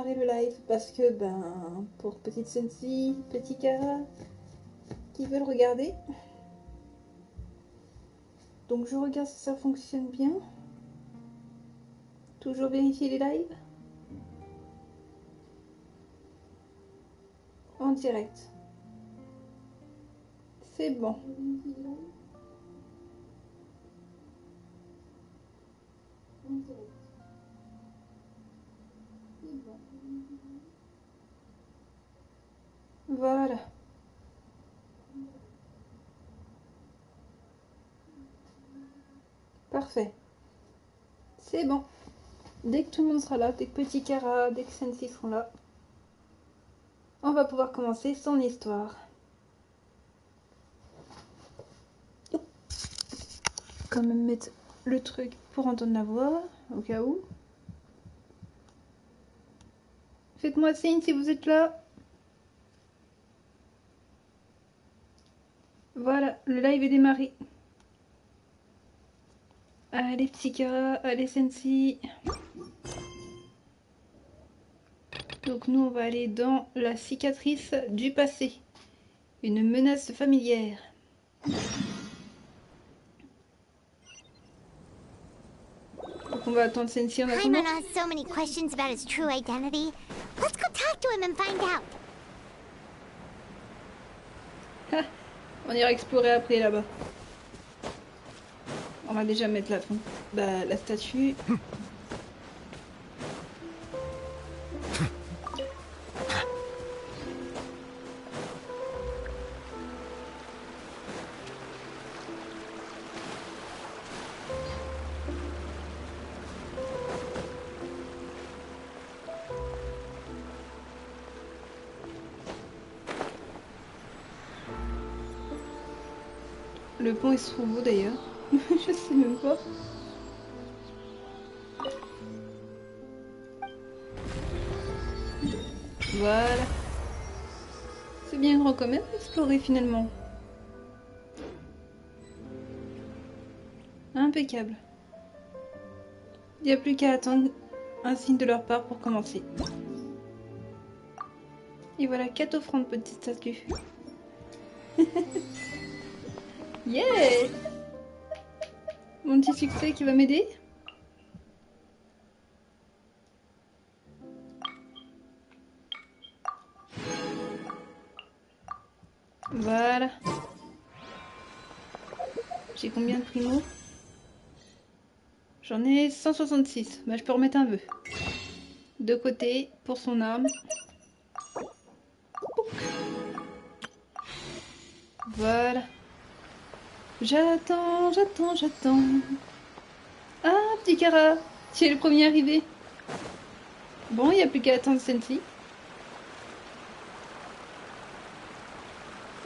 démarrer le live parce que, pour petite Sensi, petit Kara qui veulent regarder. Donc je regarde si ça fonctionne bien. Toujours vérifier les lives. En direct. C'est bon. Voilà. Parfait. C'est bon. Dès que tout le monde sera là, dès que Petit Kara, dès que Sensi seront là, on va pouvoir commencer son histoire. Quand même mettre le truc pour entendre la voix, au cas où. Faites-moi signe si vous êtes là. Voilà, le live est démarré. Allez petit Kara, allez Sensi. Donc nous on va aller dans la cicatrice du passé. Une menace familière. Donc on va attendre Sensi en attendant. Paimon has so many questions about his true identity. Let's go talk to him and find out. Ah, on ira explorer après là-bas. On va déjà mettre la statue. Le pont il se trouve où d'ailleurs? Je sais même pas. Voilà. C'est bien grand quand même explorer finalement. Impeccable. Il n'y a plus qu'à attendre un signe de leur part pour commencer. Et voilà 4 offrandes, petite statue. Yeah! Mon petit succès qui va m'aider. Voilà. J'ai combien de primo? J'en ai 166. Bah, je peux remettre un vœu. De côté pour son arme. Voilà. J'attends. Ah, petit Kara, tu es le premier arrivé. Bon, il n'y a plus qu'à attendre Sensi.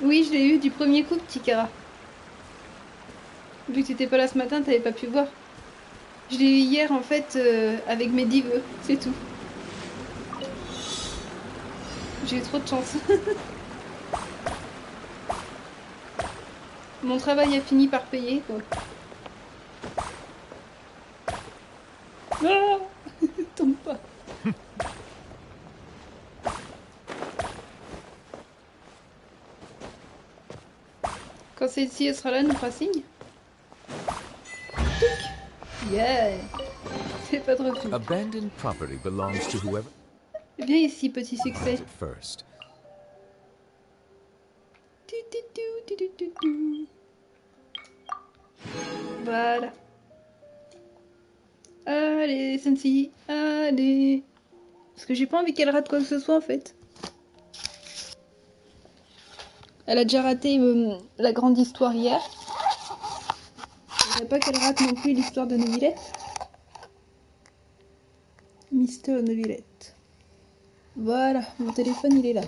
Oui, je l'ai eu du premier coup, petit Kara. Vu que tu n'étais pas là ce matin, tu n'avais pas pu voir. Je l'ai eu hier, en fait, avec mes 10 vœux, c'est tout. J'ai eu trop de chance. Mon travail a fini par payer, quoi. Ah, tombe pas. Quand celle-ci elle sera là, nous fera signe. Yeah. C'est pas de refus. Abandoned property belongs to whoever. Viens ici, petit succès. First. Voilà. Allez, Sensi, allez. Parce que j'ai pas envie qu'elle rate quoi que ce soit en fait. Elle a déjà raté la grande histoire hier. Je voudrais pas qu'elle rate non plus l'histoire de Novillette. Mister Novillette. Voilà, mon téléphone il est là.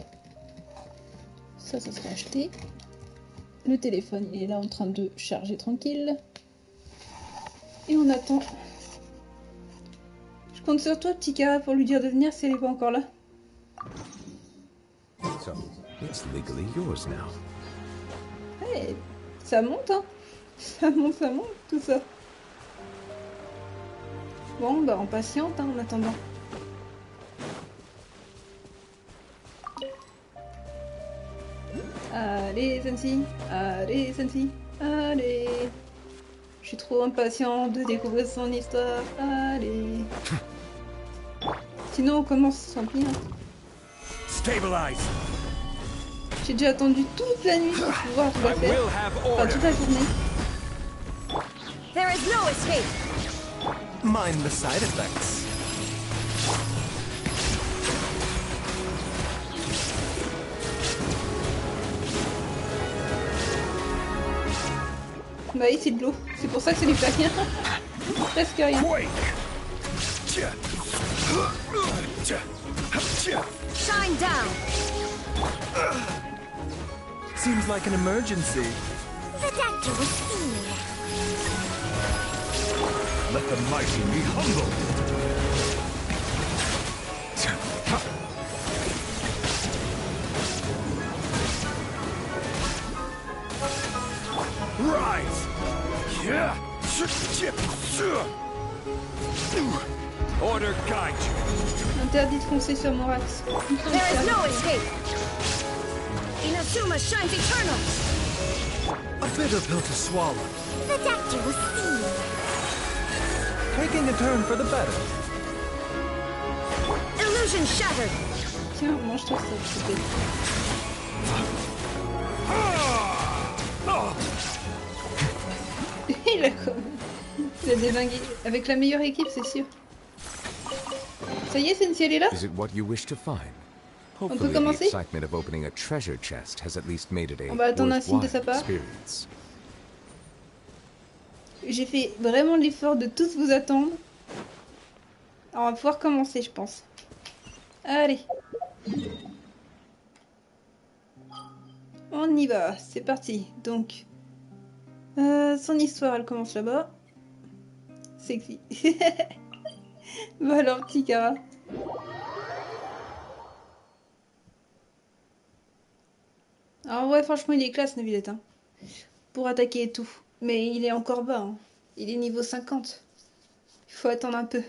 Ça sera acheté. Le téléphone il est là en train de charger tranquille. Et on attend. Je compte sur toi, petit Kara, pour lui dire de venir si elle n'est pas encore là. So, it's legally yours now. Hey, ça monte, hein. Ça monte, tout ça. Bon, bah on patiente, hein, en attendant. Allez, Sensi. Allez, Sensi. Allez. Je suis trop impatient de découvrir son histoire. Allez. Sinon, on commence sans bien. Stabilize. J'ai déjà attendu toute la nuit pour pouvoir tout la faire. Enfin, toute la journée. There is no escape. Mind the side effects. Bah oui, c'est de l'eau. C'est pour ça que ça lui fait rien. Presque rien. Shine down. Seems like an emergency. The doctor was seen. Let the mighty be humble. Rise. Order guide you. Interdit de foncer sur mon axe. There is no escape. Inazuma shines eternal. A bitter pill to swallow. The doctor was seen. Taking a turn for the better. Illusion shattered. Tiens, mange-toi ça, s'il te plaît. Il a dévingué. Avec la meilleure équipe, c'est sûr. Ça y est, Sensi, elle est là? Is it what you wish to find? On peut Hopefully, the commencer? excitement of opening a treasure chest has at least made it a On va attendre un signe de sa worthwhile part. experience. J'ai fait vraiment l'effort de tous vous attendre. Alors, on va pouvoir commencer, je pense. Allez. On y va, c'est parti. Donc, son histoire, elle commence là-bas. Sexy. Bah alors, petit Kara. Alors ouais, franchement, il est classe, Neuvillette, hein. Pour attaquer et tout. Mais il est encore bas, hein. Il est niveau 50. Il faut attendre un peu.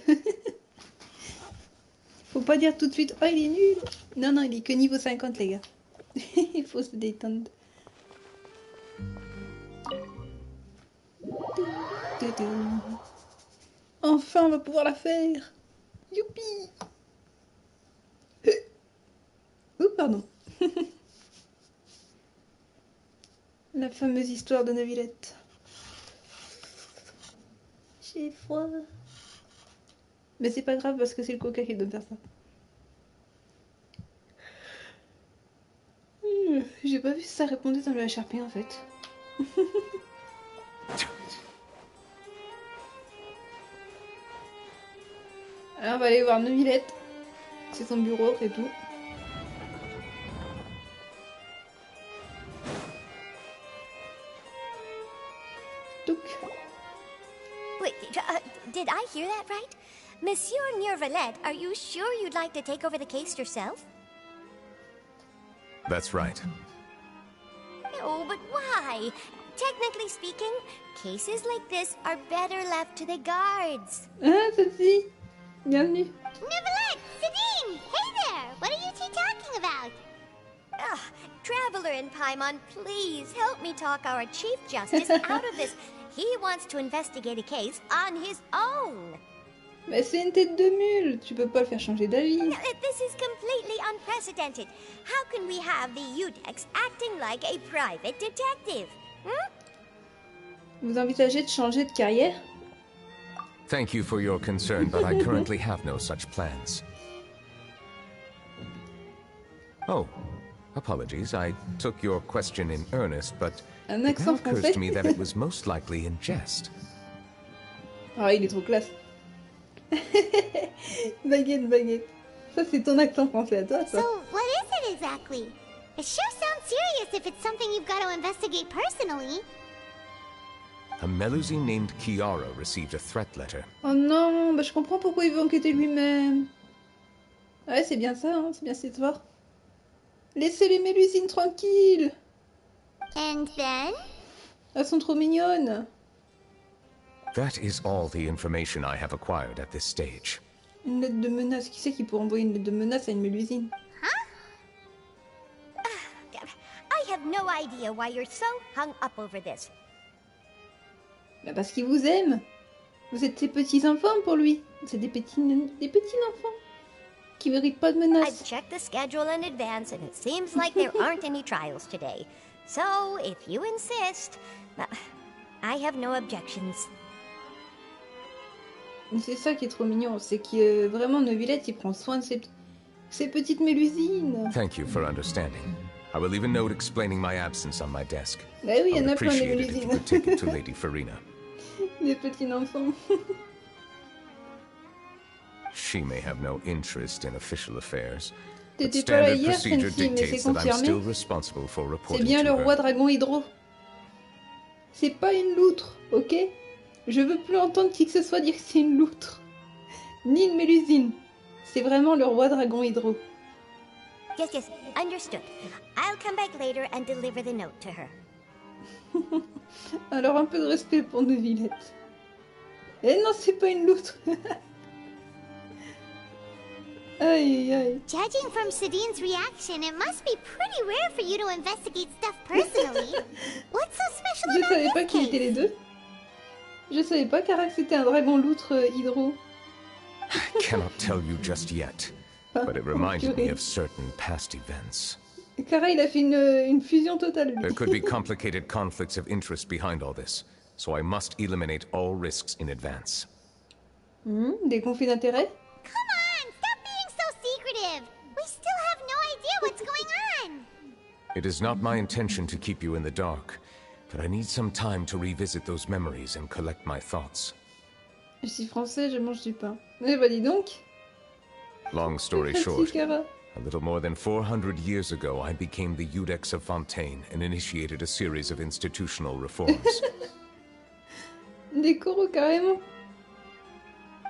Faut pas dire tout de suite, oh il est nul. Non, non, il est que niveau 50, les gars. Il faut se détendre. Enfin, on va pouvoir la faire. Youpi. Ouh, pardon. La fameuse histoire de Neuvillette. J'ai froid. Mais c'est pas grave parce que c'est le coca qui doit me faire ça. J'ai pas vu si ça répondait dans le HRP en fait. Alors on va aller voir Neuvillette. C'est son bureau et tout. Touc. Wait, did I hear that right? Monsieur Neuvillette, are you sure you'd like to take over the case yourself? That's right. No, but why? Technically speaking, cases like this are better left to the guards. Ah, Sophie. Bienvenue. Neuvillette, Sidine! Hey there! What are you two talking about? Ugh, Traveler in Paimon, please help me talk our Chief Justice out of this. He wants to investigate a case on his own. Mais c'est une tête de mule. Tu peux pas le faire changer d'avis. Now, this is completely unprecedented. How can we have the Udex acting like a private detective? Hmm? Vous envisagez de changer de carrière? Thank you for your concern, but I currently have no such plans. Oh, apologies. I took your question in earnest, but Un it now accent occurs français. to me that it was most likely in jest. Ah, il est trop classe. Baguette, baguette. Ça, c'est ton accent français à toi, ça. So, what is it exactly? It sure sounds serious if it's something you've got to investigate personally. A Melusine named Kiara received a threat letter. Oh non, bah je comprends pourquoi il veut enquêter lui-même. Ouais, c'est bien ça, hein, c'est bien cette histoire. Laissez les Mélusines tranquilles. And then? Elles sont trop mignonnes. That is all the information I have acquired at this stage. Une lettre de menace. Qui c'est qui pourrait envoyer une lettre de menace à une Mélusine? I have no idea why you're so hung up over this. Bah parce qu'il vous aime. Vous êtes ses petits-enfants pour lui. C'est des petits enfants qui méritent pas de I've menaces. checked the schedule in advance, and it seems like there aren't any trials today. So, if you insist, I have no objections. C'est ça qui est trop mignon, c'est que vraiment Neuvillette il prend soin de ses petites mélusines. Thank you for understanding. I will leave a note explaining my absence on my desk. Bah oui, il y I en would a plein des appreciate it if you mélusines. could take it to Lady Farina. Des petits enfants. She may have no interest in official affairs, but T'étais pas là standard hier, procedure Sensi, mais c'est dictates that I'm still confirmé. responsible for C'est reporting bien le to her. roi dragon hydro. C'est pas une loutre, ok? Je veux plus entendre qui que ce soit dire que c'est une loutre. Ni une mélusine. C'est vraiment le roi dragon hydro. Yes, understood. I'll come back later and deliver the note to her. Alors un peu de respect pour Neuvillette. Eh non, c'est pas une loutre. Aïe aïe aïe. Judging from Sadine's reaction, it must be pretty rare for you to investigate stuff personally. What's so special Je about savais pas this qui étaient case? les deux. Je savais pas Karak c'était un dragon loutre hydro. I cannot tell you just yet, but it reminded me of certain past events. Kara il a fait une fusion totale. lui. There could be complicated conflicts of interest behind all this, so I must eliminate all risks in advance. Des conflits d'intérêts. Come on, stop being so secretive. We still have no idea what's going on. It is not my intention to keep you in the dark, but I need some time to revisit those memories and collect my thoughts. Je suis français, je mange du pain. Eh bah dis donc. Long story Petit short, Kara. a little more than 400 years ago, I became the Iudex of Fontaine and initiated a series of institutional reforms. Des coraux carrément.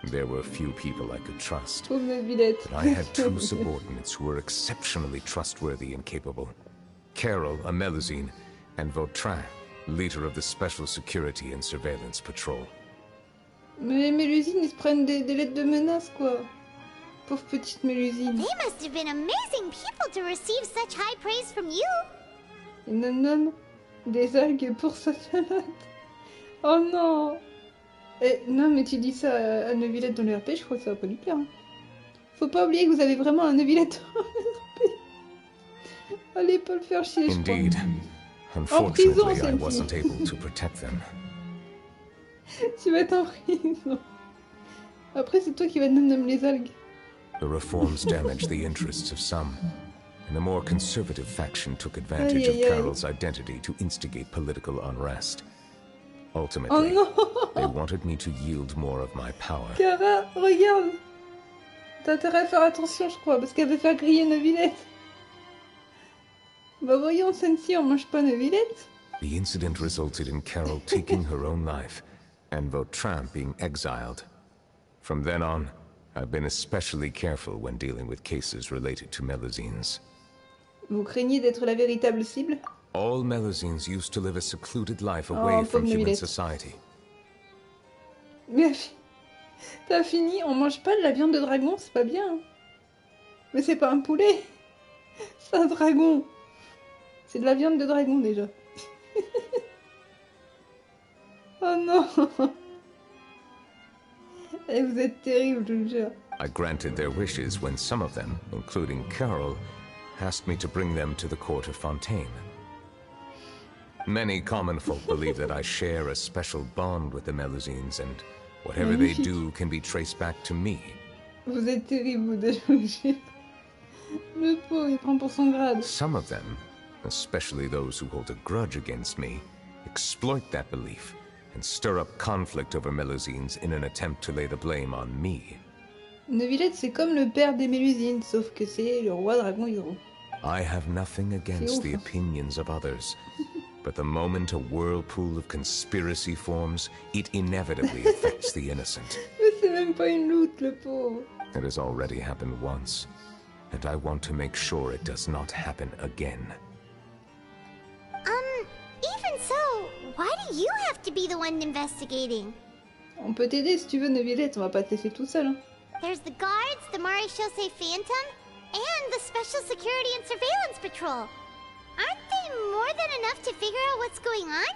There were few people I could trust, Pauvre Neuvillette. but I had two subordinates who were exceptionally trustworthy and capable. Carol, a Melusine, and Vautrin, leader of the Special Security and Surveillance Patrol. Mais les mélusines ils se prennent des lettres de menace quoi. Pauvre petite mélusine. They must have been amazing people to receive such high praise from you. Et non, des algues pour sa salade. Oh non. Eh, non mais tu dis ça à Neuvillette dans le RP, je crois que ça va pas lui plaire. Hein. Faut pas oublier que vous avez vraiment un Neuvillette dans le RP. Allez pas le faire chier, je crois. Indeed. Unfortunately, I wasn't able to protect them. Tu vas être en prison. Après c'est toi qui vas nom les algues. The reforms damaged the interests of some, and the more conservative faction took advantage Aïe, of aïe, aïe. Carol's identity to instigate political unrest. Oh Ultimately, non. they wanted me to yield more of my power. Kara, regarde. T'as intérêt à faire attention je crois, parce qu'elle veut faire griller Neuvillette. Bah voyons Sensi, on mange pas Neuvillette. The incident resulted in Carol taking her own life, and Vautrin being exiled. From then on, I've been especially careful when dealing with cases related to Melusines. Vous craignez d'être la véritable cible? All Melusines used to live a secluded life Oh, away from pauvre human Neuvillette. society. Mais t'as fini, on mange pas de la viande de dragon, c'est pas bien. Mais c'est pas un poulet, c'est un dragon. C'est de la viande de dragon déjà. Oh non. Et vous êtes terrible, je vous jure. I granted their wishes when some of them, including Carol, asked me to bring them to the court of Fontaine. Many common folk believe that I share a special bond with the Melusines, and whatever they do can be traced back to me. Vous êtes terrible, vous deux, je vous jure. Le pauvre, il prend pour son grade. Some of them, especially those who hold a grudge against me, exploit that belief and stir up conflict over Melusines in an attempt to lay the blame on me. Neuvillette, c'est comme le père des Mélusines, sauf que c'est le roi dragon hydro. I have nothing against the ouf. opinions of others, but the moment a whirlpool of conspiracy forms, it inevitably affects the innocent. Mais c'est même pas une loot, le pauvre. It has already happened once, and I want to make sure it does not happen again. Even so, why do you have to be the one investigating? On peut t'aider si tu veux, Neuvillette, on va pas te laisser tout seul. Hein. There's the guards, the Maréchaussée Phantom, and the Special Security and Surveillance Patrol. Aren't they more than enough to figure out what's going on?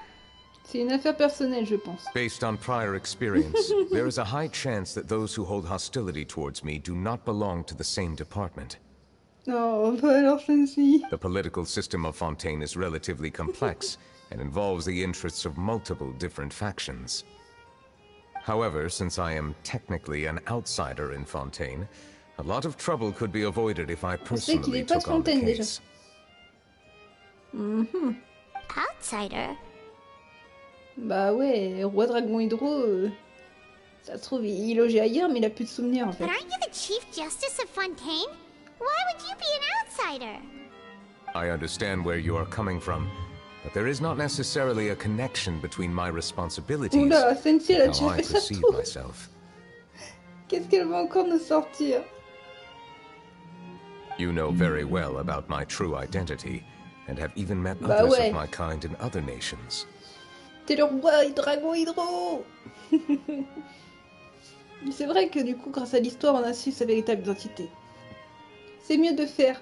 C'est une affaire personnelle, je pense. Based on prior experience, there is a high chance that those who hold hostility towards me do not belong to the same department. Oh, bah alors celle-ci. The political system of Fontaine is relatively complex and involves the interests of multiple different factions. However, since I am technically an outsider in Fontaine, a lot of trouble could be avoided if I personally took on the case. Outsider? Bah ouais, roi dragon hydro, ça se trouve, il logeait ailleurs, mais il a plus de souvenirs en fait. But aren't you the Chief Justice of Fontaine? Why would you be an outsider? I understand where you are coming from, but there is not necessarily a connection between my responsibilities Oula, Sensei, elle a and déjà how I fait ça perceive tout. myself. Qu'est-ce qu'elle va encore nous sortir? You know very well about my true identity, and have even met Bah others ouais. of my kind in other nations. T'es le roi dragon hydro. C'est vrai que du coup, grâce à l'histoire, on a su sa véritable identité. C'est mieux de faire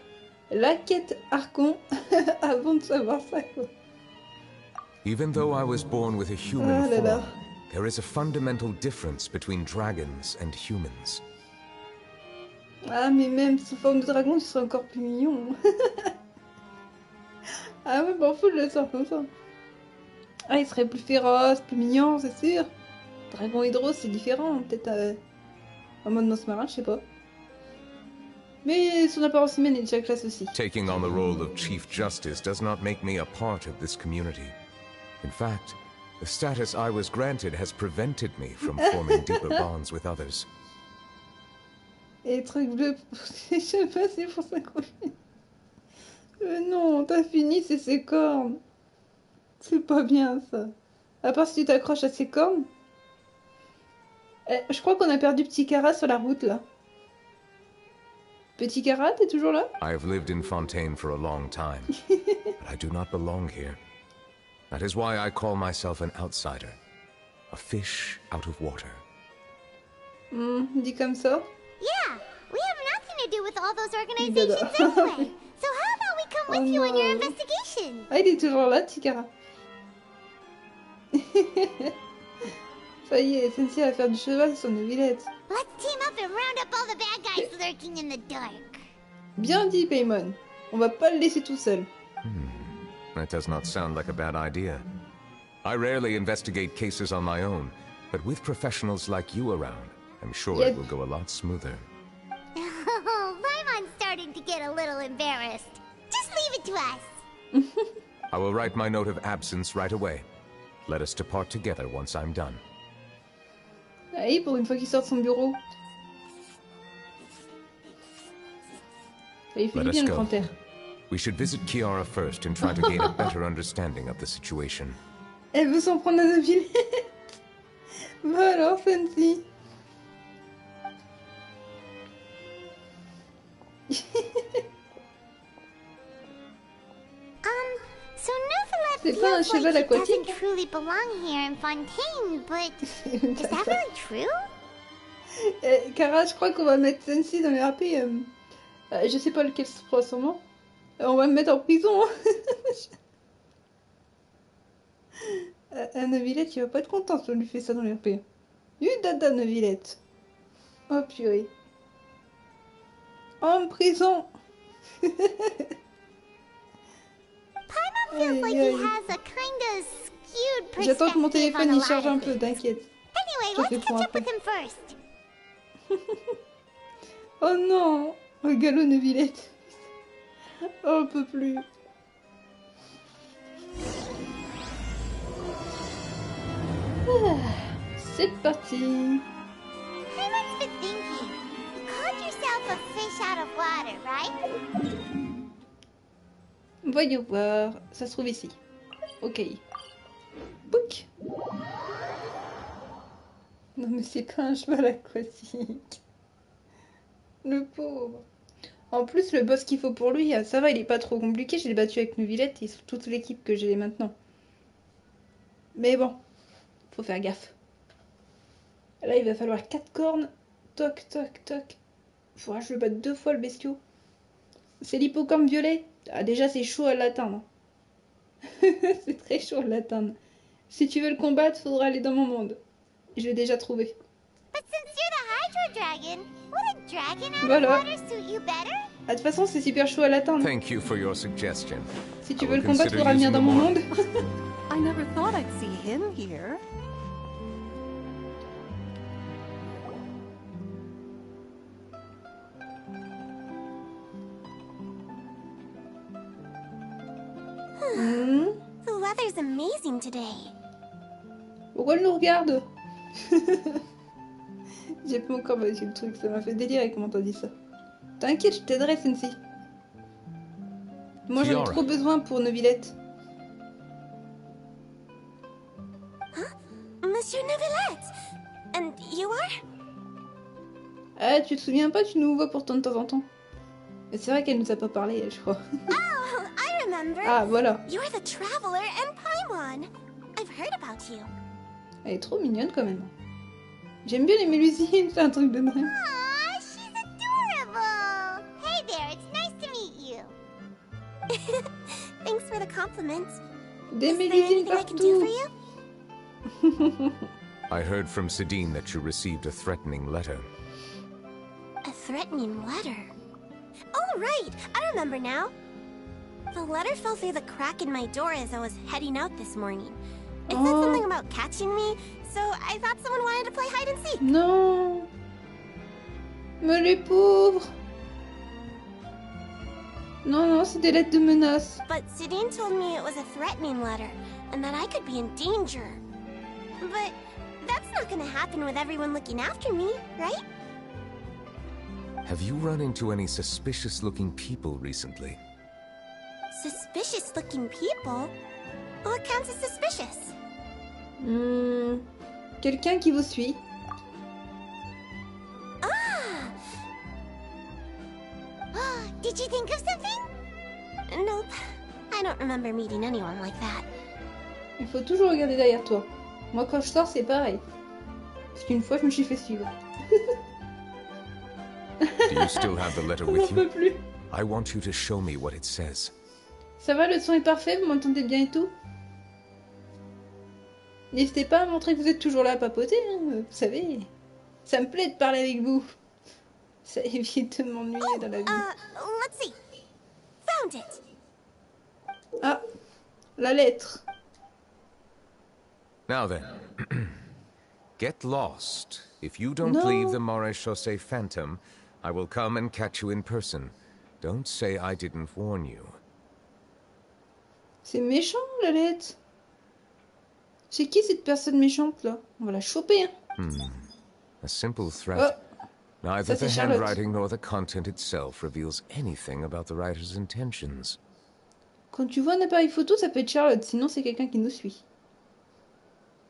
la quête Archon avant de savoir ça, quoi. Even though I was born with a human Ah là là. form, there is a fundamental difference between dragons and humans. Ah, mais même sous forme de dragon, tu serais encore plus mignon. Ah ouais, m'en fous de le sort comme ça. Ah, il serait plus féroce, plus mignon, c'est sûr. Dragon hydro, c'est différent. Peut-être en mode monstre marin, je sais pas. Mais son apparence humaine est déjà classe aussi. Taking on the role of Chief Justice does not make me a part of this community. In fact, the status I was granted has prevented me from forming deeper bonds with others. Et truc bleu, je sais pas, c'est pour ça qu'on fait. Non, t'as fini, c'est ses cornes. C'est pas bien ça. À part si tu t'accroches à ses cornes. Je crois qu'on a perdu Petit Cara sur la route là. Petit Cara, t'es toujours là? I have lived in Fontaine for a long time, but I do not belong here. That is why I call myself an outsider, a fish out of water. Dit comme ça. Yeah, we have nothing to do with all those organizations anyway. So how about we come with you on your investigation? Ah, il est toujours là, Petit Cara. Ça y est, Sensei va faire du cheval sur nos villettes. Let's team up and round up all the bad guys lurking in the dark. Bien dit, Paimon. On va pas le laisser tout seul. That does not sound like a bad idea. I rarely investigate cases on my own, but with professionals like you around, I'm sure it will go a lot smoother. Oh, Paimon's starting to get a little embarrassed. Just leave it to us. I will write my note of absence right away. Let us depart together once I'm done. Allez, pour une fois qu'il sort de son bureau. Il fait Let du us bien le go. frontière. We should visit Kiara first and try to gain a better understanding of the situation. Elle veut s'en prendre à nos villettes. Bah alors, Sensei. So Neverland C'est pas un feels cheval like it doesn't aquatique. truly belong here in Fontaine, but is that really true? Cara, je crois qu'on va mettre Sensei dans les RP. Je sais pas lequel se prend sûrement. On va me mettre en prison. Neuvillette, il va pas être content si on lui fait ça dans les RP. Dada, Neuvillette. Oh purée. En prison. Paimon feels like he has a kind of skewed J'attends que mon perspective on téléphone a il lot charge un of peu, things. t'inquiète. Anyway, Je fais let's pour catch up après. with him first. Oh non. Oh galop, Neuvillette. Oh, on peut plus. C'est parti. Paimon's been thinking. You called yourself a fish out of water, right? Voyons voir. Ça se trouve ici. Ok. Pouc. Non mais c'est pas un cheval aquatique. Le pauvre. En plus, le boss qu'il faut pour lui, ça va, il est pas trop compliqué. Je l'ai battu avec Neuvillette et toute l'équipe que j'ai maintenant. Mais bon, faut faire gaffe. Là, il va falloir 4 cornes. Toc, toc, toc. Faudra que je le batte 2 fois le bestiau. C'est l'hippocampe violet. Ah, déjà, c'est chaud à l'atteindre. C'est très chaud à l'atteindre. Si tu veux le combattre, faudra aller dans mon monde. Je l'ai déjà trouvé. But since you're the Hydro Dragon, would a dragon out Voilà. of water suit you better? Ah, de toute façon, c'est super chaud à l'atteindre. Thank you for your suggestion. Si tu I veux will le combattre, consider faudra venir using dans the mon morning. monde. I never thought I'd see him here. Hmm. The weather's amazing today. Pourquoi elle nous regarde? J'ai pas encore battu le truc, ça m'a fait délirer comment t'as dit ça. T'inquiète, je t'aiderai, Sensei. Moi j'en ai Kiara. trop besoin pour nos villettes. Monsieur Neuvillette! And you are? Ah, tu te souviens pas, tu nous vois pourtant de temps en temps. Mais c'est vrai qu'elle nous a pas parlé, elle, je crois. Oh, I remember. Ah, voilà. You're the Traveler and Paimon. I've heard about you. Elle est trop mignonne quand même. J'aime bien les mélusines, c'est un truc de dingue. Aw, she's adorable. Hey there, it's nice to meet you. Thanks for the compliments. Des Is there mélusines anything I can do for partout. you? I heard from Sidine that you received a threatening letter. A threatening letter. Oh, right. I remember now. The letter fell through the crack in my door as I was heading out this morning. It said Oh. something about catching me, so I thought someone wanted to play hide and seek. Non. Mais les pauvres. Non, non, c'est des lettres de menaces. But Sidine told me it was a threatening letter, and that I could be in danger. But that's not gonna happen with everyone looking after me, right? Have you run into any suspicious-looking people recently? Suspicious-looking people? What counts as suspicious? Hmm. Quelqu'un qui vous suit. Ah! Did you think of something? Nope. I don't remember meeting anyone like that. Il faut toujours regarder derrière toi. Moi, quand je sors, c'est pareil. Parce qu'une fois, je me suis fait suivre. Do you still have the letter J'en with peux you? plus. I want you to show me what it says. Ça va, le son est parfait, vous m'entendez bien et tout? N'hésitez pas à montrer que vous êtes toujours là à papoter, hein, vous savez. Ça me plaît de parler avec vous. Ça évite de m'ennuyer dans la vie. Let's see. Found it. Ah, la lettre. Now then, get lost. If you don't No. leave the Maréchaussée Phantom, I will come and catch you in person. Don't say I didn't warn you. C'est méchant, la lettre. C'est qui cette personne méchante, là? On va la choper, hein. A simple threat. Oh, Neither ça, the c'est Charlotte. handwriting nor the content itself reveals anything about the writer's intentions. Quand tu vois un appareil photo, ça peut être Charlotte, sinon c'est quelqu'un qui nous suit.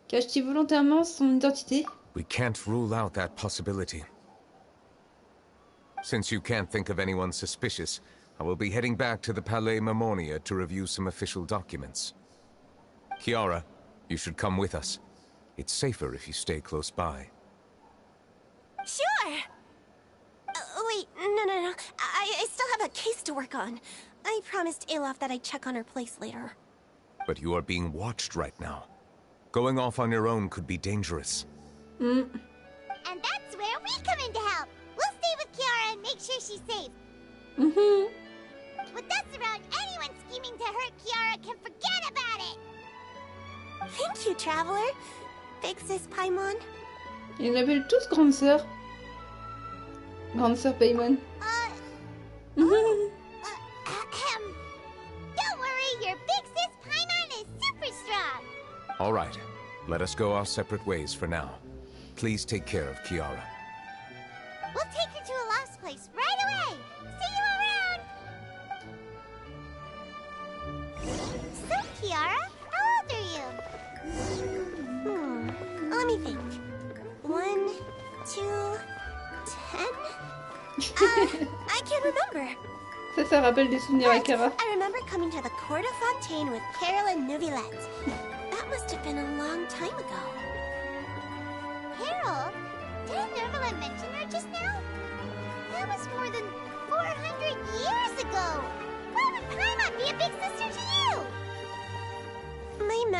Cache-t-il volontairement son identité? We can't rule out that possibility. Since you can't think of anyone suspicious, I will be heading back to the Palais Mammonia to review some official documents. Kiara, you should come with us. It's safer if you stay close by. Sure. Wait, no. I still have a case to work on. I promised Alof that I'd check on her place later. But you are being watched right now. Going off on your own could be dangerous. And that's where we come in to help. We'll stay with Kiara and make sure she's safe. With us around, anyone scheming to hurt Kiara can forget about it. Thank you, Traveler. Big Sis Paimon. Ils l'appellent tous grande sœur. Grande sœur Paimon. Don't worry, your Big Sis Paimon is super strong. All right, let us go our separate ways for now. Please take care of Kiara. We'll take her to a lost place right away. See you around. So, Kiara, how old are you? Let me think. 1, 2, 10? I can't remember. Ça rappelle des souvenirs à But Kara. I remember coming to the Court of Fontaine with Carol and Neuvillette. That must have been a long time ago. Carol? Didn't Neuvillette mention her just now? That was more than 400 years ago. Why would Paimon be a big sister to you?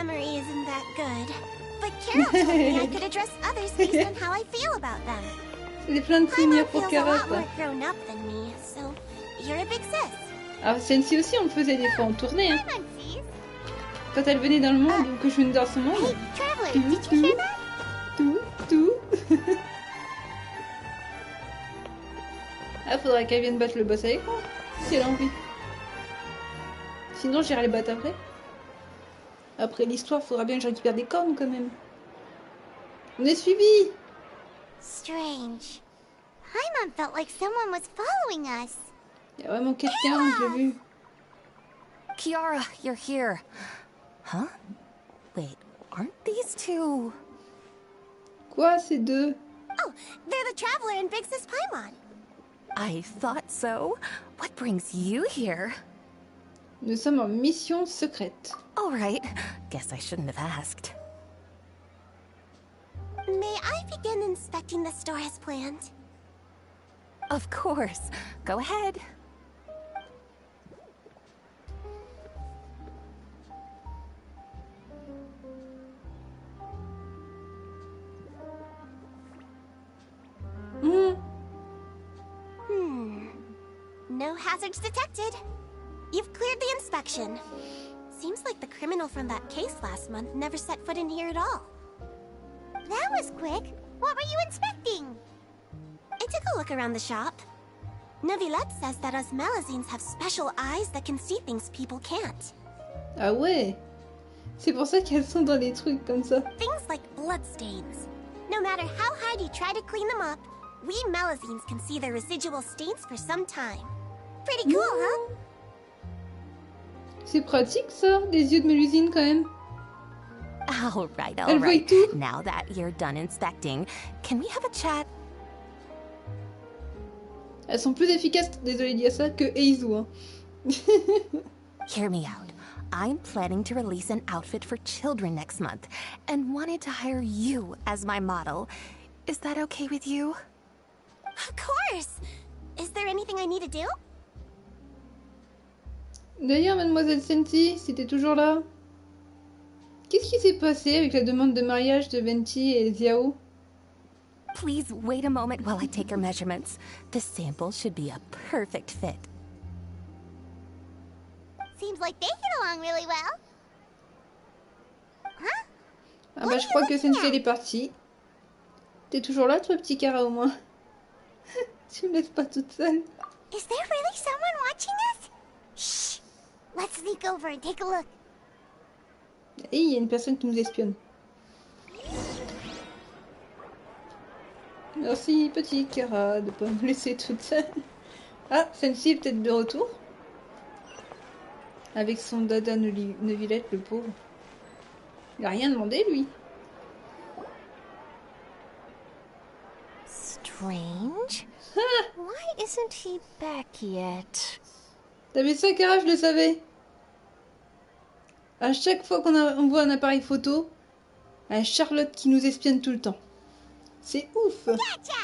memory isn't that good. But Carol told me I could address others based on how I feel about them. C'est plein de souvenirs Paimon pour feels a Cara, lot quoi. more grown up than me, so you're a big sis. Alors celle-ci aussi, on le faisait des fois en tournée. Hein. Paimon sees. Quand elle venait dans le monde ou que je venais dans son monde. Hey, Traveler, did you hear that? Tout. Ah, faudra qu'elle vienne battre le boss avec moi, si elle a envie. Sinon, j'irai les battre après. Après l'histoire, faudra bien que je récupère des cornes quand même. On est suivis. Strange. Paimon felt like someone was following us. Il y a vraiment quelqu'un, je l'ai vu. Kiara, you're here. Huh? Wait, aren't these two? Quoi, ces deux? Oh, they're the Traveler and Big Sis Paimon. I thought so. What brings you here? Nous sommes en mission secrète. All right. Guess I shouldn't have asked. May I begin inspecting the store as planned? Of course. Go ahead. No hazards detected. You've cleared the inspection. Seems like the criminal from that case last month never set foot in here at all. That was quick. What were you inspecting? I took a look around the shop. Neuvillette says that us Melazines have special eyes that can see things people can't. Ah ouais. C'est pour ça qu'elles sont dans les trucs comme ça. Things like bloodstains. No matter how hard you try to clean them up, we Melazines can see their residual stains for some time. Pretty cool, huh? C'est pratique ça, des yeux de Mélusine quand même. All right, Elle all voit right. tout. Now that you're done inspecting, can we have a chat? Elles sont plus efficaces, désolé de dire ça, que Eizu. Hein. Hear me out. I'm planning to release an outfit for children next month and wanted to hire you as my model. Is that okay with you? Of course! Is there anything I need to do? D'ailleurs, mademoiselle Senti, si t'es toujours là, qu'est-ce qui s'est passé avec la demande de mariage de Venti et Xiao? Please wait a moment while I take your measurements. The sample should be a perfect fit. Seems like they get along really well. Huh? Ah bah je crois que Senti elle est partie. T'es toujours là toi petit Cara au moins? Tu me laisses pas toute seule. Is there really someone watching us? Shh! Let's sneak over and take a look. Et il y a une personne qui nous espionne. Merci petit Cara de pas me laisser toute seule. Ah, Senti est peut-être de retour. Avec son dada Neuvillette, le pauvre. Il a rien demandé lui. Strange. Why isn't he back yet? T'avais ça, Cara, je le savais. À chaque fois qu'on voit un appareil photo, à Charlotte qui nous espionne tout le temps. C'est ouf. Gotcha!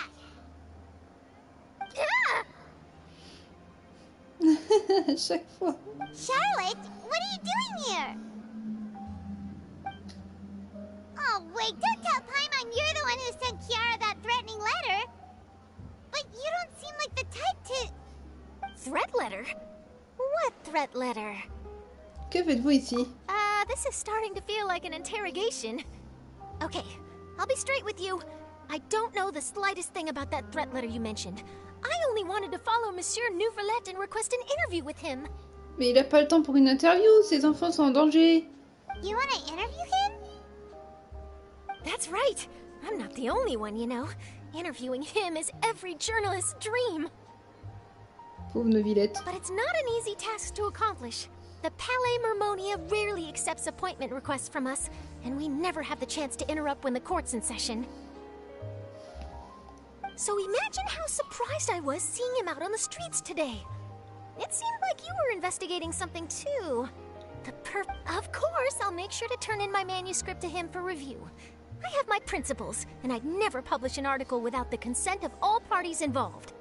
À chaque fois. Charlotte, what are you doing here? Oh, wait, don't tell Paimon you're the one who sent Kiara that threatening letter. But you don't seem like the type to... Threat letter? What threat letter? Que faites-vous ici? This is starting to feel like an interrogation. Okay, I'll be straight with you. I don't know the slightest thing about that threat letter you mentioned. I only wanted to follow Monsieur Neuvillette and request an interview with him. Mais il a pas le temps pour une interview, ses enfants sont en danger. You want to interview him? That's right. I'm not the only one, you know. Interviewing him is every journalist's dream. Pauvre Neuvillette. But it's not an easy task to accomplish. The Palais Mermonia rarely accepts appointment requests from us, and we never have the chance to interrupt when the court's in session. So imagine how surprised I was seeing him out on the streets today. It seemed like you were investigating something too. Of course, I'll make sure to turn in my manuscript to him for review. I have my principles, and I'd never publish an article without the consent of all parties involved.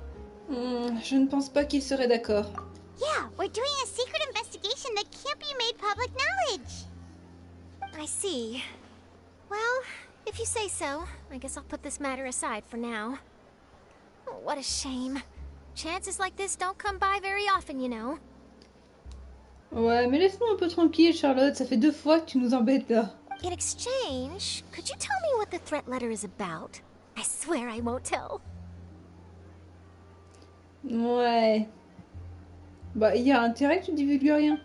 Je ne pense pas qu'il serait d'accord. Yeah, we're doing a secret investigation that can't be made public knowledge. I see. Well, if you say so, I guess I'll put this matter aside for now. Oh, what a shame. Chances like this don't come by very often, you know. Ouais, mais laisse-nous un peu tranquille, Charlotte. Ça fait 2 fois que tu nous embêtes, là. In exchange, could you tell me what the threat letter is about? I swear I won't tell. Ouais. Bah, il y a intérêt que tu divulgues rien.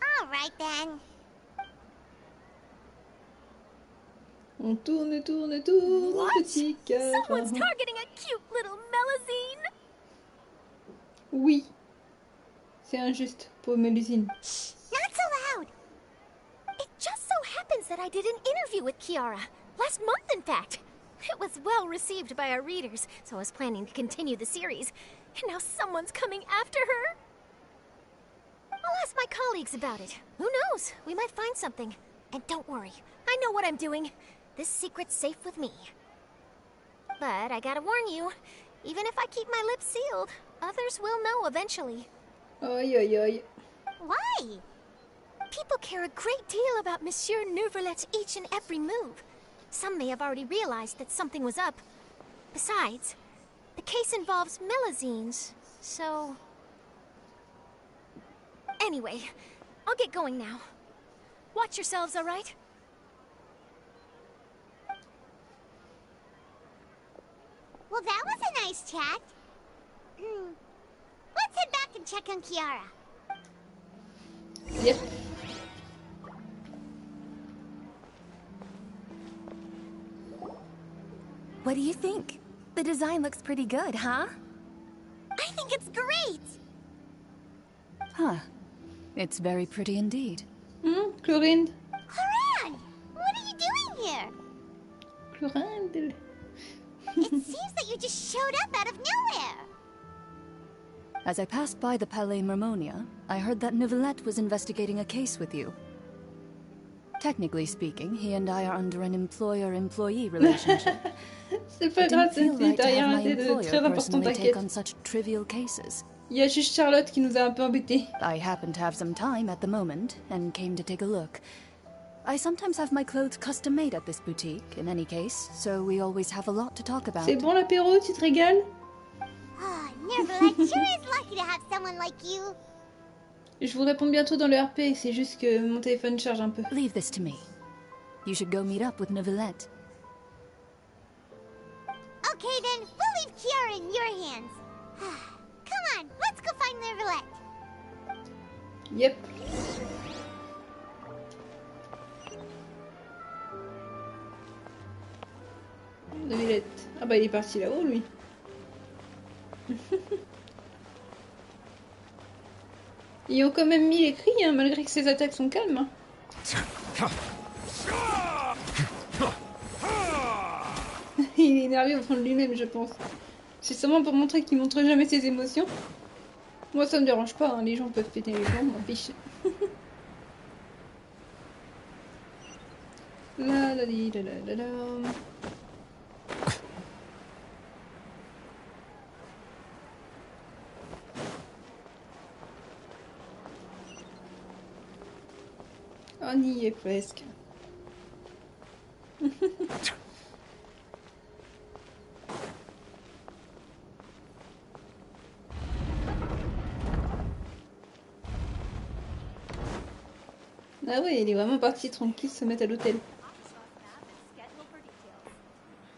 All right then. On tourne, tourne, tourne, What? petit cœur. Someone's targeting a cute little Melazine. Oui. C'est injuste pour Mélusine. Not so loud. It just so happens that I did an interview with Kiara. Last month, in fact. It was well received by our readers, so I was planning to continue the series. And now someone's coming after her. I'll ask my colleagues about it. Who knows? We might find something. And don't worry, I know what I'm doing. This secret's safe with me. But I gotta warn you, even if I keep my lips sealed, others will know eventually. Aïe, aïe, aïe. Why? People care a great deal about Monsieur Neuvrelet's each and every move. Some may have already realized that something was up. Besides, the case involves Melazines, so... Anyway, I'll get going now. Watch yourselves, all right? Well, that was a nice chat. Let's head back and check on Kiara. Yep. What do you think? The design looks pretty good, huh? I think it's great. Huh. It's very pretty indeed. Chlorine. Haran, what are you doing here? Chlorine. It seems that you just showed up out of nowhere. As I passed by the Palais Mermonia, I heard that Neuvillette was investigating a case with you. Technically speaking, he and I are under an employer-employee relationship. C'est pas It grave, didn't feel Cynthia, right to t'as rien have my raté de employer très important, personally take t'inquiète. on such trivial cases. Il y a juste Charlotte qui nous a un peu embêtés. I happen to have some time at the moment, and came to take a look. I sometimes have my clothes custom-made at this boutique, in any case, so we always have a lot to talk about. C'est bon l'apéro, tu te régales? Ah, Neuvillette sure is lucky to have someone like you. Je vous réponds bientôt dans le RP, c'est juste que mon téléphone charge un peu. Leave this to me. You should go meet up with Neuvillette. Okay then, we'll leave Kiara in your hands. Come on, let's go find Neuvillette. Yep. Neuvillette. Ah bah il est parti là-haut lui. Ils ont quand même mis les cris, hein, malgré que ses attaques sont calmes. Hein. Il est énervé au fond de lui-même, je pense. C'est sûrement pour montrer qu'il montre jamais ses émotions. Moi ça me dérange pas, hein, les gens peuvent péter les jambes, m'en fiche. La la li, la la la la. On y est presque. Ah ouais, il est vraiment parti tranquille se mettre à l'hôtel.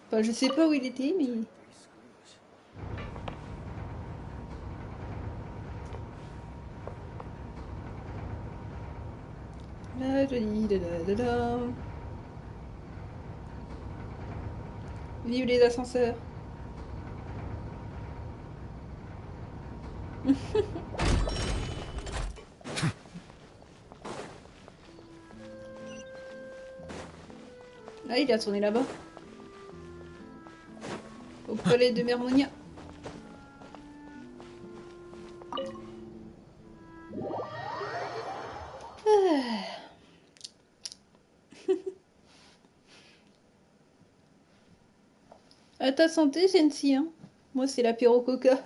Enfin, je sais pas où il était, mais... La jolie, la la la. Vive les ascenseurs. Ah, il a tourné là-bas. Au palais de Mermonia. À ta santé, Sensi, hein. Moi, c'est l'apéro coca.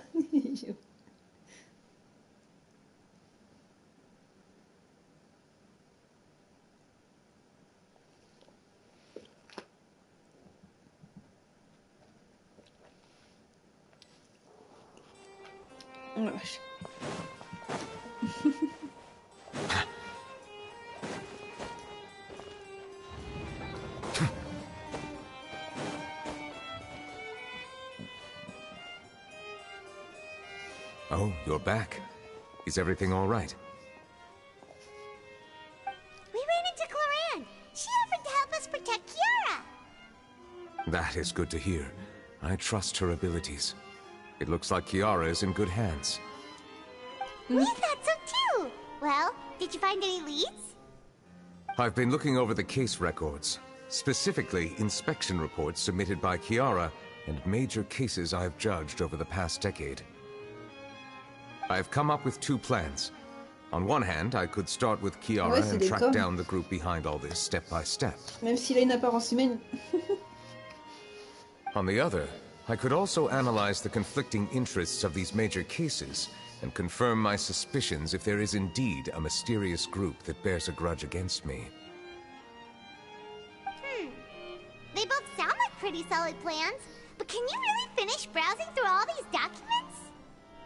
Oh la vache. Oh, you're back. Is everything all right? We ran into Cloran. She offered to help us protect Kiara. That is good to hear. I trust her abilities. It looks like Kiara is in good hands. We thought so too. Well, did you find any leads? I've been looking over the case records, specifically inspection reports submitted by Kiara and major cases I've judged over the past decade. I've come up with 2 plans. On one hand, I could start with Kiara Ouais, c'est and des track coms. down the group behind all this step by step. Même s'il a une apparence humaine. On the other, I could also analyze the conflicting interests of these major cases and confirm my suspicions if there is indeed a mysterious group that bears a grudge against me. They both sound like pretty solid plans, but can you really finish browsing through all these documents?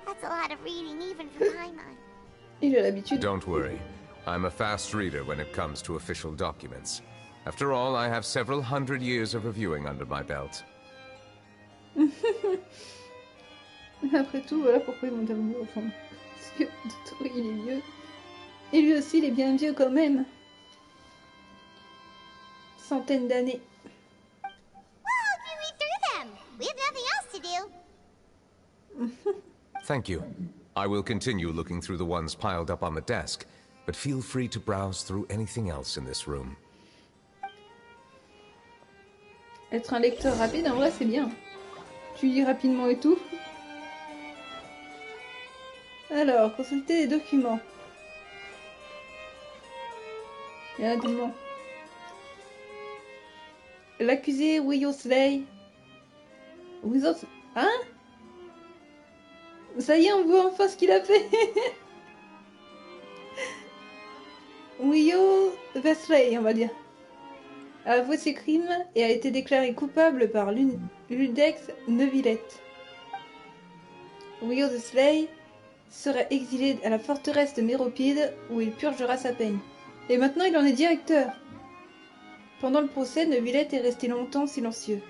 That's a lot of reading even for Paimon. Il a l'habitude. Don't worry. I'm a fast reader when it comes to official documents. After all, I have several hundred years of reviewing under my belt. Après tout, voilà pourquoi ils m'ont terminé au fond. Parce que Dotori, il est vieux. Et lui aussi, il est bien vieux quand même. Centaines d'années. Well, if you read through them, we have nothing else to do. Thank you. I will continue looking through the ones piled up on the desk, but feel free to browse through anything else in this room. Être un lecteur rapide, en vrai, c'est bien. Tu lis rapidement et tout. Alors, consulter les documents. Il y en a tellement. L'accusé Willow Slay. Willow... Hein? Ça y est, on voit enfin ce qu'il a fait. Willow Slay, on va dire, a avoué ses crimes et a été déclaré coupable par l'Udex Neuvillette. Willow Slay serait exilé à la forteresse de Méropide où il purgera sa peine. Et maintenant il en est directeur. Pendant le procès, Neuvillette est resté longtemps silencieux.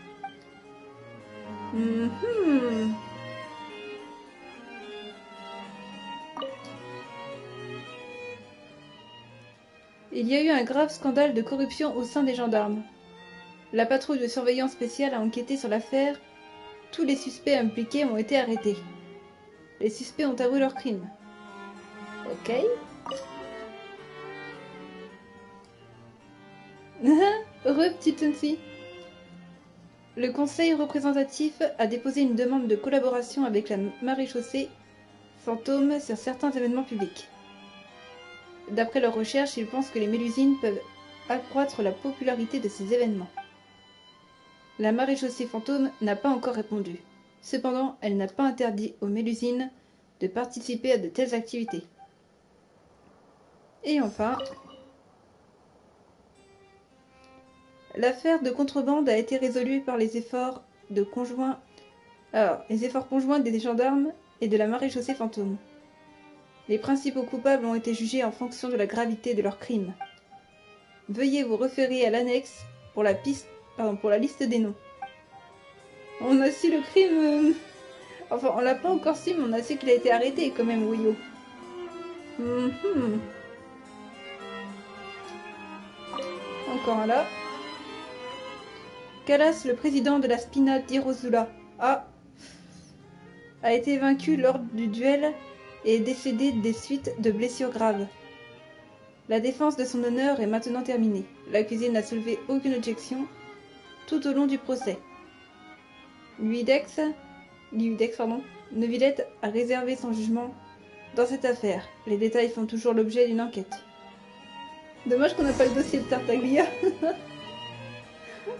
Il y a eu un grave scandale de corruption au sein des gendarmes. La patrouille de surveillance spéciale a enquêté sur l'affaire. Tous les suspects impliqués ont été arrêtés. Les suspects ont avoué leurs crimes. Ok. Heureux, petite Tunsi. Le conseil représentatif a déposé une demande de collaboration avec la maréchaussée fantôme sur certains événements publics. D'après leurs recherches, ils pensent que les mélusines peuvent accroître la popularité de ces événements. La maréchaussée fantôme n'a pas encore répondu. Cependant, elle n'a pas interdit aux mélusines de participer à de telles activités. Et enfin, l'affaire de contrebande a été résolue par les efforts conjoints des gendarmes et de la maréchaussée fantôme. Les principaux coupables ont été jugés en fonction de la gravité de leurs crimes. Veuillez vous référer à l'annexe pour la liste des noms. On a su le crime... Enfin, on l'a pas encore su, mais on a su qu'il a été arrêté quand même, Wiyo. Encore un là. Kalas, le président de la Spina d'Irozula, a été vaincu lors du duel et est décédé des suites de blessures graves. La défense de son honneur est maintenant terminée. L'accusé n'a soulevé aucune objection tout au long du procès. L'Udex, Neuvillette a réservé son jugement dans cette affaire. Les détails font toujours l'objet d'une enquête. Dommage qu'on n'a pas le dossier de Tartaglia.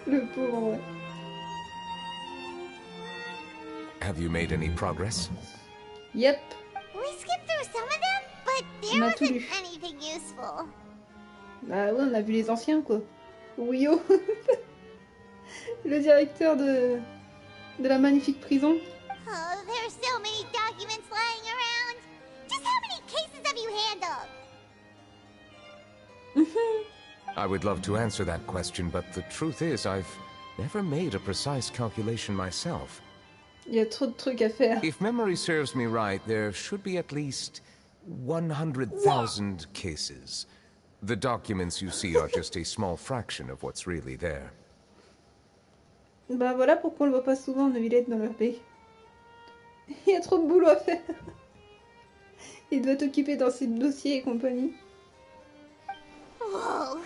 Le pauvre, ouais. Have you made any progress? Yep. We skipped through some of them, but there On a tout wasn't lu. anything useful. Bah ouais, on a vu les anciens, quoi. Wiyo. Le directeur de la magnifique prison. Oh, there's so many documents lying around. I would love to answer that question, but the truth is I've never made a precise calculation myself. Il y a trop de trucs à faire. If memory serves me right, there should be at least 100,000 cases. The documents you see are just a small fraction of what's really there. Bah voilà pourquoi on le voit pas souvent, Neuvillette, dans leur pays. Il y a trop de boulot à faire. Il doit t'occuper dans ses dossiers et compagnie. Whoa,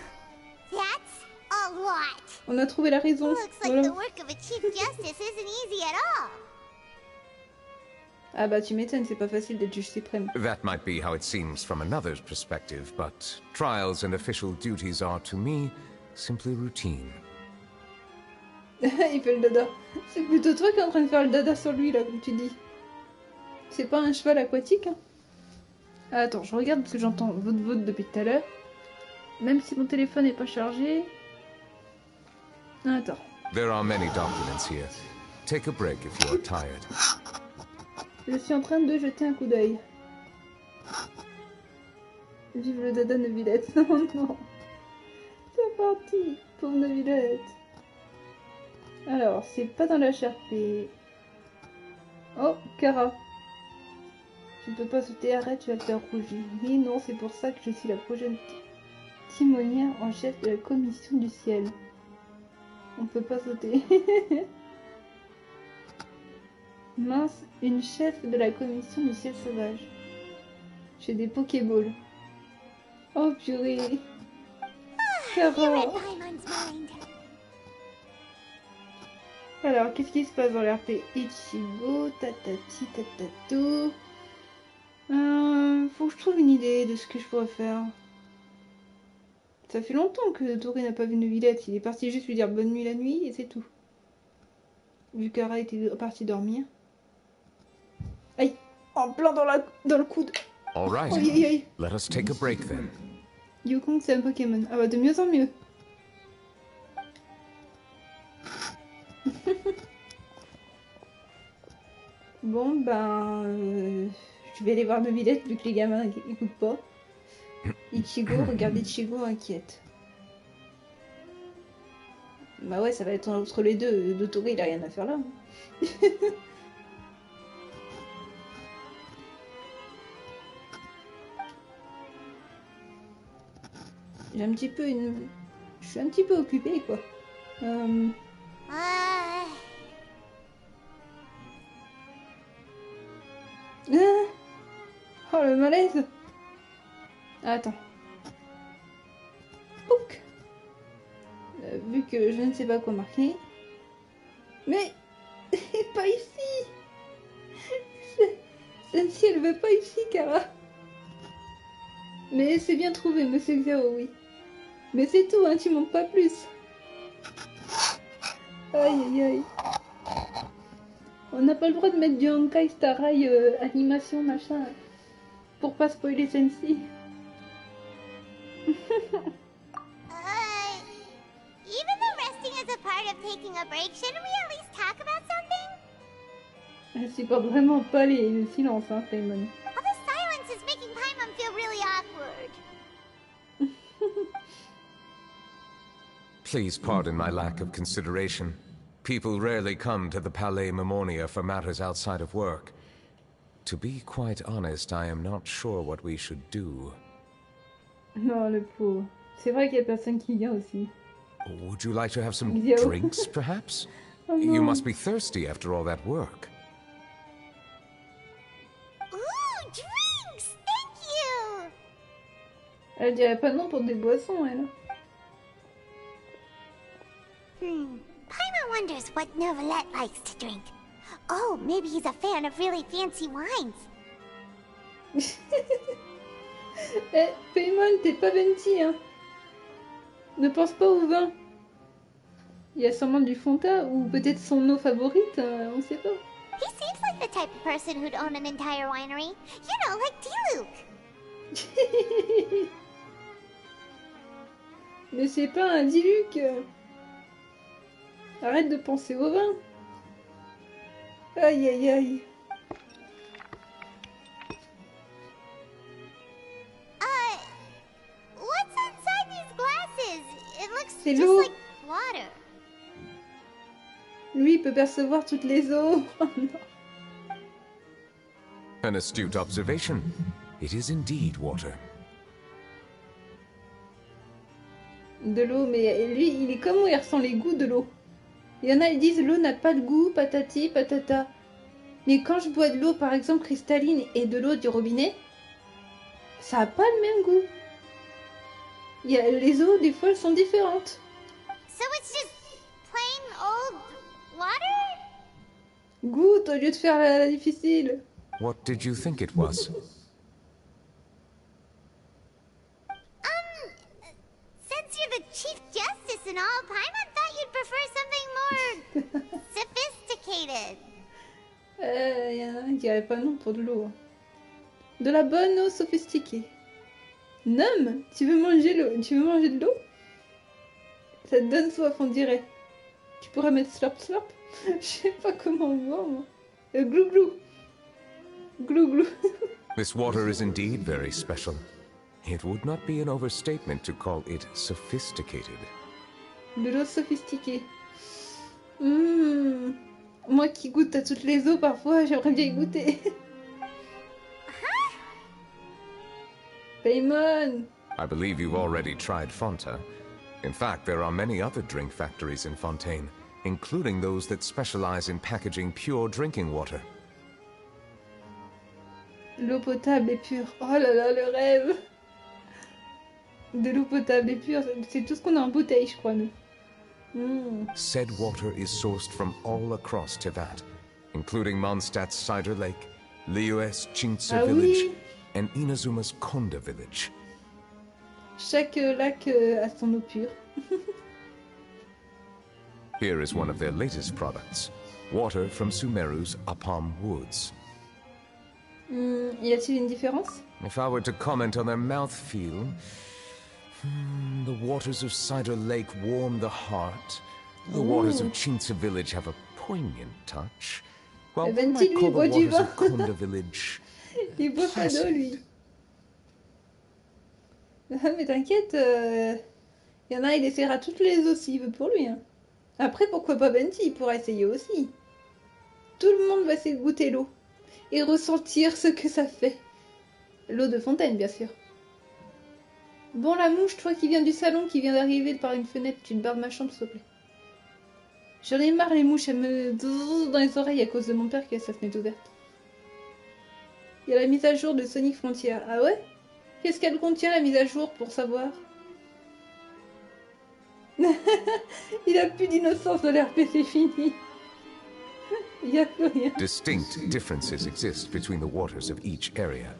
that's a lot. On a trouvé la raison. Looks like Voilà. the work of a Chief Justice isn't easy at all. Ah bah tu m'étonnes, c'est pas facile d'être juge suprême. That might be how it seems from another's perspective, but trials and official duties are, to me, simply routine. Il fait le dada. C'est plutôt toi qui es en train de faire le dada sur lui, là, comme tu dis. C'est pas un cheval aquatique, hein. Ah, attends, je regarde parce que j'entends votre depuis tout à l'heure. Même si mon téléphone n'est pas chargé. Ah, attends. There are many documents here. Take a break if you are tired. Je suis en train de jeter un coup d'œil. Vive le dada Neuvillette. Non, non. C'est parti. Pauvre Neuvillette. Alors, c'est pas dans la HRP. Oh, Kara. Tu peux pas sauter, arrête, tu vas te faire rougir. Et non, c'est pour ça que je suis la prochaine timonière en chef de la commission du ciel. On peut pas sauter. Mince, une chef de la commission du ciel sauvage. J'ai des Pokéballs. Oh purée. Kara. Alors, qu'est-ce qui se passe dans l'RP? Ichigo, tatati, tatato. Faut que je trouve une idée de ce que je pourrais faire. Ça fait longtemps que Tori n'a pas vu Neuvillette. Il est parti juste lui dire bonne nuit la nuit et c'est tout. Vu qu'Ara était parti dormir. Aïe! En plein dans le coude. All right. Aïe aïe aïe. Let us take a break then. Yukong c'est un Pokémon. Ah bah de mieux en mieux. Bon ben... je vais aller voir Neuvillette vu que les gamins écoutent pas. Ichigo, regarde Ichigo inquiète. Bah ouais, ça va être entre les deux. Dotori, il a rien à faire là. J'ai un petit peu une... Je suis un petit peu occupée, quoi. Ah, oh, le malaise. Ah, attends. Pouc. Vu que je ne sais pas quoi marquer. Mais... pas ici. Celle-ci, elle veut pas ici, Kara. Mais c'est bien trouvé, monsieur Xero, oui. Mais c'est tout, hein, tu montes pas plus. Aïe, aïe, aïe. On n'a pas le droit de mettre du honkai, starai, animation, machin. Pour pas spoiler celle-ci. Even though resting is a part of taking a break, shouldn't we at least talk about something? Elle supporte vraiment pas le silence, hein, Paimon. All the silence is making Paimon feel really awkward. Please pardon my lack of consideration. People rarely come to the Palais Mermonia for matters outside of work. To be quite honest, I am not sure what we should do. Non, le pauvre. C'est vrai qu'il y a personne qui vient aussi. Would you like to have some Yo. drinks, perhaps? Oh, You non. must be thirsty after all that work. Ooh, drinks! Thank you! Elle dirait pas non pour des boissons, elle. Paimon wonders what Neuvillette likes to drink. Oh, maybe he's a fan of really fancy wines. Eh, Paimon, t'es pas venti, hein. Ne pense pas au vin. Il y a sûrement du Fanta ou peut-être son eau favorite, on sait pas. He seems like the type of person who'd own an entire winery. You know, like D-Luke. Mais c'est pas un Diluc. Arrête de penser au vin. Aïe aïe aïe. What's inside these glasses? C'est just l'eau. like water. Lui, il peut percevoir toutes les eaux. Oh non. An astute observation. It is indeed water. De l'eau, mais lui, il est comme où il ressent les goûts de l'eau. Il y en a, ils disent l'eau n'a pas de goût, patati, patata. Mais quand je bois de l'eau, par exemple, cristalline et de l'eau du robinet, ça n'a pas le même goût. Les eaux, des fois, elles sont différentes. So it's just plain old water? Goûte au lieu de faire la difficile. What did you think it was? Since you're the Chief Justice and all, Paimon thought you'd prefer something more sophisticated. Il y en a un qui dirait pas non pour de l'eau. Hein. De la bonne eau sophistiquée. Nom, tu veux manger l'eau? Tu veux manger de l'eau? Ça te donne soif, on dirait. Tu pourrais mettre slurp slurp. Je sais pas comment on voit, moi. Glou glou. Glou glou. This water is indeed very special. It would not be an overstatement to call it sophisticated. De l'eau sophistiquée. Moi qui goûte à toutes les eaux, parfois, j'aimerais bien y goûter. Paimon! I believe you've already tried Fanta. In fact, there are many other drink factories in Fontaine, including those that specialize in packaging pure drinking water. L'eau potable et pure. Oh là là, le rêve! De l'eau potable et pure, c'est tout ce qu'on a en bouteille, je crois, nous. Said water is sourced from all across Tivat, including Mondstadt's Cider Lake, Liyue's Chintse Ah village, oui. and Inazuma's Konda village. Chaque lac a son eau pure. Here is one of their latest products, water from Sumeru's Apam Woods. Y a-t-il une différence? If I were to comment on their mouthfeel, the waters of Cider Lake warm the heart. The waters of Chintse village have a poignant touch. While Eh one ben, might dis-lui, call bois the du waters vin. of Konda village Il boit pas d'eau, lui. Ah, mais t'inquiète, y en a, il essaiera toutes les eaux s'il veut pour lui. Hein. Après, pourquoi pas Venti, il pourra essayer aussi. Tout le monde va essayer de goûter l'eau. Et ressentir ce que ça fait. L'eau de fontaine, bien sûr. Bon, la mouche, toi qui viens du salon, qui vient d'arriver par une fenêtre, tu te barres de ma chambre, s'il te plaît. J'en ai marre, les mouches, elles me dans les oreilles à cause de mon père qui a sa fenêtre ouverte. Il y a la mise à jour de Sonic Frontière. Ah ouais? Qu'est-ce qu'elle contient, la mise à jour, pour savoir? Il a plus d'innocence de l'RP, c'est fini. Il n'y a plus rien. Distinct differences exist between the waters of each area.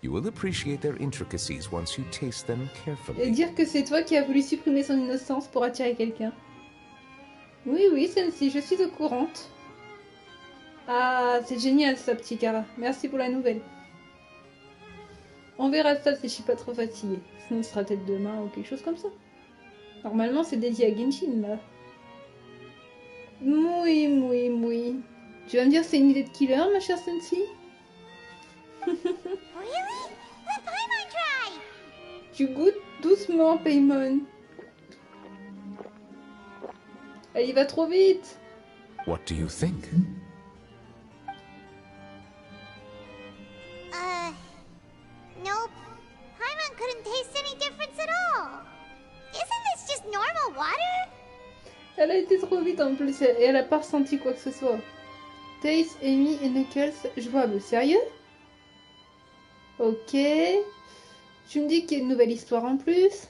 You will appreciate their intricacies once you taste them Et carefully. dire que c'est toi qui as voulu supprimer son innocence pour attirer quelqu'un. Oui, oui, Sensi, je suis au courant. Ah, c'est génial ça, petit Kara. Merci pour la nouvelle. On verra ça si je suis pas trop fatiguée. Sinon, ce sera peut-être demain ou quelque chose comme ça. Normalement, c'est dédié à Genshin, là. Oui, oui, oui. Tu vas me dire c'est une idée de killer, ma chère Sensi? Really? Let Paimon try! Tu goûtes doucement, Paimon. Elle y va trop vite. What do you think? Nope. Paimon couldn't taste any difference at all. Isn't this just normal water? Elle a été trop vite en plus et elle a pas ressenti quoi que ce soit. Taste, Amy et Knuckles jouables. Sérieux? Ok. Tu me dis qu'il y a une nouvelle histoire en plus.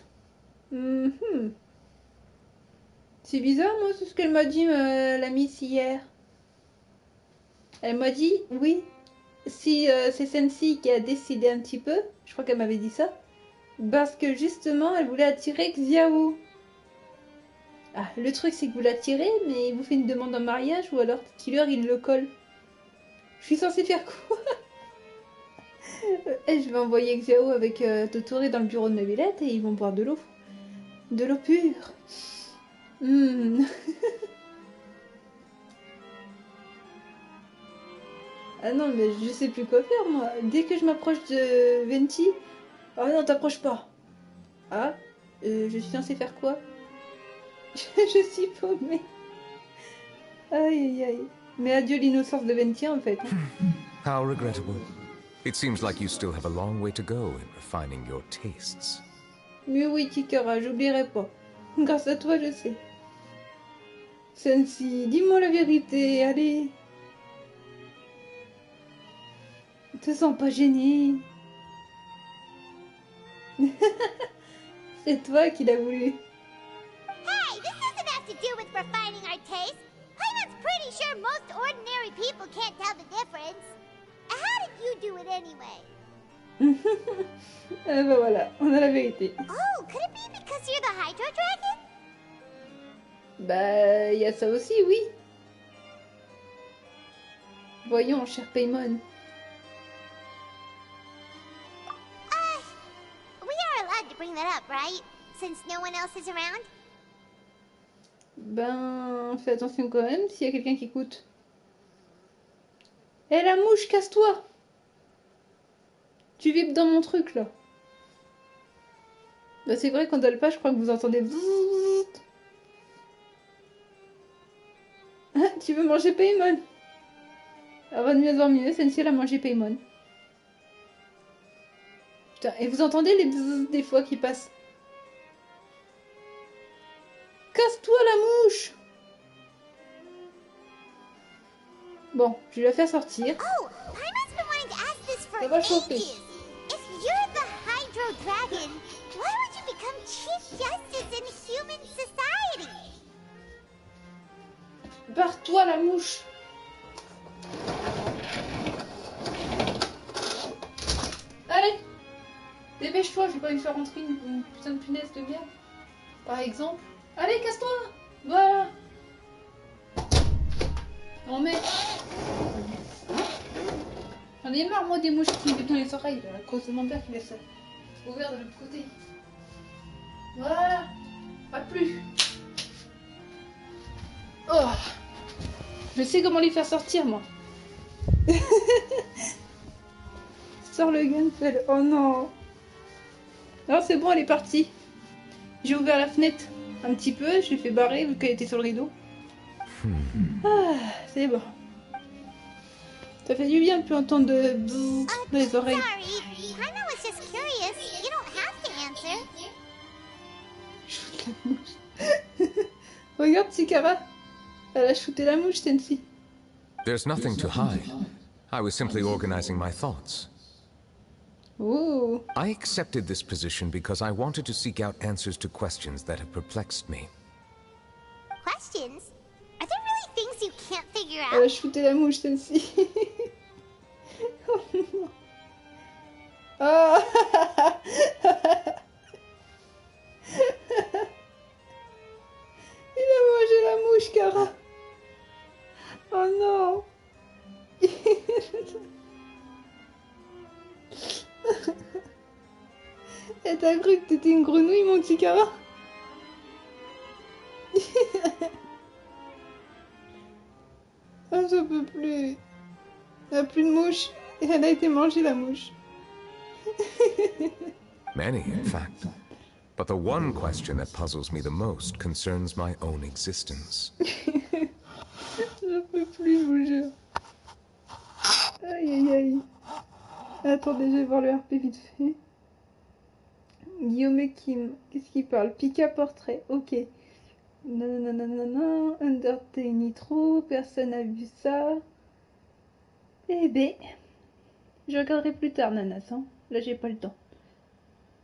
C'est bizarre, moi, c'est ce qu'elle m'a dit, la miss hier. Elle m'a dit, oui, si c'est Sensi qui a décidé un petit peu, je crois qu'elle m'avait dit ça, parce que justement, elle voulait attirer Xiao. Ah, le truc, c'est que vous l'attirez, mais il vous fait une demande en mariage, ou alors Killer, il le colle. Je suis censée faire quoi? Je vais envoyer Xiao avec Totori dans le bureau de Nobelette et ils vont boire de l'eau. De l'eau pure. Ah non, mais je sais plus quoi faire, moi. Dès que je m'approche de Venti... Oh non, t'approches pas. Ah, je suis censée faire quoi? Je suis paumée. Aïe aïe aïe. Mais adieu l'innocence de Ventia en fait. How regrettable. It seems like you still have a long way to go in refining your tastes. Mais oui, Tikara, j'oublierai pas. Grâce à toi, je sais. Sensi, dis-moi la vérité, allez. Te sens pas gêné. C'est toi qui l'as voulu. Hey, this doesn't have to do with refining our taste. Paimon's pretty sure most ordinary people can't tell the difference. How did you do it anyway? Ben voilà, on a la vérité. Oh, could it be because you're the Hydro Dragon? Bah, il y a ça aussi, oui. Voyons, cher Paimon. We are allowed to bring that up, right? Since no one else is around? Ben, fais attention quand même s'il y a quelqu'un qui écoute. Eh la mouche, casse-toi! Tu vibres dans mon truc là. Bah c'est vrai qu'en Dalpa, je crois que vous entendez. Ah, tu veux manger Paimon? Avant de mieux avoir mieux, Sensei a mangé Paimon. Putain, et vous entendez les bzzz des fois qui passent? Casse-toi la mouche! Bon, je vais la faire sortir. Oh, Paimon's been wanting to ask this for Ça va chauffer. ages. If you're the Hydro Dragon, why would you become Chief Justice in human society? Barre-toi la mouche! Allez! Dépêche-toi, je vais pas lui faire rentrer une putain de punaise de merde. Par exemple. Allez, casse-toi! Voilà! Non mais... J'en ai marre moi des mouches qui me vivent dans les oreilles, à cause de mon père qui laisse ouvert de l'autre côté. Voilà! Pas plus! Oh! Je sais comment les faire sortir moi! Sors le gunpel, oh non! Alors c'est bon, elle est partie. J'ai ouvert la fenêtre un petit peu, je l'ai fait barrer vu qu'elle était sur le rideau. Ah, c'est bon. Ça fait du bien de plus entendre de bzzz dans les oreilles. Sorry, Paimon was just curious. You don't have to answer. Regarde Tikara, elle a shooté la mouche, Sensi. There's nothing to hide. I was simply organizing my thoughts. Oh, I accepted this position because I wanted to seek out answers to questions that have perplexed me. Questions? Are there really things you can't figure elle a out? shooté la mouche, Sensi. Oh non. Oh. Il a mangé la mouche, Kara. Oh non. Et t'as cru que t'étais une grenouille, mon petit Kara? Oh, je peux plus. Il n'y a plus de mouche. Et elle a été mangée, la mouche. Many, in fact. But the one question that puzzles me the most concerns my own existence. Je peux plus, je vous jure. Aïe aïe aïe. Attendez, je vais voir le RP vite fait. Guillaume Kim, qu'est-ce qu'il parle? Pika portrait, ok. Nananana, Undertale Nitro, personne n'a vu ça. Eh ben, je regarderai plus tard, Nanas, hein. Là j'ai pas le temps.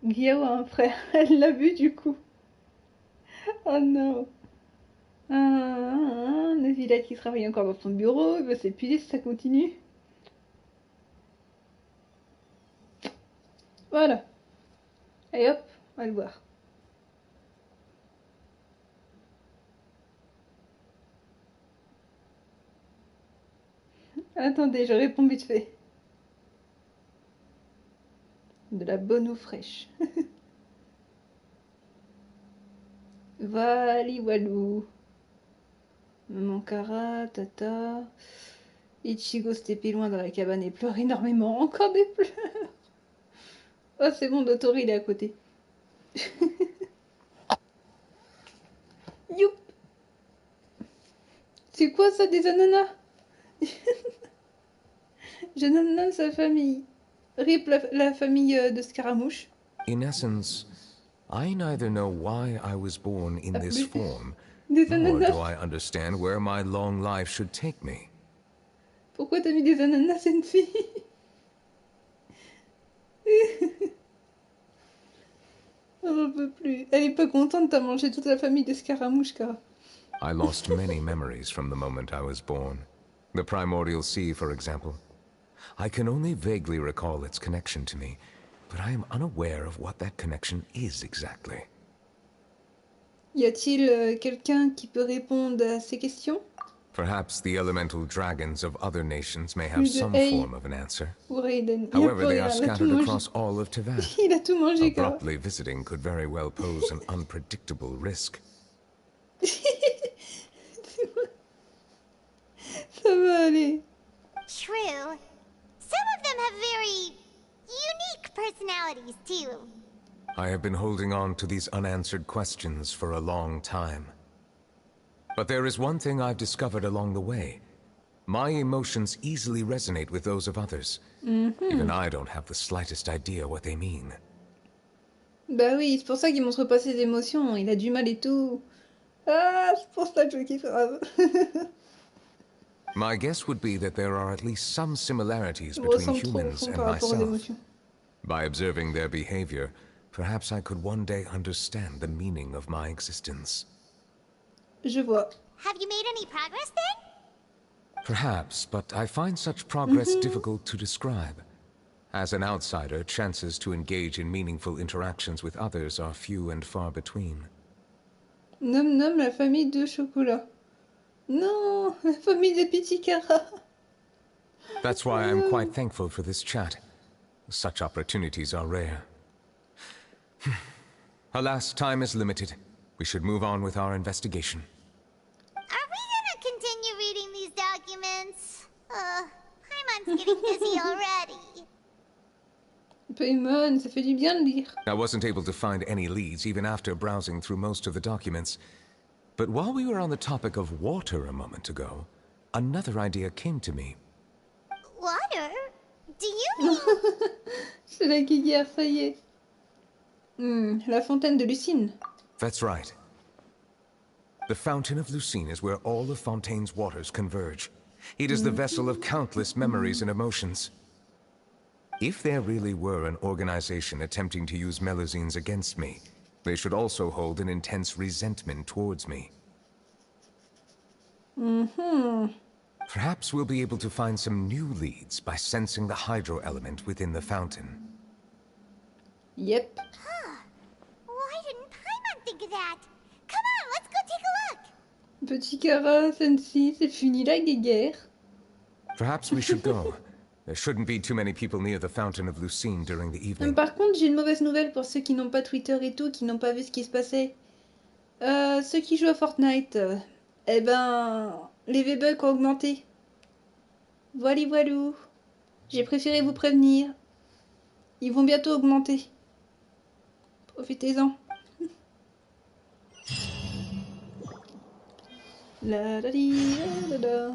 Guillaume a un frère, elle l'a vu du coup. Oh non. Le village qui travaille encore dans son bureau, il va s'épuiser si ça continue. Voilà. Et hop, on va le voir. Attendez, je réponds vite fait. De la bonne eau fraîche. Vali walou. Maman Kara, tata. Ichigo s'était pris loin dans la cabane et pleure énormément. Encore des pleurs. Oh, c'est bon, Dotori, il est à côté. C'est quoi ça, des ananas? Je nomme sa famille. Rip la famille de Scaramouche. In essence, I neither know why I was born in this form, Des nor ananas. do I understand where my long life should take me. Pourquoi t'as mis des ananas, Sensi? J'en peux plus. Elle est pas contente, t'as mangé toute la famille de Scaramouche, Cara. I lost many memories from the moment I was born. The primordial sea, for example. I can only vaguely recall its connection to me, but I am unaware of what that connection is exactly. Y a-t-il quelqu'un qui peut répondre à ces questions? Perhaps the elemental dragons of other nations may have some form of an answer. Pour Aiden. However, they are scattered across all of Teyvat. Il a tout mangé, Cara. Abruptly visiting could very well pose an unpredictable risk. Ça va aller. True. Some of them have very unique personalities, too. I have been holding on to these unanswered questions for a long time. But there is one thing I've discovered along the way. My emotions easily resonate with those of others. Even I don't have the slightest idea what they mean. Bah oui, c'est pour ça qu'il montre pas ses émotions. Il a du mal et tout. Ah, c'est pour ça que je kiffe grave. My guess would be that there are at least some similarities Je me between ressemble trop au humans fond and par rapport aux myself. émotions. By observing their behavior, perhaps I could one day understand the meaning of my existence. Je vois. Have you made any progress, then? Perhaps, but I find such progress difficult to describe. As an outsider, chances to engage in meaningful interactions with others are few and far between. Nomme la famille de chocolat. Non, la famille de petits Cara. That's why I'm quite thankful for this chat. Such opportunities are rare. Alas, time is limited. We should move on with our investigation. Are we gonna continue reading these documents? Paimon's getting busy already. Paimon, ça fait du bien de lire. I wasn't able to find any leads even after browsing through most of the documents. But while we were on the topic of water a moment ago, another idea came to me. Water? Do you mean... C'est la guéguerre, ça y est. La fontaine de Lucine. That's right. The Fountain of Lucine is where all of Fontaine's waters converge. It is the vessel of countless memories and emotions. If there really were an organization attempting to use Melusines against me, they should also hold an intense resentment towards me. Perhaps we'll be able to find some new leads by sensing the hydro element within the fountain. Yep. Why didn't Paimon think of that? Come on, let's go take a look. Petit Cara, Sensi, c'est fini la guéguerre. Perhaps we should go. There shouldn't be too many people near the Fountain of Lucine during the evening. Par contre, j'ai une mauvaise nouvelle pour ceux qui n'ont pas Twitter et tout, qui n'ont pas vu ce qui se passait. Ceux qui jouent à Fortnite, eh ben, les V-Bucks ont augmenté. Voilà, voilou. J'ai préféré vous prévenir. Ils vont bientôt augmenter. Profitez-en. La la li, la la la.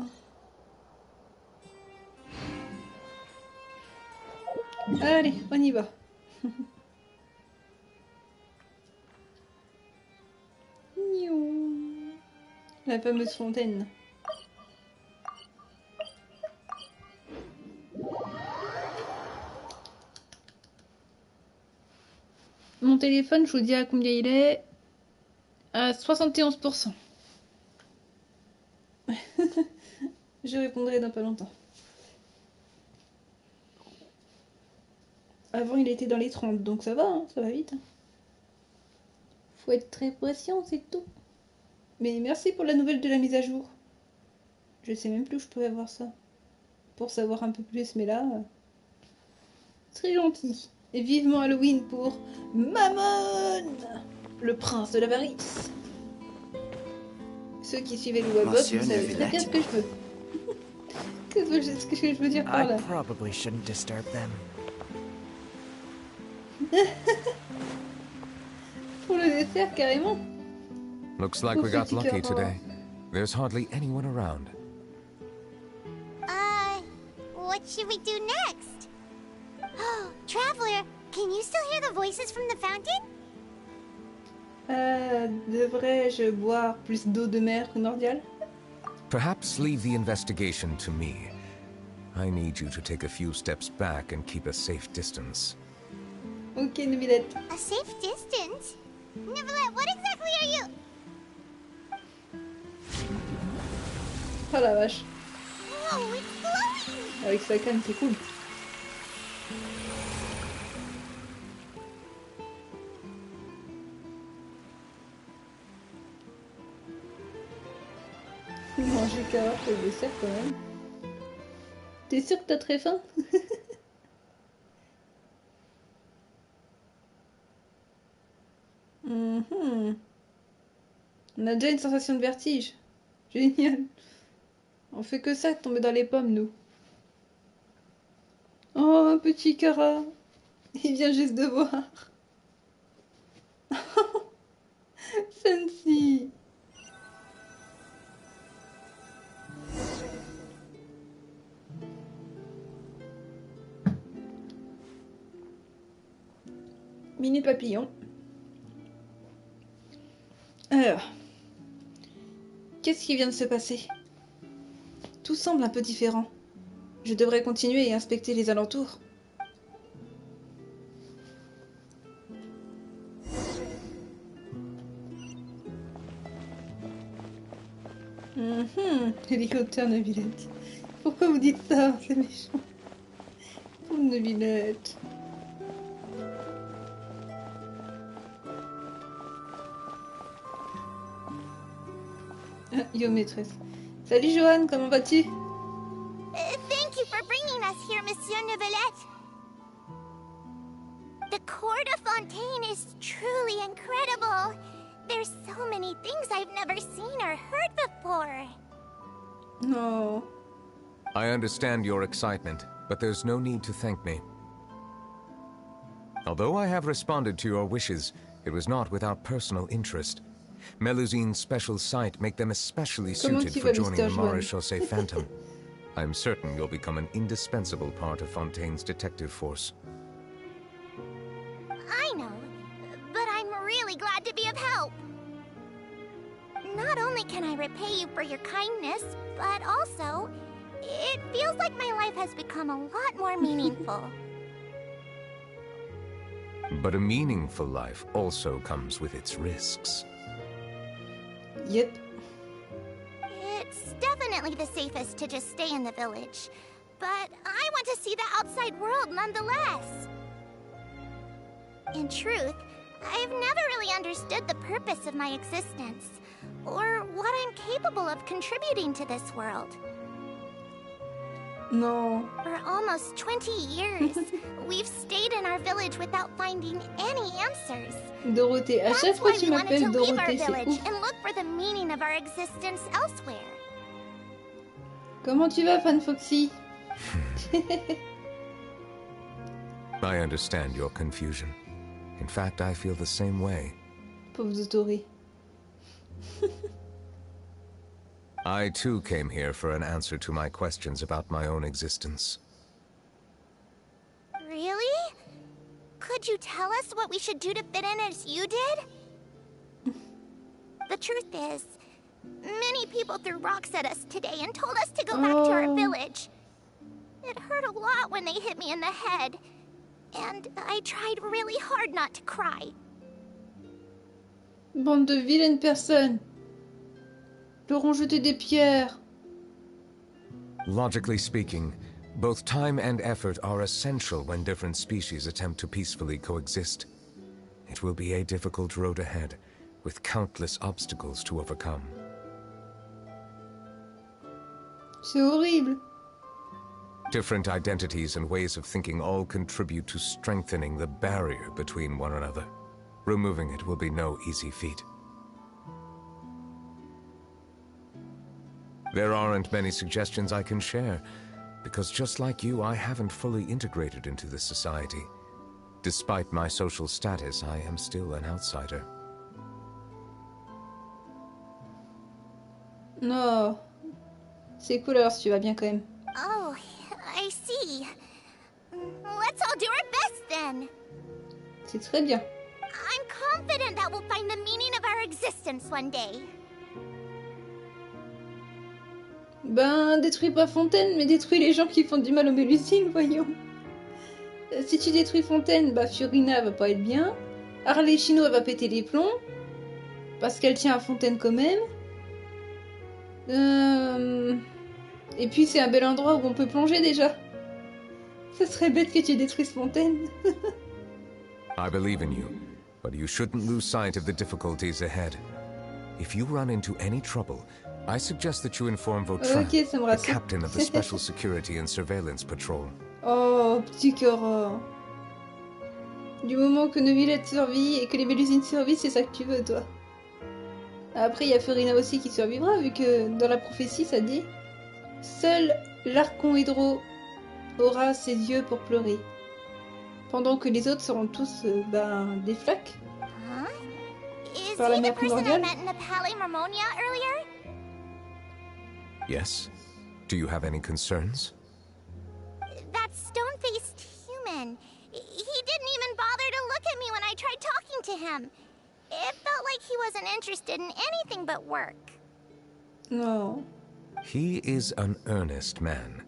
Allez, on y va. La fameuse fontaine. Mon téléphone, je vous dis à combien il est. À 71%. Je répondrai dans pas longtemps. Avant, il était dans les 30, donc ça va, hein, ça va vite. Faut être très patient, c'est tout. Mais merci pour la nouvelle de la mise à jour. Je sais même plus où je peux avoir ça. Pour savoir un peu plus, mais là... très gentil. Et vivement Halloween pour Mammon, le prince de l'avarice. Ceux qui suivaient le web, vous savez très bien ce que je veux. Qu'est-ce que je veux dire par là? I probably shouldn't disturb them. Pour le dessert, carrément. Looks like we got lucky today. There's hardly anyone around. What should we do next? Oh, Traveler, can you still hear the voices from the fountain? Devrais-je boire plus d'eau de mer primordiale? Perhaps leave the investigation to me. I need you to take a few steps back and keep a safe distance. Ok, Nobilette. A safe distance? Neverlet, what exactly are you? Oh la vache. Oh, it's glowing! Avec sa canne, c'est cool. Manger carotte et le dessert quand même. T'es sûr que t'as très faim? On a déjà une sensation de vertige. Génial. On fait que ça, tomber dans les pommes, nous. Oh, un petit cara. Il vient juste de voir. Fancy. Mini papillon. Alors, qu'est-ce qui vient de se passer? Tout semble un peu différent. Je devrais continuer et inspecter les alentours. Hélicoptère Nobilette. Pourquoi vous dites ça? C'est méchant. Pauvre Nobilette. Ah, yo maîtresse. Salut Joanne, comment vas-tu? Thank you for bringing us here, Monsieur Neuvillette. The court of Fontaine is truly incredible. There's so many things I've never seen or heard before. No. I understand your excitement, but there's no need to thank me. Although I have responded to your wishes, it was not without personal interest. Melusine's special sight make them especially suited for joining the Maréchaussée Phantom. I'm certain you'll become an indispensable part of Fontaine's detective force. I know, but I'm really glad to be of help. Not only can I repay you for your kindness, but also, it feels like my life has become a lot more meaningful. But a meaningful life also comes with its risks. Yep. It's definitely the safest to just stay in the village, but I want to see the outside world nonetheless. In truth, I've never really understood the purpose of my existence, or what I'm capable of contributing to this world. No. For almost 20 years, we've stayed in our village without finding any answers. Dorothée, à chaque That's fois why tu we wanted m'appelles to leave our Dorothée, c'est village ouf. and look for the meaning of our existence elsewhere. Comment tu vas, Fan Foxy? I understand your confusion. In fact, I feel the same way. Pauvre Dotori. I too came here for an answer to my questions about my own existence. Really? Could you tell us what we should do to fit in as you did? The truth is, many people threw rocks at us today and told us to go back to our village. It hurt a lot when they hit me in the head, and I tried really hard not to cry. Bande de vilaines personnes. Leur ont jeté des pierres. Logically speaking, both time and effort are essential when different species attempt to peacefully coexist. It will be a difficult road ahead, with countless obstacles to overcome. C'est horrible. Different identities and ways of thinking all contribute to strengthening the barrier between one another. Removing it will be no easy feat. There aren't many suggestions I can share, because just like you, I haven't fully integrated into this society. Despite my social status, I am still an outsider. Non. C'est cool alors si tu vas bien quand même. Oh, I see. Let's all do our best then. C'est très bien. I'm confident that we'll find the meaning of our existence one day. Ben, détruis pas Fontaine, mais détruis les gens qui font du mal aux Mélusines, voyons. Si tu détruis Fontaine, bah Fiorina va pas être bien. Harley Chino elle va péter les plombs. Parce qu'elle tient à Fontaine quand même. Et puis c'est un bel endroit où on peut plonger déjà. Ce serait bête que tu détruises Fontaine. I believe in you, but you shouldn't lose sight of the difficulties ahead. If you run into any trouble, I suggest that you inform Vautrin, Ok, ça me the rassure. captain of the Special Security and Surveillance Patrol. Oh, petit cœur. Du moment que Neuvillette survit et que les Mélusines survivent, c'est ça que tu veux, toi. Après, il y a Fiorina aussi qui survivra, vu que dans la prophétie, ça dit « Seul l'Archon Hydro aura ses yeux pour pleurer. » Pendant que les autres seront tous, des flaques. Huh? Is Par la he the mère person I primordiale. met in the Palais Marmonia earlier? Yes? Do you have any concerns? That stone-faced human. He didn't even bother to look at me when I tried talking to him. It felt like he wasn't interested in anything but work. Non. He is an earnest man.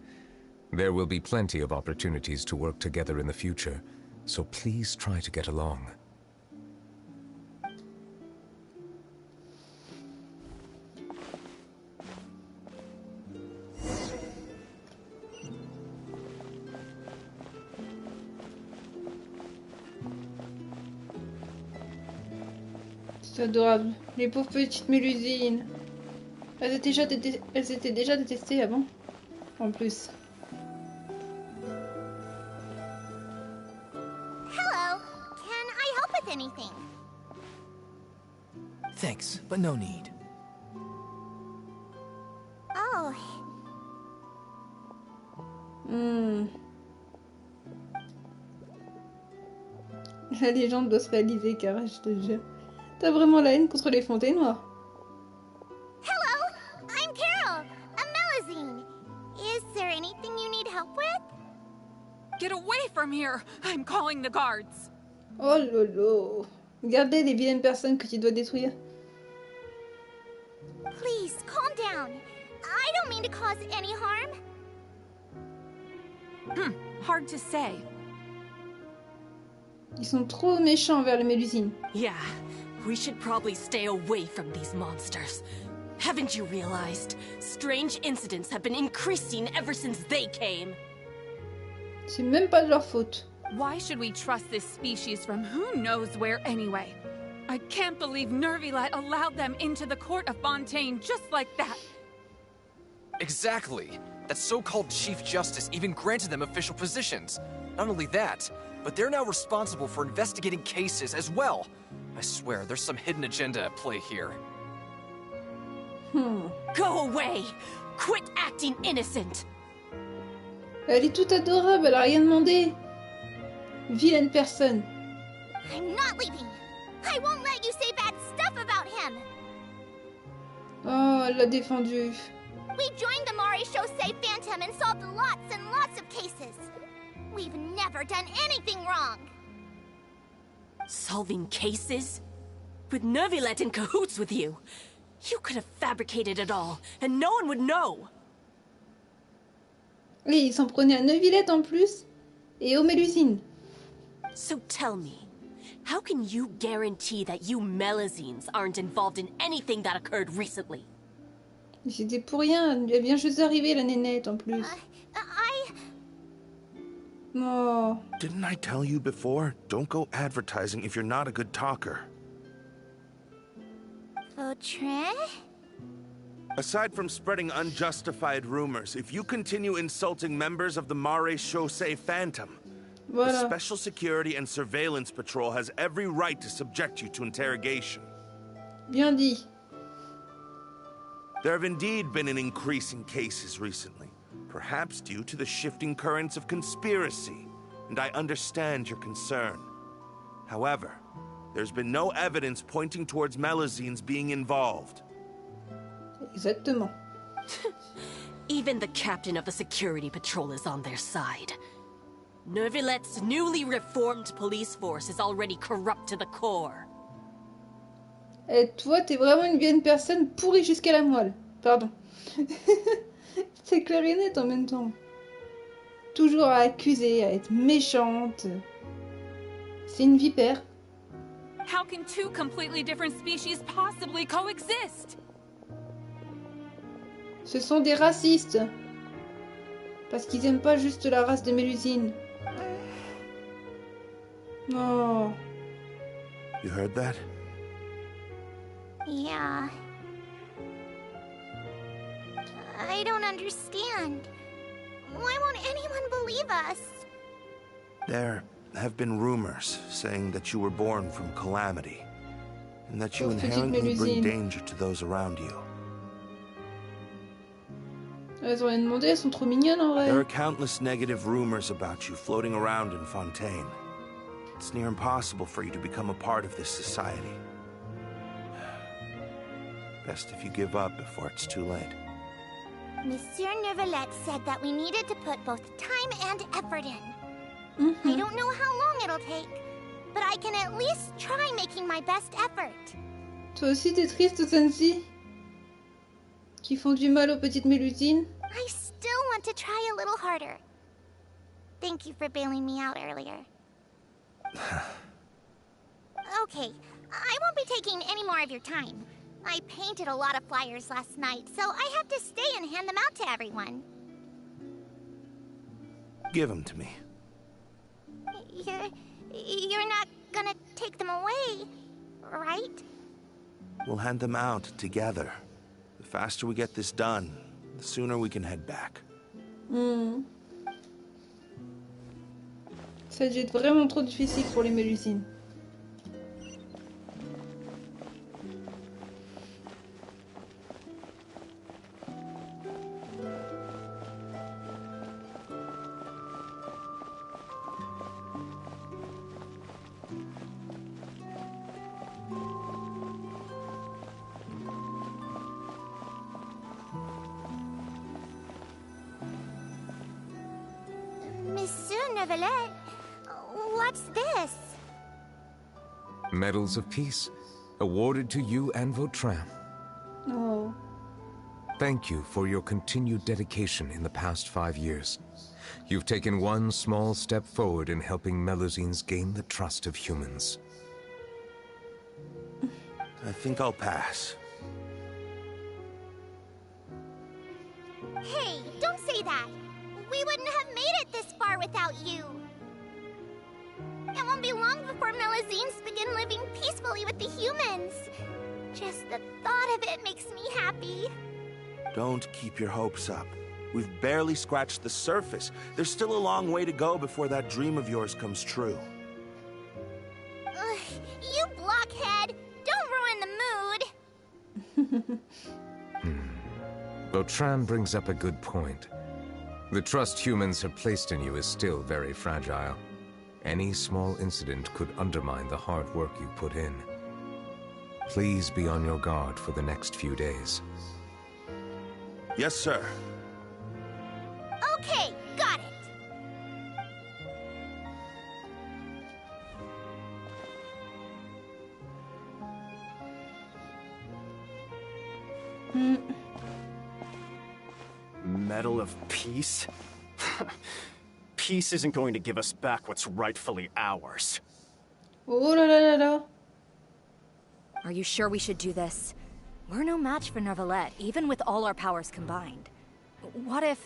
There will be plenty of opportunities to work together in the future, so please try to get along. C'est adorable. Les pauvres petites Mélusines. Elles étaient déjà détestées avant. En plus. Hello. Can I help with anything? Thanks, but no need. Oh, La légende doit se réaliser, car je te jure. T'as vraiment la haine contre les Fontainois. hello. I'm Carol, a Melazine. Is there anything you need help with? Get away from here! I'm calling the guards. Oh lolo. Regardez les vilaines personnes que tu dois détruire. Please, calm down. I don't mean to cause any harm. Hard to say. Ils sont trop méchants envers les Mélusines. Yeah, we should probably stay away from these monsters. Haven't you realized? Strange incidents have been increasing ever since they came. C'est même pas de leur faute. Why should we trust this species from who knows where anyway? I can't believe Nervilet allowed them into the court of Fontaine just like that. Exactly. That so-called Chief Justice even granted them official positions. Not only that, but they're now responsible for investigating cases as well. I swear, there's some hidden agenda at play here. Go away! Quit acting innocent! Elle est toute adorable, elle a rien demandé. Vilaine personne. I'm not leaving. I won't let you say bad stuff about him. Oh, elle l'a défendu. We joined the Mari Shosei Phantom and solved lots and lots of cases. We've never done anything wrong. Solving cases? With Nervilet in cahoots with you? You could have fabricated it all, and no one would know! Et ils s'en prenaient à Neuvillette en plus. Et aux Mélusines. So tell me, how can you guarantee that you Melazines aren't involved in anything that occurred recently? C'était pour rien, elle vient juste d'arriver la nénette en plus. Oh. Didn't I tell you before? Don't go advertising if you're not a good talker. Vautrin? Aside from spreading unjustified rumors, if you continue insulting members of the Mare Shosei Phantom, the Voilà. Special Security and Surveillance Patrol has every right to subject you to interrogation. Bien dit. There have indeed been an increase in cases recently, perhaps due to the shifting currents of conspiracy, and I understand your concern. However, there's been no evidence pointing towards Melazines being involved. Exactement. Even the captain of the security patrol is on their side. Neuvillett's newly reformed police force is already corrupt to the core. Et toi, t'es vraiment une vieille personne pourrie jusqu'à la moelle. Pardon. C'est clair et net en même temps. Toujours à accuser, à être méchante. C'est une vipère. How can two completely different species possibly coexist? Ce sont des racistes. Parce qu'ils aiment pas juste la race de Mélusine. Oh. You heard that? Yeah. I don't understand. Why won't anyone believe us? There have been rumors saying that you were born from calamity, and that you Pauvre petite inherently bring Mélusine. danger to those around you. Elles ont rien demandé, elles sont trop mignonnes en There vrai. are countless negative rumors about you floating around in Fontaine. It's near impossible for you to become a part of this society. Best if you give up before it's too late. Monsieur Neuvillette said that we needed to put both time and effort in. I Mhm. don't know how long it'll take, but I can at least try making my best effort. Toi aussi t'es triste, Sensi? Qui font du mal aux petites Mélusines? I still want to try a little harder. Thank you for bailing me out earlier. Okay, I won't be taking any more of your time. I painted a lot of flyers last night, so I have to stay and hand them out to everyone. Give them to me. You're not gonna take them away, right? We'll hand them out together. The faster we get this done, the sooner we can head back. Hmm. Ça a dû être vraiment trop difficile pour les Mélusines. Monsieur Neuvillette, what's this? Medals of Peace, awarded to you and Vautrin. Oh. Thank you for your continued dedication in the past 5 years. You've taken one small step forward in helping Melusines gain the trust of humans. I think I'll pass. Hey, don't say that. We wouldn't have made it this far without you. It won't be long before Melusines begin living peacefully with the humans. Just the thought of it makes me happy. Don't keep your hopes up. We've barely scratched the surface. There's still a long way to go before that dream of yours comes true. Ugh, you blockhead! Don't ruin the mood! Vautrin brings up a good point. The trust humans have placed in you is still very fragile. Any small incident could undermine the hard work you put in. Please be on your guard for the next few days. Yes, sir. Okay, got it. Medal of Peace? Peace isn't going to give us back what's rightfully ours. Oh là là là là. Are you sure we should do this? We're no match for Neuvillette, even with all our powers combined. What if...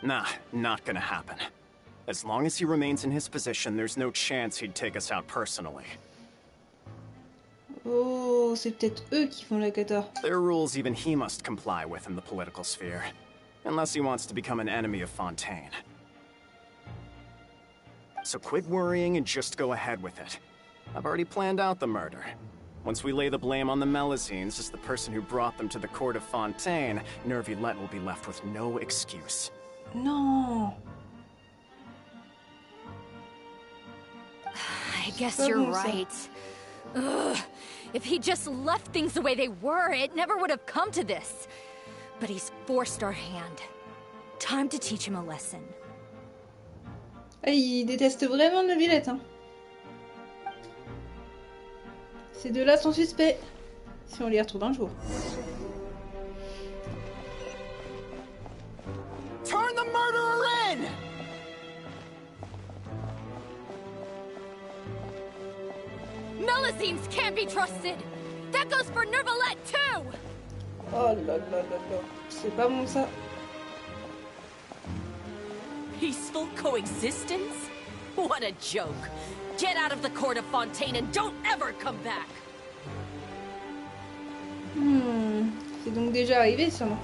Nah, not gonna happen. As long as he remains in his position, there's no chance he'd take us out personally. Oh, c'est peut-être eux qui font la cata. There are rules even he must comply with in the political sphere. Unless he wants to become an enemy of Fontaine. So quit worrying and just go ahead with it. I've already planned out the murder. Once we lay the blame on the Melusines as the person who brought them to the court of Fontaine, Neuvillette will be left with no excuse. Non. I guess Pas you're bon, ça. right. Ugh. If he just left things the way they were, it never would have come to this. But he's forced our hand. Time to teach him a lesson. Ah, il déteste vraiment Neuvillette, hein. Ces deux-là sont suspects. Si on les retrouve un jour. Turn the murderer in! Melusines can't be trusted! That goes for Neuvillette too! Oh là là là là. C'est pas bon ça. Peaceful coexistence? What a joke. Get out of the court of Fontaine and don't ever come back! C'est donc déjà arrivé sûrement.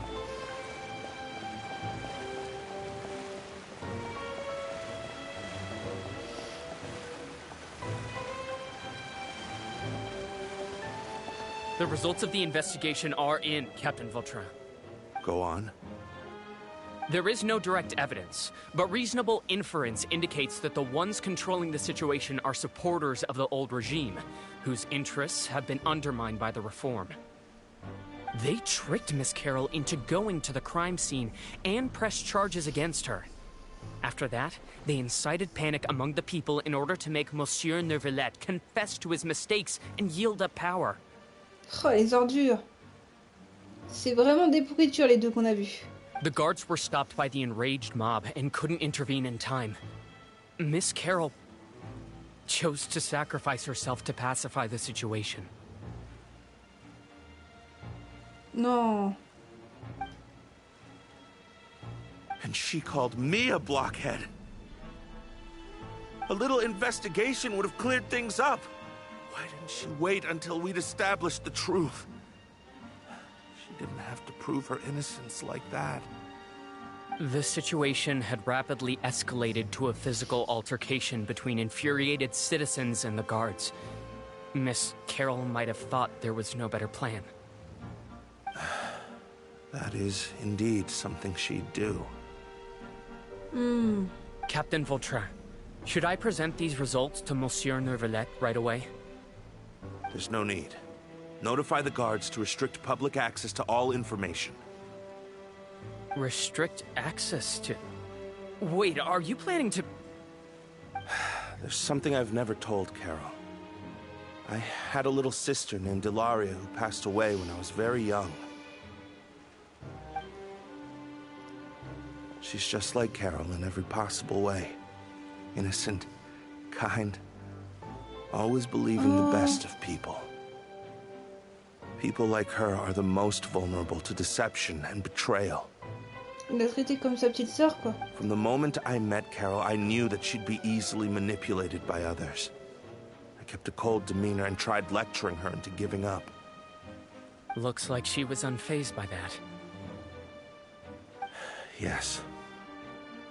The results of the investigation are in, Captain Vautrin. Go on. There is no direct evidence, but reasonable inference indicates that the ones controlling the situation are supporters of the old regime, whose interests have been undermined by the reform. They tricked Miss Carroll into going to the crime scene and pressed charges against her. After that, they incited panic among the people in order to make Monsieur Neuvillette confess to his mistakes and yield up power. Oh, les ordures. C'est vraiment des pourritures les deux qu'on a vus. The guards were stopped by the enraged mob and couldn't intervene in time. Miss Carroll chose to sacrifice herself to pacify the situation. Non. And she called me a blockhead. A little investigation would have cleared things up. Why didn't she wait until we'd established the truth? She didn't have to prove her innocence like that. The situation had rapidly escalated to a physical altercation between infuriated citizens and the guards. Miss Carroll might have thought there was no better plan. That is indeed something she'd do. Captain Vautrin, should I present these results to Monsieur Neuvillette right away? There's no need. Notify the guards to restrict public access to all information. Restrict access to... Wait, are you planning to... There's something I've never told Carol. I had a little sister named Ilaria who passed away when I was very young. She's just like Carol in every possible way. Innocent, kind, always believing the best of people. People like her are the most vulnerable to deception and betrayal. Il l'a traitée comme sa petite sœur, quoi. From the moment I met Carol, I knew that she'd be easily manipulated by others. I kept a cold demeanor and tried lecturing her into giving up. Looks like she was unfazed by that. Yes.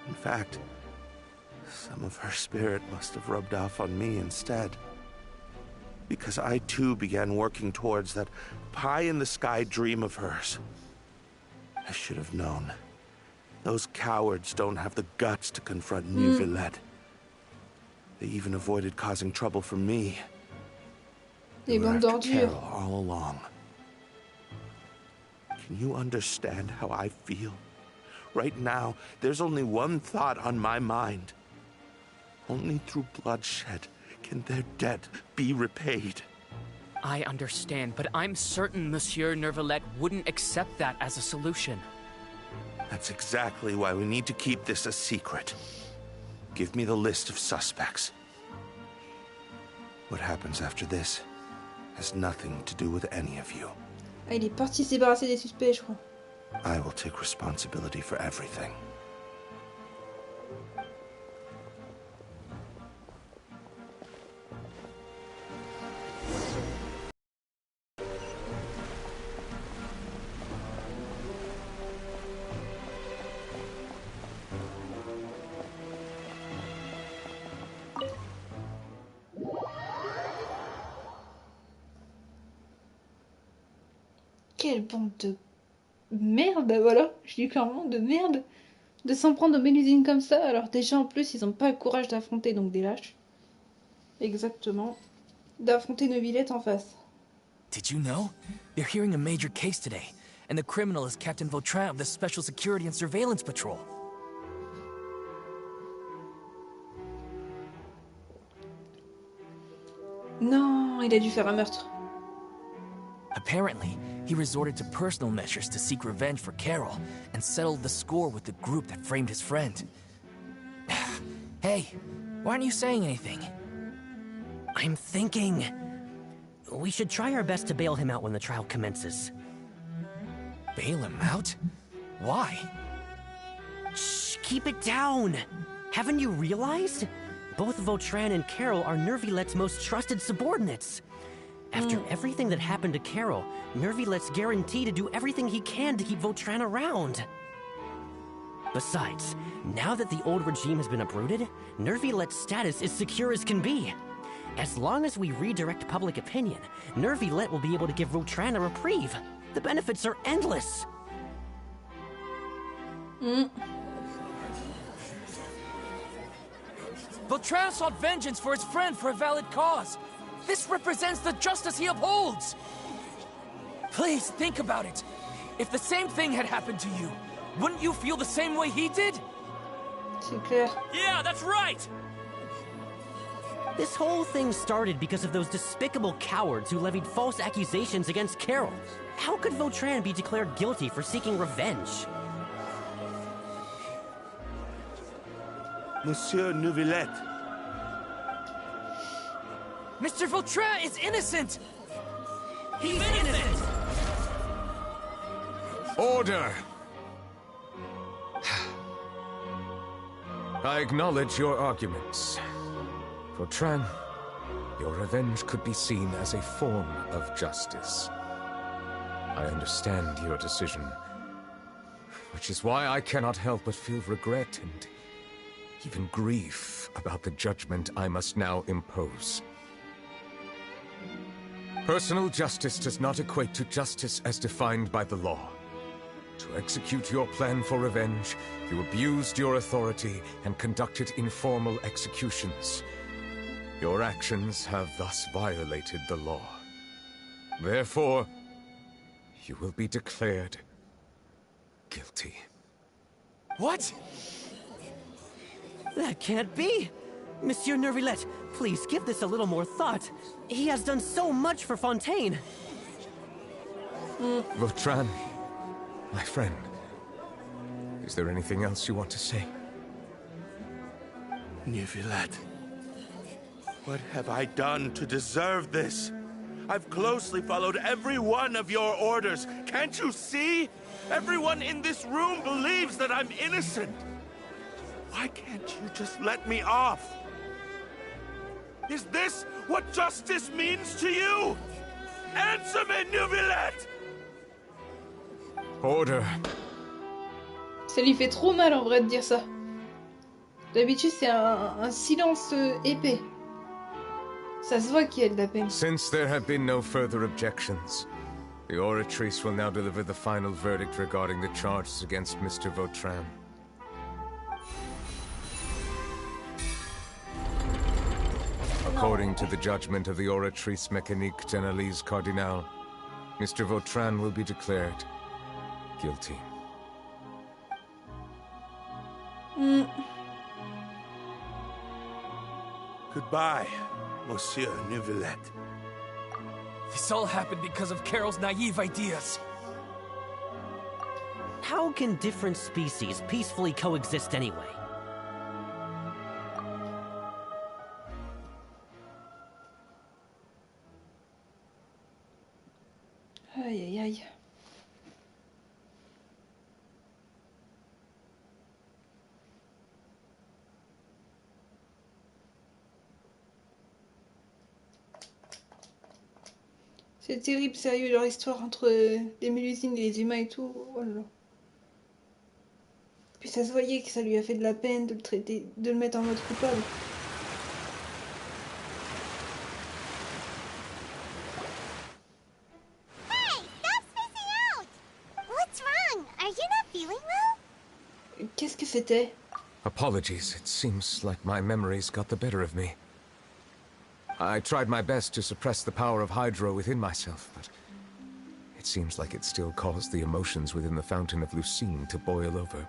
In fact, some of her spirit must have rubbed off on me instead. Because I too began working towards that pie-in-the-sky dream of hers. I should have known. Those cowards don't have the guts to confront Neuvillette. They even avoided causing trouble for me. They were after Carol all along. Can you understand how I feel? Right now, there's only one thought on my mind. Only through bloodshed can their debt be repaid. I understand, but I'm certain Monsieur Neuvillette wouldn't accept that as a solution. That's exactly why we need to keep this a secret. Give me the list of suspects. What happens after this has nothing to do with any of you. Ah, il est parti se débarrasser des suspects, je crois. I will take responsibility for everything. Quelle bande de merde, voilà, je dis clairement de merde, de s'en prendre aux Mélusines comme ça. Alors déjà en plus ils ont pas le courage d'affronter, donc des lâches. Exactement. d'affronter Neuvillette en face. Did you know? They're hearing a major case today, and the criminal is Captain Vautrin of the Special Security and Surveillance Patrol. Non, il a dû faire un meurtre. Apparently, he resorted to personal measures to seek revenge for Carol and settled the score with the group that framed his friend. Hey, why aren't you saying anything? I'm thinking... we should try our best to bail him out when the trial commences. Bail him out? Why? Shh, keep it down! Haven't you realized? Both Vautrin and Carol are Nervillette's most trusted subordinates. After everything that happened to Carol, Nervillette's guaranteed to do everything he can to keep Vautrin around. Besides, now that the old regime has been uprooted, Nervillette's status is secure as can be. As long as we redirect public opinion, Neuvillette will be able to give Vautrin a reprieve. The benefits are endless. Vautrin sought vengeance for his friend for a valid cause. This represents the justice he upholds. Please think about it. If the same thing had happened to you, wouldn't you feel the same way he did? C'est clair. Yeah, that's right! This whole thing started because of those despicable cowards who levied false accusations against Carol. How could Vautrin be declared guilty for seeking revenge? Monsieur Neuvillette. Mr. Vautrin is innocent! He's innocent! Order! I acknowledge your arguments. Vautrin, your revenge could be seen as a form of justice. I understand your decision, which is why I cannot help but feel regret and even grief about the judgment I must now impose. Personal justice does not equate to justice as defined by the law. To execute your plan for revenge, you abused your authority and conducted informal executions. Your actions have thus violated the law. Therefore, you will be declared guilty. What? That can't be! Monsieur Neuvillette, please give this a little more thought. He has done so much for Fontaine. Vautrin, my friend, is there anything else you want to say? Neuvillette, what have I done to deserve this? I've closely followed every one of your orders. Can't you see? Everyone in this room believes that I'm innocent. Why can't you just let me off? Is this what justice means to you? Answer me, Neuvillette! Order. Ça lui fait trop mal en vrai de dire ça. D'habitude c'est un silence épais. Ça se voit qu'il y a de la peine. Since there have been no further objections, the oratrice will now deliver the final verdict regarding the charges against Mr. Vautrin. According to the judgment of the oratrice mécanique d'analyse cardinale, Mr. Vautrin will be declared guilty. Goodbye, Monsieur Neuvillette. This all happened because of Carol's naive ideas. How can different species peacefully coexist anyway? Aïe aïe aïe. C'est terrible, sérieux, leur histoire entre les Mélusines et les humains et tout. Oh là là. Puis ça se voyait que ça lui a fait de la peine de le traiter, de le mettre en mode coupable. Qu'est-ce que c'était? Apologies, it seems like my memories got the better of me. I tried my best to suppress the power of Hydro within myself, but it seems like it still caused the emotions within the Fountain of Lucine to boil over.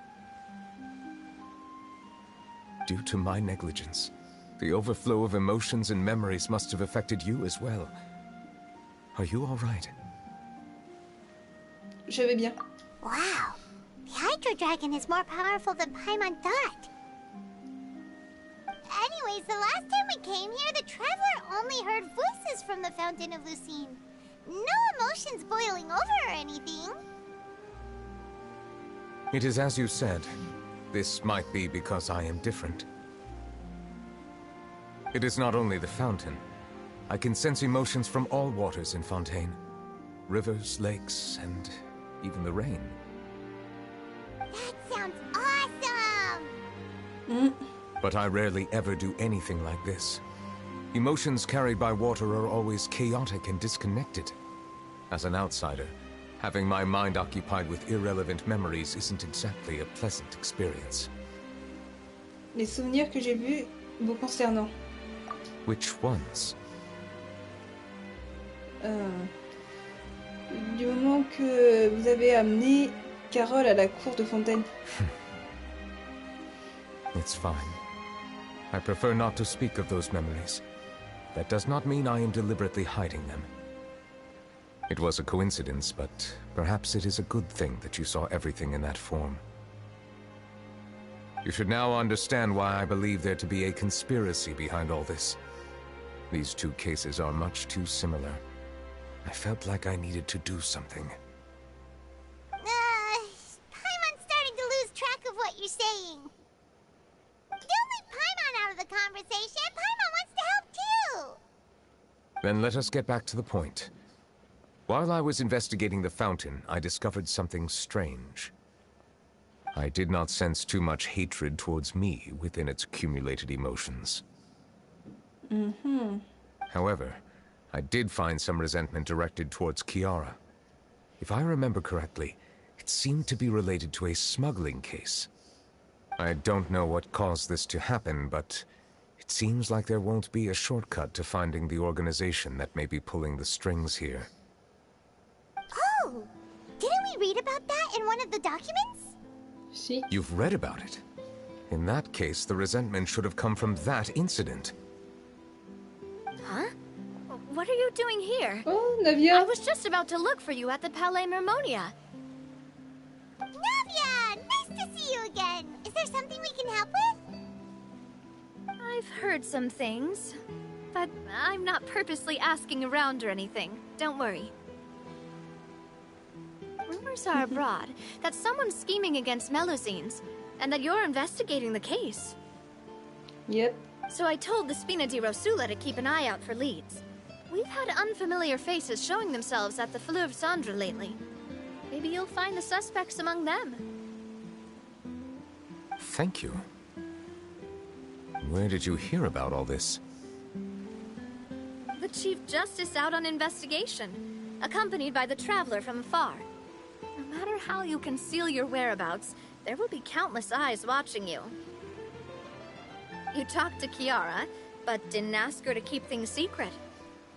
Due to my negligence, the overflow of emotions and memories must have affected you as well. Are you all right? Je vais bien. Wow. The Hydro Dragon is more powerful than Paimon thought. Anyways, the last time we came here, the Traveler only heard voices from the Fountain of Lucine. No emotions boiling over or anything. It is as you said. This might be because I am different. It is not only the fountain. I can sense emotions from all waters in Fontaine. Rivers, lakes, and even the rain. That sounds awesome! But I rarely ever do anything like this. Emotions carried by water are always chaotic and disconnected. As an outsider, having my mind occupied with irrelevant memories isn't exactly a pleasant experience. Les souvenirs que j'ai vus vous concernant. Which ones? Du moment que vous avez amené Carole à la cour de Fontaine. It's fine. I prefer not to speak of those memories. That does not mean I am deliberately hiding them. It was a coincidence, but perhaps it is a good thing that you saw everything in that form. You should now understand why I believe there to be a conspiracy behind all this. These two cases are much too similar. I felt like I needed to do something. Paimon's starting to lose track of what you're saying. Don't leave Paimon out of the conversation. Paimon wants to help too. Then let us get back to the point. While I was investigating the fountain, I discovered something strange. I did not sense too much hatred towards me within its accumulated emotions. However, I did find some resentment directed towards Kiara. If I remember correctly, it seemed to be related to a smuggling case. I don't know what caused this to happen, but it seems like there won't be a shortcut to finding the organization that may be pulling the strings here. Oh! Didn't we read about that in one of the documents? Si. You've read about it? In that case, the resentment should have come from that incident. Huh? What are you doing here? Oh, Navia! I was just about to look for you at the Palais Mermonia. Navia! Nice to see you again! Is there something we can help with? I've heard some things, but I'm not purposely asking around or anything. Don't worry. Rumors are abroad that someone's scheming against Melusines, and that you're investigating the case. Yep. So I told the Spina di Rosula to keep an eye out for leads. We've had unfamiliar faces showing themselves at the Fleuve Cendre lately. Maybe you'll find the suspects among them. Thank you. Where did you hear about all this? The Chief Justice out on investigation, accompanied by the Traveler from afar. No matter how you conceal your whereabouts, there will be countless eyes watching you. You talked to Kiara, but didn't ask her to keep things secret.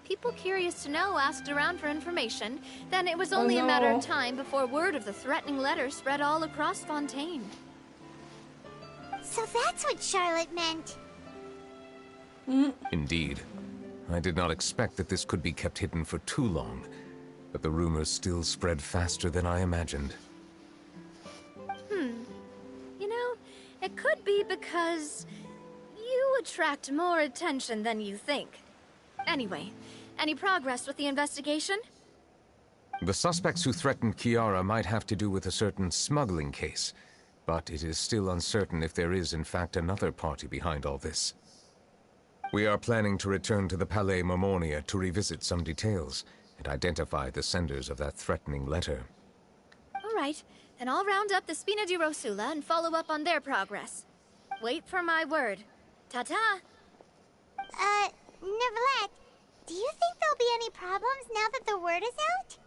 People curious to know asked around for information, then it was only a matter of time before word of the threatening letter spread all across Fontaine. So that's what Charlotte meant. Indeed. I did not expect that this could be kept hidden for too long, but the rumors still spread faster than I imagined. You know, it could be because you attract more attention than you think. Anyway, any progress with the investigation? The suspects who threatened Kiara might have to do with a certain smuggling case, but it is still uncertain if there is in fact another party behind all this. We are planning to return to the Palais Mermonia to revisit some details and identify the senders of that threatening letter. All right, then I'll round up the Spina di Rosula and follow up on their progress. Wait for my word. Ta-ta! Neverlet, do you think there'll be any problems now that the word is out?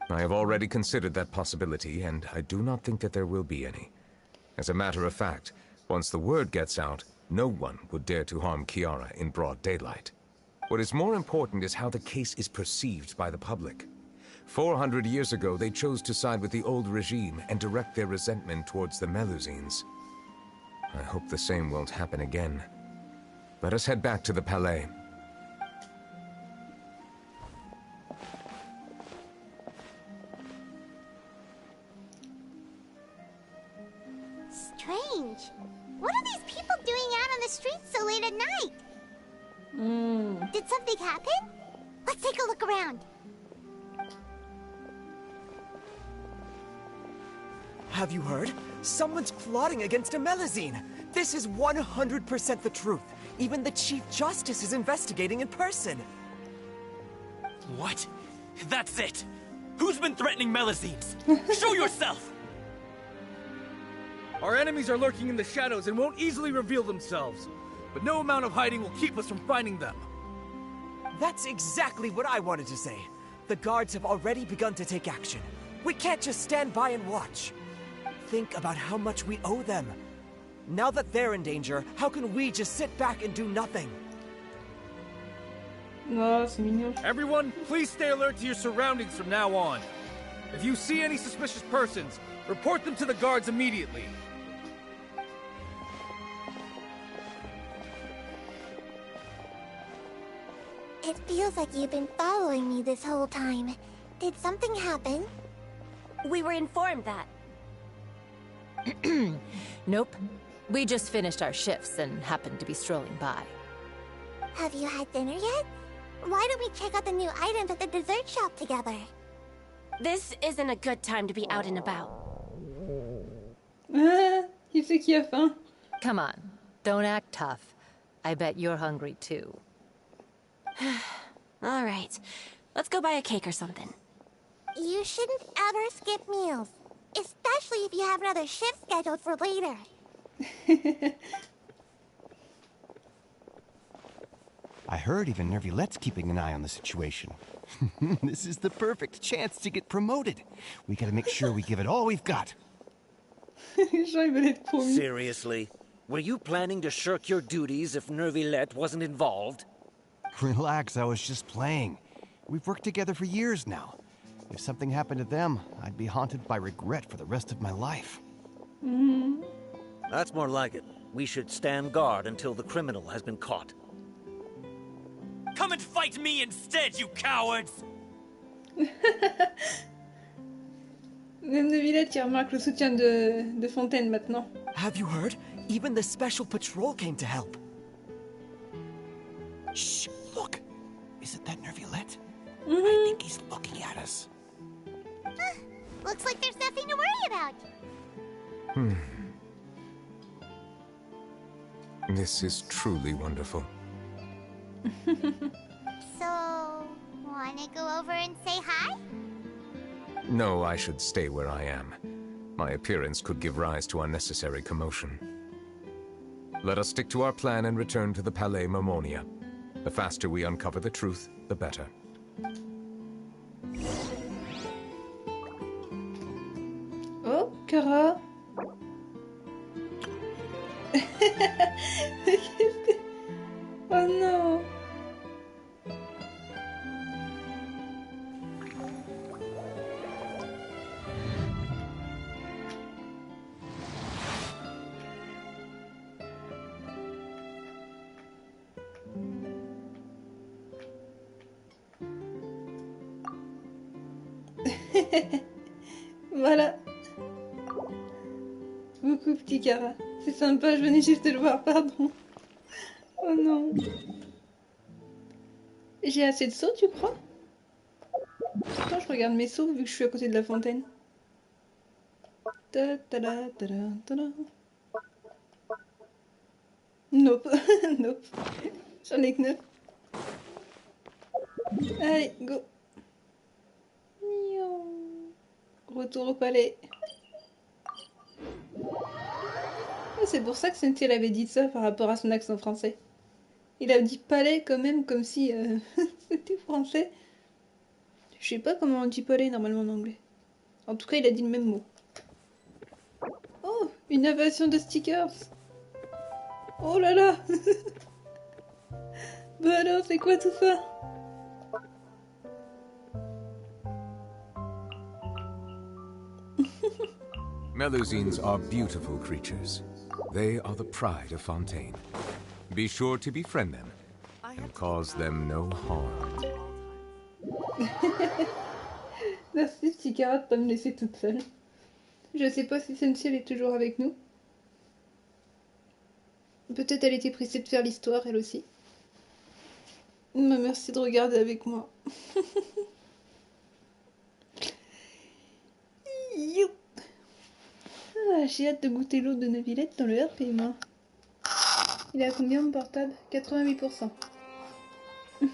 I have already considered that possibility, and I do not think that there will be any. As a matter of fact, once the word gets out, no one would dare to harm Kiara in broad daylight. What is more important is how the case is perceived by the public. 400 years ago, they chose to side with the old regime and direct their resentment towards the Melusines. I hope the same won't happen again. Let us head back to the Palais. Strange. What are these people doing out on the streets so late at night? Did something happen? Let's take a look around. Have you heard? Someone's plotting against a Melusine. This is 100% the truth. Even the Chief Justice is investigating in person. What? That's it! Who's been threatening Melusines? Show yourself! Our enemies are lurking in the shadows and won't easily reveal themselves. But no amount of hiding will keep us from finding them. That's exactly what I wanted to say. The guards have already begun to take action. We can't just stand by and watch. Think about how much we owe them. Now that they're in danger, how can we just sit back and do nothing? Oh, c'est mignon. Everyone, please stay alert to your surroundings from now on. If you see any suspicious persons, report them to the guards immediately. It feels like you've been following me this whole time. Did something happen? We were informed that. Nope. We just finished our shifts and happened to be strolling by. Have you had dinner yet? Why don't we check out the new items at the dessert shop together? This isn't a good time to be out and about. Qui c'est qui a faim? Come on, don't act tough. I bet you're hungry too. All right, let's go buy a cake or something. You shouldn't ever skip meals, especially if you have another shift scheduled for later. I heard even Nervilette's keeping an eye on the situation. This is the perfect chance to get promoted. We gotta make sure we give it all we've got. Seriously? Were you planning to shirk your duties if Nervilette wasn't involved? Relax, I was just playing. We've worked together for years now. If something happened to them, I'd be haunted by regret for the rest of my life. That's more like it. We should stand guard until the criminal has been caught. Come and fight me instead, you cowards! Même de Villette qui remarque le soutien de Fontaine maintenant. Have you heard? Even the special patrol came to help. Shh, look. Isn't that Nervilette? I think he's looking at us. Looks like there's nothing to worry about. This is truly wonderful. So, wanna go over and say hi? No, I should stay where I am. My appearance could give rise to unnecessary commotion. Let us stick to our plan and return to the Palais Mermonia. The faster we uncover the truth, the better. Oh, Kara. Oh non. Voilà. Beaucoup, petit Kara. C'est sympa, je venais juste de le voir, pardon. Oh non. J'ai assez de sauts, tu crois? Attends, je regarde mes sauts vu que je suis à côté de la fontaine. Ta -ta -da -ta -da -ta -da. Nope. Nope. J'en ai que 9. Allez, go. Retour au palais. C'est pour ça que Cynthia avait dit ça par rapport à son accent français. Il a dit palais quand même comme si c'était français. Je sais pas comment on dit palais normalement en anglais. En tout cas, il a dit le même mot. Oh, une invasion de stickers. Oh là là. Bah alors, c'est quoi tout ça? Melusines are beautiful creatures. They are the pride of Fontaine. Be sure to befriend them and cause them no harm. Merci, petit carotte, de pas me laisser toute seule. Je sais pas si Sensi elle est toujours avec nous. Peut-être elle était pressée de faire l'histoire, elle aussi. Mais merci de regarder avec moi. Youp. Ah, j'ai hâte de goûter l'eau de Neuvillette dans le RP, moi. Il est à combien mon portable? 88%. Qu'est-ce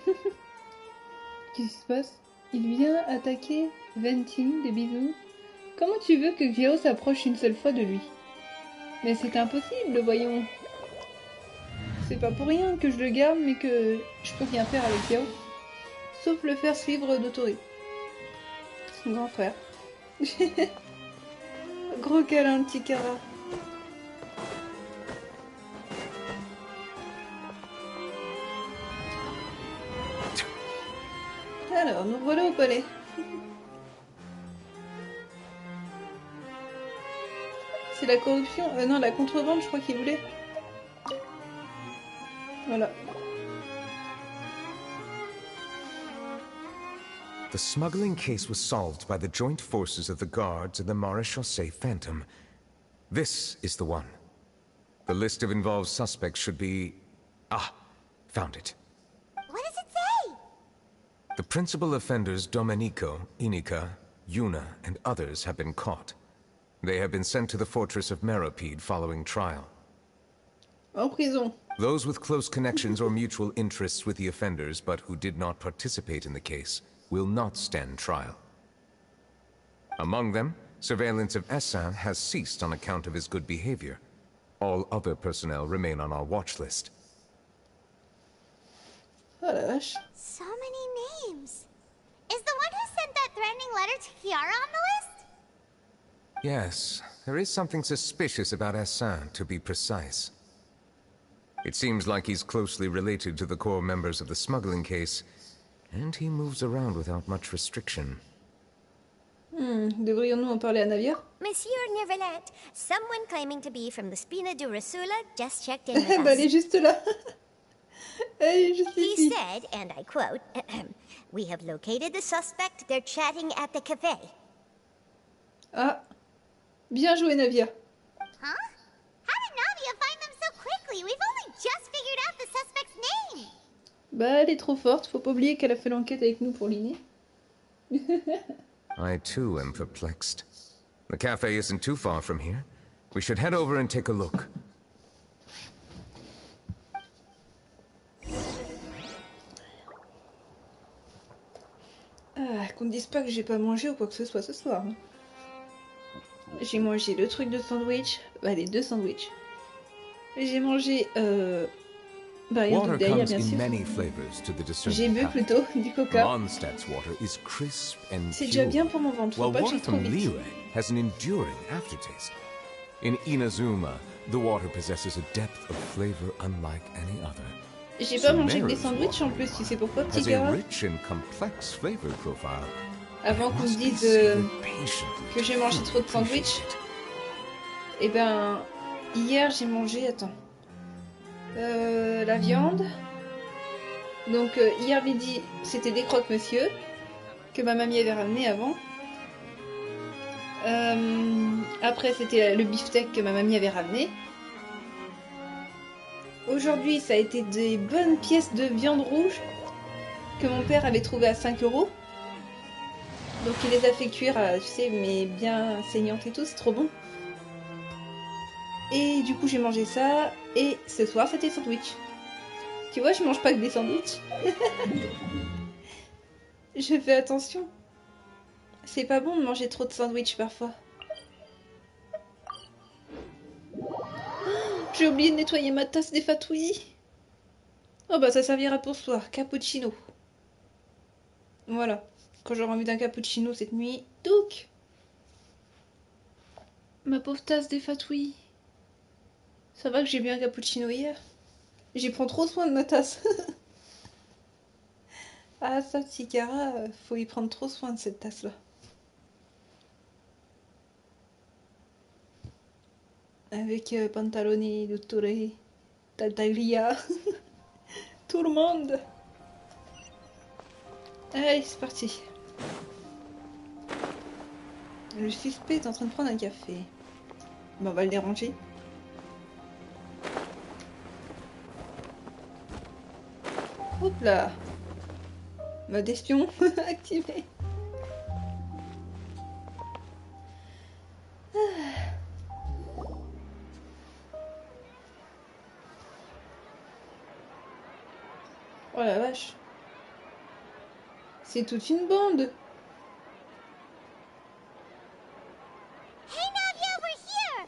qui se passe? Il vient attaquer Venting, des bisous. Comment tu veux que Xiao s'approche une seule fois de lui? Mais c'est impossible, voyons. C'est pas pour rien que je le garde, mais que je peux rien faire avec Xiao. Sauf le faire suivre d'Otori. Son grand frère. Gros câlin, petit Kara. Alors, nous voilà au palais. C'est la corruption? Non, la contrebande, je crois qu'il voulait. Voilà. The smuggling case was solved by the joint forces of the guards and the Maréchaussée Phantom. This is the one. The list of involved suspects should be... Ah, found it. What does it say? The principal offenders Domenico, Inica, Yuna, and others have been caught. They have been sent to the fortress of Meropide following trial. En prison. Those with close connections or mutual interests with the offenders, but who did not participate in the case, will not stand trial. Among them, surveillance of Essin has ceased on account of his good behavior. All other personnel remain on our watch list. Oh la vache. So many names. Is the one who sent that threatening letter to Kiara on the list? Yes, there is something suspicious about Essin, to be precise. It seems like he's closely related to the core members of the smuggling case, and he moves around without much restriction. Devrions-nous en parler à Navia? Monsieur Neuvillette, someone claiming to be from the Spina du Rasula just checked in with Bah, elle est us. juste là. Elle est juste He ici. said, and I quote, "We have located the suspect. They're chatting at the cafe." Ah, bien joué Navia. Huh? How did Navia find them so quickly? We've only just figured out the suspect's name. Bah, elle est trop forte, faut pas oublier qu'elle a fait l'enquête avec nous pour l'inné. I too am perplexed. The cafe isn't too far from here. We should head over and take a look. Ah, qu'on ne dise pas que j'ai pas mangé ou quoi que ce soit ce soir. J'ai mangé le truc de sandwich, bah les deux sandwichs. J'ai mangé bah rien Water d'autre derrière comes bien in sûr. many flavors to the discerning J'ai bu palate. plutôt du coca. Mondstadt's water is crisp and C'est déjà pure, bien pour mon ventre, faut while pas que water j'aille trop from vite. Liyue has an enduring aftertaste. In Inazuma, the water possesses a depth of flavor unlike any other. J'ai pas mangé que des Sumeru's sandwichs en plus, tu sais pourquoi petit has a gars? rich and complex flavor profile. Avant qu'on me dise que j'ai mangé trop de sandwichs. Et ben, hier j'ai mangé, attends, la viande. Donc hier midi, c'était des croque-monsieur que ma mamie avait ramené avant. Après, c'était le beefsteak que ma mamie avait ramené. Aujourd'hui, ça a été des bonnes pièces de viande rouge que mon père avait trouvées à 5 €. Donc il les a fait cuire, tu sais, mais bien saignantes et tout, c'est trop bon. Et du coup, j'ai mangé ça. Et ce soir, c'était sandwich. Tu vois, je mange pas que des sandwichs. Je fais attention. C'est pas bon de manger trop de sandwichs parfois. J'ai oublié de nettoyer ma tasse des fatouilles. Oh bah ça servira pour ce soir. Cappuccino. Voilà. Quand j'aurai envie d'un cappuccino cette nuit. Donc. Ma pauvre tasse des fatouilles. Ça va que j'ai bu un cappuccino hier. J'y prends trop soin de ma tasse. Ah, ça, Tikara, faut y prendre trop soin de cette tasse-là. Avec Pantaloni, Dottore, Tartaglia, tout le monde. Allez, c'est parti. Le suspect est en train de prendre un café. Bon, on va le déranger. Hop là. Mode espion activé. Oh la vache. C'est toute une bande. Hey, Navia, we're here!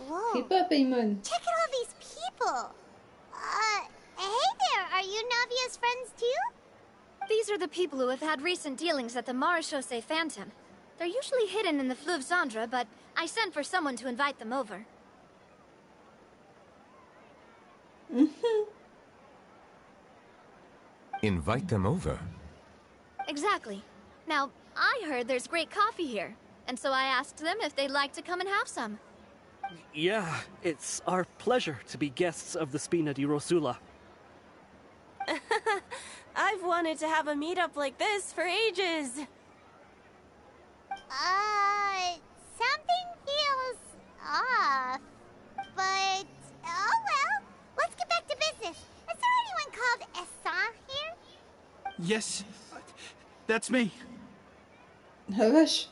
Whoa. Fais pas, Paimon. Check out all these people. Hey there, are you Navia's friends too? These are the people who have had recent dealings at the Marechaussee Phantom. They're usually hidden in the Fleuve Cendre, but I sent for someone to invite them over. Invite them over? Exactly. Now, I heard there's great coffee here, and so I asked them if they'd like to come and have some. Yeah, it's our pleasure to be guests of the Spina di Rosula. I've wanted to have a meetup like this for ages. Something feels off. But, oh well. Let's get back to business. Is there anyone called Essan here? Yes, that's me. La vache.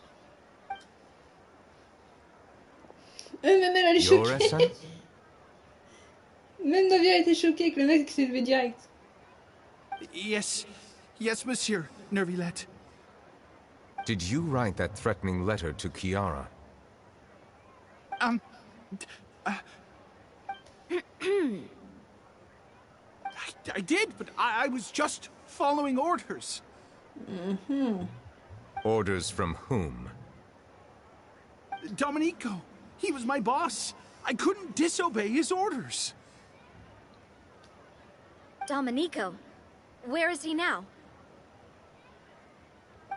Même elle est choquée. Même Navia a été choquée que le mec s'est levé direct. Yes, monsieur, Nervilette. Did you write that threatening letter to Kiara? I did, but I was just following orders. Orders from whom? Domenico. He was my boss. I couldn't disobey his orders. Domenico. Where is he now?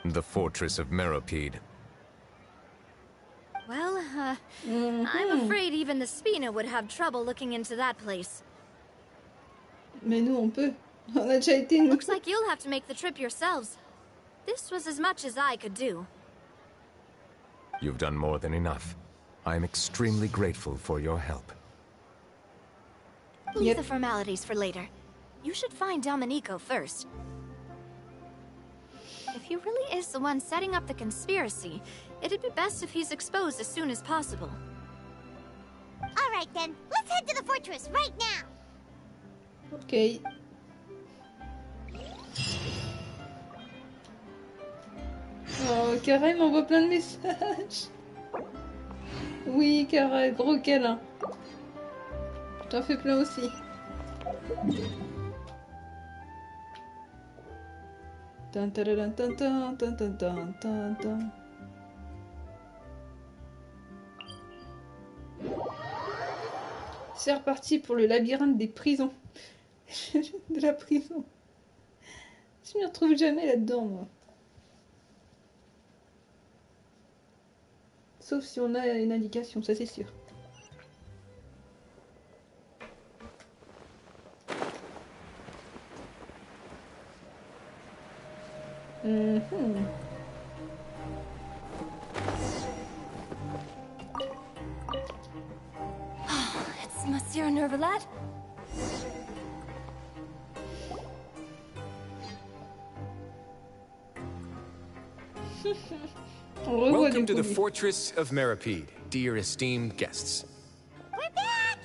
The fortress of Meropide. Well, I'm afraid even the Spina would have trouble looking into that place. Mais nous, on peut. On a déjà été, nous. Looks like you'll have to make the trip yourselves. This was as much as I could do. You've done more than enough. I'm extremely grateful for your help. Leave the formalities for later. You should find Domenico first. If he really is the one setting up the conspiracy, it'd be best if he's exposed as soon as possible. All right then, let's head to the fortress right now. Ok. Oh, Kara, il m'envoie plein de messages. Oui, Kara, gros câlin. Je t'en fais plein aussi. C'est reparti pour le labyrinthe des prisons. De la prison. Je m'y retrouve jamais là-dedans, moi. Sauf si on a une indication, ça c'est sûr. It's Monsieur Nervilette. Welcome to the Fortress of Meropide, dear esteemed guests. We're back!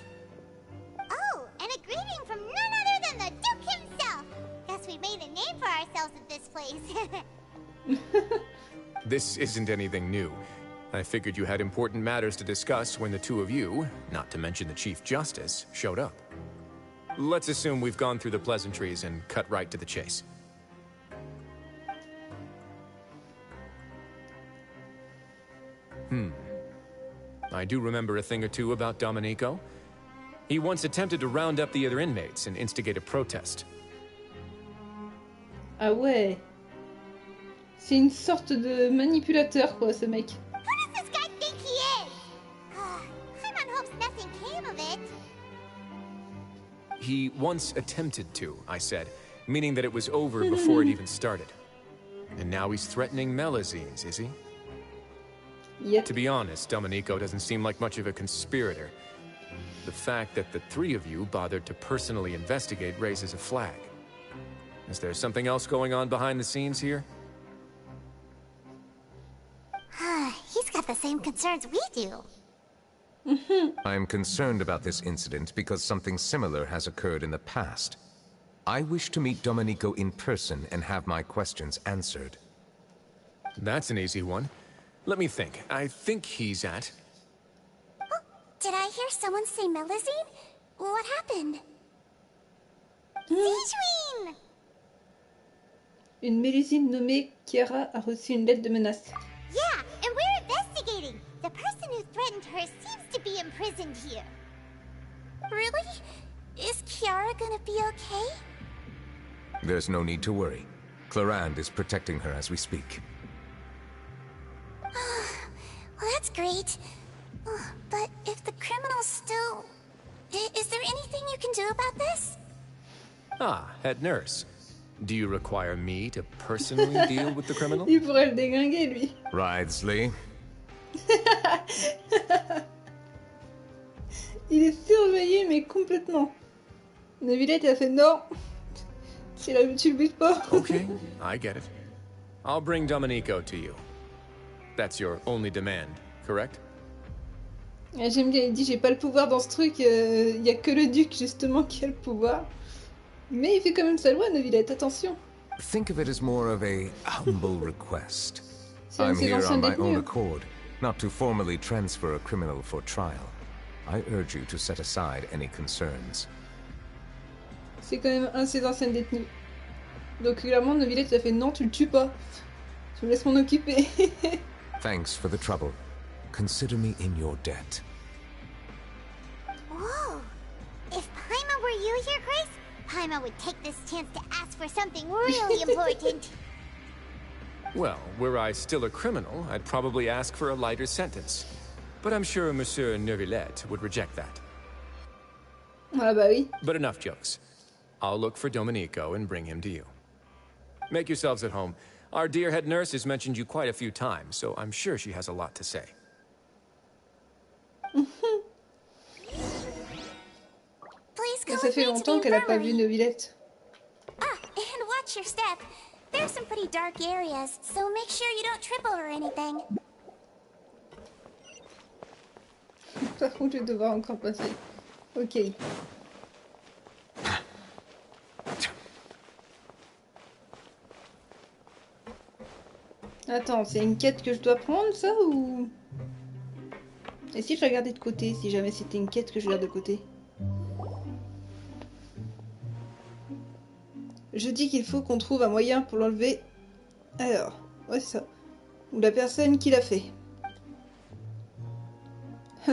Oh, and a greeting from none other than the Duke himself. Guess we made a name for ourselves at this place. This isn't anything new. I figured you had important matters to discuss when the two of you, not to mention the Chief Justice, showed up. Let's assume we've gone through the pleasantries and cut right to the chase. I do remember a thing or two about Domenico. He once attempted to round up the other inmates and instigate a protest. Ah ouais. C'est une sorte de manipulateur, quoi, ce mec. Who does this guy think he is? Paimon hopes nothing came of it. He once attempted to, I said, meaning that it was over before it even started. And now he's threatening Melazines, is he? Yep. To be honest, Domenico doesn't seem like much of a conspirator. The fact that the three of you bothered to personally investigate raises a flag. Is there something else going on behind the scenes here? He's got the same concerns we do. I'm concerned about this incident because something similar has occurred in the past. I wish to meet Domenico in person and have my questions answered. That's an easy one. Let me think. I think he's at... Oh, did I hear someone say Melazine? What happened? Zijwin! Une Mélusine nommée Kiara a reçu une lettre de menace. Yeah, and we're investigating. The person who threatened her seems to be imprisoned here. Really? Is Kiara gonna be okay? There's no need to worry. Clarande is protecting her as we speak. Well, that's great. But if the criminal's still... Is there anything you can do about this? Ah, head nurse. Do you require me to personally deal with the criminal? Il pourrait le déglinguer, lui. Writhsley. Il est surveillé, mais complètement. Neuvillette a fait non. Tu le butes pas. Okay, I get it. I'll bring Domenico to you. That's your only demand, correct? J'aime bien, il dit j'ai pas le pouvoir dans ce truc, y a que le duc justement qui a le pouvoir. Mais il fait quand même sa loi, Neuvillette, attention. Think of it as more of a humble request. I'm here on my own accord, not to formally transfer a criminal for trial. I urge you to set aside any concerns. C'est quand même un de ses anciens détenus. Donc clairement, Neuvillette a fait non, tu le tues pas. Tu me laisses m'en occuper. Thanks for the trouble. Consider me in your debt. Whoa! If Paimon were you here, Grace, Paimon would take this chance to ask for something really important. Well, were I still a criminal, I'd probably ask for a lighter sentence. But I'm sure Monsieur Neuvillette would reject that. Ah bah oui. But enough jokes. I'll look for Domenico and bring him to you. Make yourselves at home. Our dear head nurse has mentioned you quite a few times, so I'm sure she has a lot to say. Please go Ça with fait me to longtemps the qu'elle a pas vu infirmary. Neuvillette. Ah, and watch your step. There's some pretty dark areas, so make sure you don't trip over anything. Par contre, je vais devoir encore passer. Ok. Attends, c'est une quête que je dois prendre, ça, ou... Et si je la regardais de côté, si jamais c'était une quête que je garde de côté? Je dis qu'il faut qu'on trouve un moyen pour l'enlever. Alors, ouais, c'est ça. Ou la personne qui l'a fait.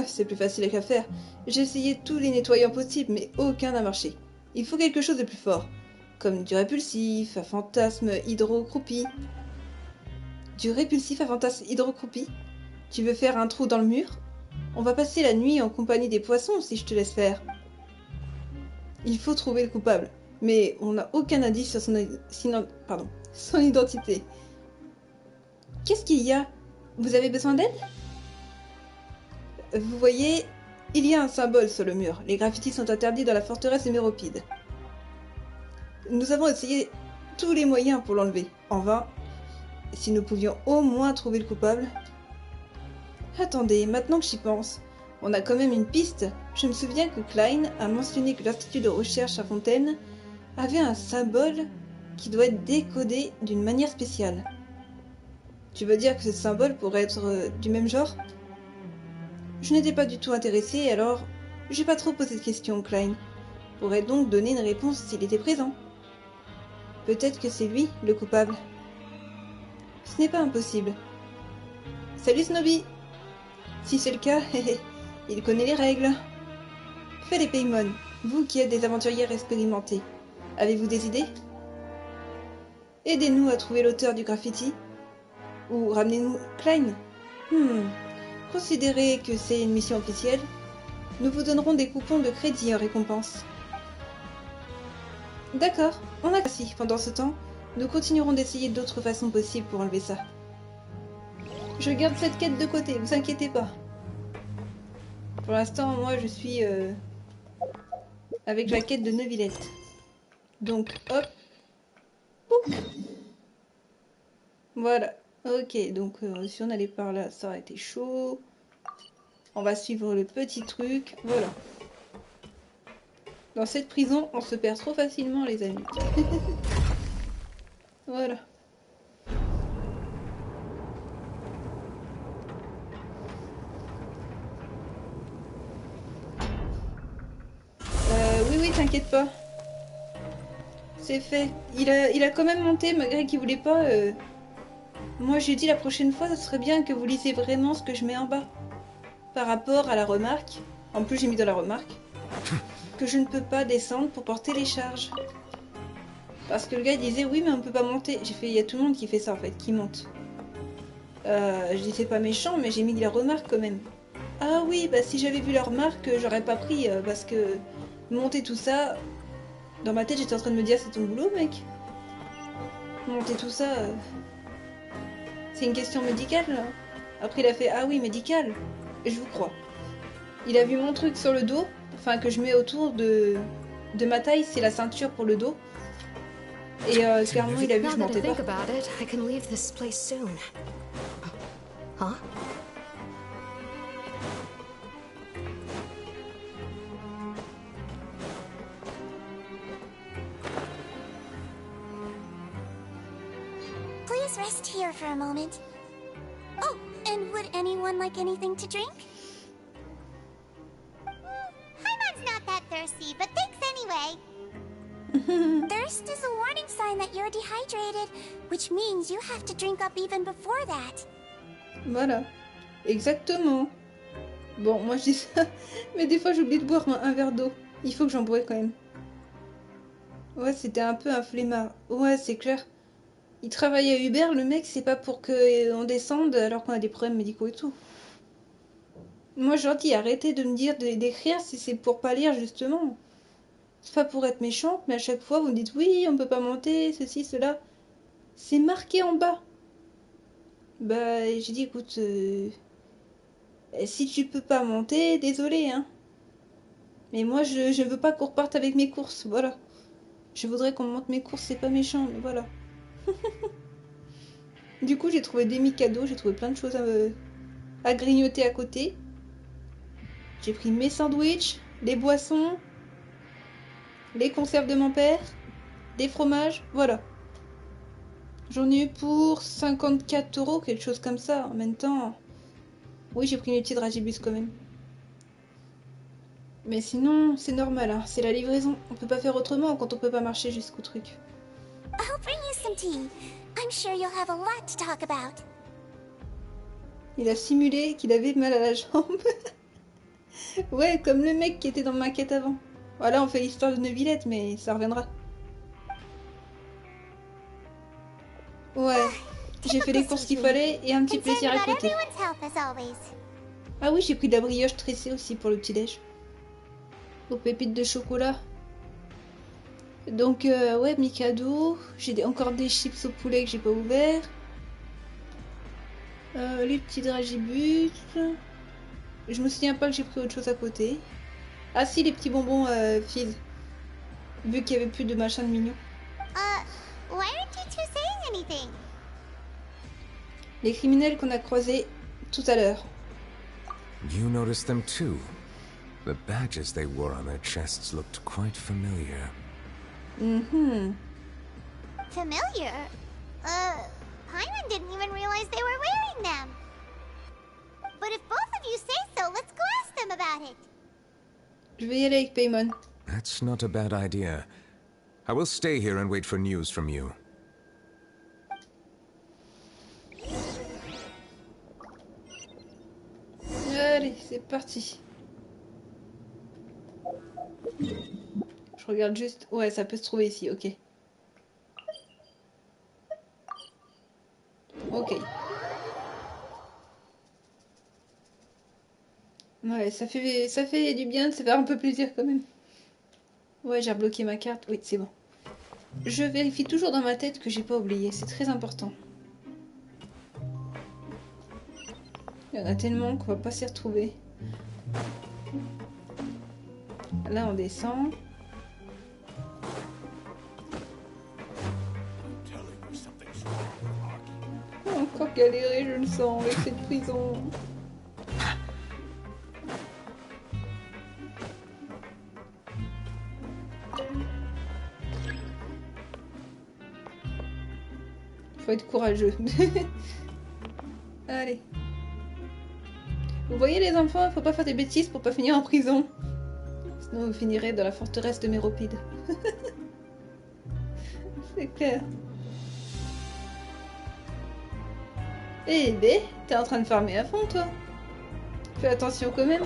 C'est plus facile qu'à faire. J'ai essayé tous les nettoyants possibles, mais aucun n'a marché. Il faut quelque chose de plus fort. Comme du répulsif, un fantasme hydrocroupi. Du répulsif à fantasme hydrocroupi? Tu veux faire un trou dans le mur? On va passer la nuit en compagnie des poissons si je te laisse faire. Il faut trouver le coupable. Mais on n'a aucun indice sur son identité. Qu'est-ce qu'il y a? Vous avez besoin d'aide? Vous voyez, il y a un symbole sur le mur. Les graffitis sont interdits dans la forteresse de Méropide. Nous avons essayé tous les moyens pour l'enlever. En vain. Si nous pouvions au moins trouver le coupable. Attendez, maintenant que j'y pense, on a quand même une piste. Je me souviens que Klein a mentionné que l'Institut de recherche à Fontaine avait un symbole qui doit être décodé d'une manière spéciale. Tu veux dire que ce symbole pourrait être du même genre? Je n'étais pas du tout intéressée, alors j'ai pas trop posé de questions, Klein. Pourrait donc donner une réponse s'il était présent. Peut-être que c'est lui, le coupable. Ce n'est pas impossible. Salut Snobby! Si c'est le cas, il connaît les règles. Faites les Paimon, vous qui êtes des aventurières expérimentées. Avez-vous des idées? Aidez-nous à trouver l'auteur du graffiti. Ou ramenez-nous Klein. Considérez que c'est une mission officielle. Nous vous donnerons des coupons de crédit en récompense. D'accord, on a compris. Pendant ce temps, nous continuerons d'essayer d'autres façons possibles pour enlever ça. Je garde cette quête de côté, vous inquiétez pas. Pour l'instant, moi je suis avec la quête de Neuvillette. Donc, hop. Pouf. Voilà. Ok, donc si on allait par là, ça aurait été chaud. On va suivre le petit truc. Voilà. Dans cette prison, on se perd trop facilement, les amis. Voilà. Oui, t'inquiète pas. C'est fait. Il a quand même monté, malgré qu'il voulait pas. Moi, j'ai dit la prochaine fois, ça serait bien que vous lisiez vraiment ce que je mets en bas. Par rapport à la remarque. En plus, j'ai mis dans la remarque. Que je ne peux pas descendre pour porter les charges. Parce que le gars disait, oui, mais on peut pas monter. J'ai fait, il y a tout le monde qui fait ça, en fait, qui monte. Je dis, c'est pas méchant, mais j'ai mis la remarque quand même. Ah oui, bah si j'avais vu la remarque, j'aurais pas pris, parce que monter tout ça... Dans ma tête, j'étais en train de me dire, c'est ton boulot, mec. Monter tout ça... C'est une question médicale, là. Après, il a fait, ah oui, médical. Et je vous crois. Il a vu mon truc sur le dos, enfin, que je mets autour de ma taille, c'est la ceinture pour le dos. Et clairement, il a vu que je montais pas. Please rest here for a moment. Oh, and would anyone like anything to drink? Hyman's not that thirsty, but thanks anyway. Thirst is a warning sign that you're dehydrated, which means you have to drink up even before that. Voilà, exactement. Bon, moi je dis ça, mais des fois j'oublie de boire un verre d'eau. Il faut que j'en boive quand même. Ouais, c'était un peu un flemmard. Ouais, c'est clair. Il travaille à Uber, le mec, c'est pas pour qu'on descende alors qu'on a des problèmes médicaux et tout. Moi, je leur dis, arrêtez de me dire d'écrire si c'est pour pas lire, justement. C'est pas pour être méchante, mais à chaque fois, vous me dites, oui, on peut pas monter, ceci, cela. C'est marqué en bas. Bah, j'ai dit, écoute, si tu peux pas monter, désolé, hein. Mais moi, je veux pas qu'on reparte avec mes courses, voilà. Je voudrais qu'on monte mes courses, c'est pas méchant, mais voilà. Du coup, j'ai trouvé des mi-cadeaux, j'ai trouvé plein de choses à grignoter à côté. J'ai pris mes sandwichs, les boissons, les conserves de mon père, des fromages, voilà. J'en ai eu pour 54 €, quelque chose comme ça. En même temps, oui, j'ai pris mes petits dragibus quand même. Mais sinon, c'est normal, hein. C'est la livraison. On peut pas faire autrement quand on peut pas marcher jusqu'au truc. I'll bring you some tea. I'm sure you'll have a lot to talk about. Il a simulé qu'il avait mal à la jambe. Ouais, comme le mec qui était dans ma quête avant. Voilà, on fait l'histoire de Neuvillette, mais ça reviendra. Ouais, j'ai fait les courses qu'il fallait et un petit plaisir à côté. Ah oui, j'ai pris de la brioche tressée aussi pour le petit-déj. Aux pépites de chocolat. Donc, ouais, mes cadeaux. J'ai encore des chips au poulet que j'ai pas ouvert. Les petits dragibus. Je me souviens pas que j'ai pris autre chose à côté. Ah si, les petits bonbons Fizz. Vu qu'il y avait plus de machin de mignon. Why aren't you two saying anything? Les criminels qu'on a croisés tout à l'heure. You noticed them too. The badges they wore on their chests looked quite familiar. Mm-hmm. Familiar? Paimon didn't even realize they were wearing them. But if both of you say so, let's go ask them about it. Je vais y aller avec Paimon. That's not a bad idea. I will stay here and wait for news from you. Allez, c'est parti. Je regarde juste. Ouais, ça peut se trouver ici, ok. Ok. Ouais, ça fait du bien de se faire un peu plaisir quand même. Ouais, j'ai rebloqué ma carte. Oui, c'est bon. Je vérifie toujours dans ma tête que j'ai pas oublié. C'est très important. Il y en a tellement qu'on va pas s'y retrouver. Là, on descend. Encore galérer, je le sens, avec cette prison. Faut être courageux. Allez. Vous voyez les enfants, faut pas faire des bêtises pour pas finir en prison. Sinon vous finirez dans la forteresse de Méropide. C'est clair. Eh ben, t'es en train de farmer à fond toi. Fais attention quand même.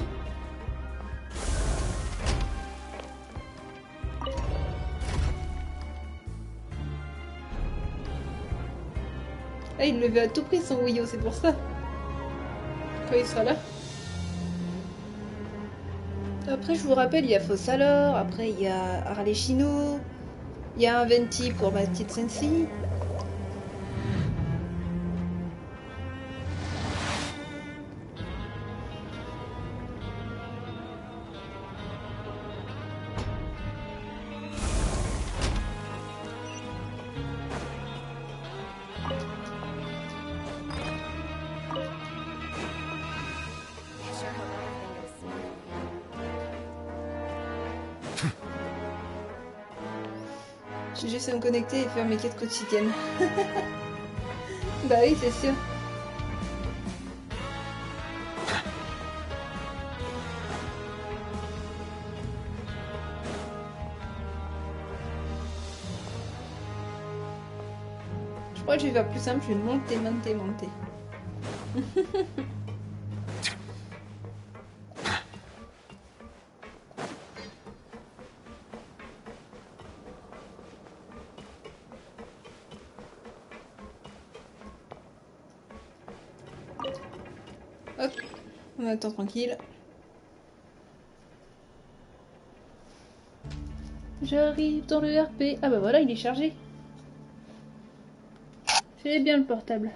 Ah, il le veut à tout prix son Wii U, c'est pour ça. Quand il sera là. Après, je vous rappelle, il y a Fossalor, après il y a Arlecchino, il y a un Venti pour ma petite Sensi. J'ai juste à me connecter et faire mes quêtes quotidiennes. Bah oui, c'est sûr. Je crois que je vais faire plus simple, je vais monter. Hop, on attend tranquille. J'arrive dans le RP. Ah bah voilà, il est chargé. Fais bien le portable.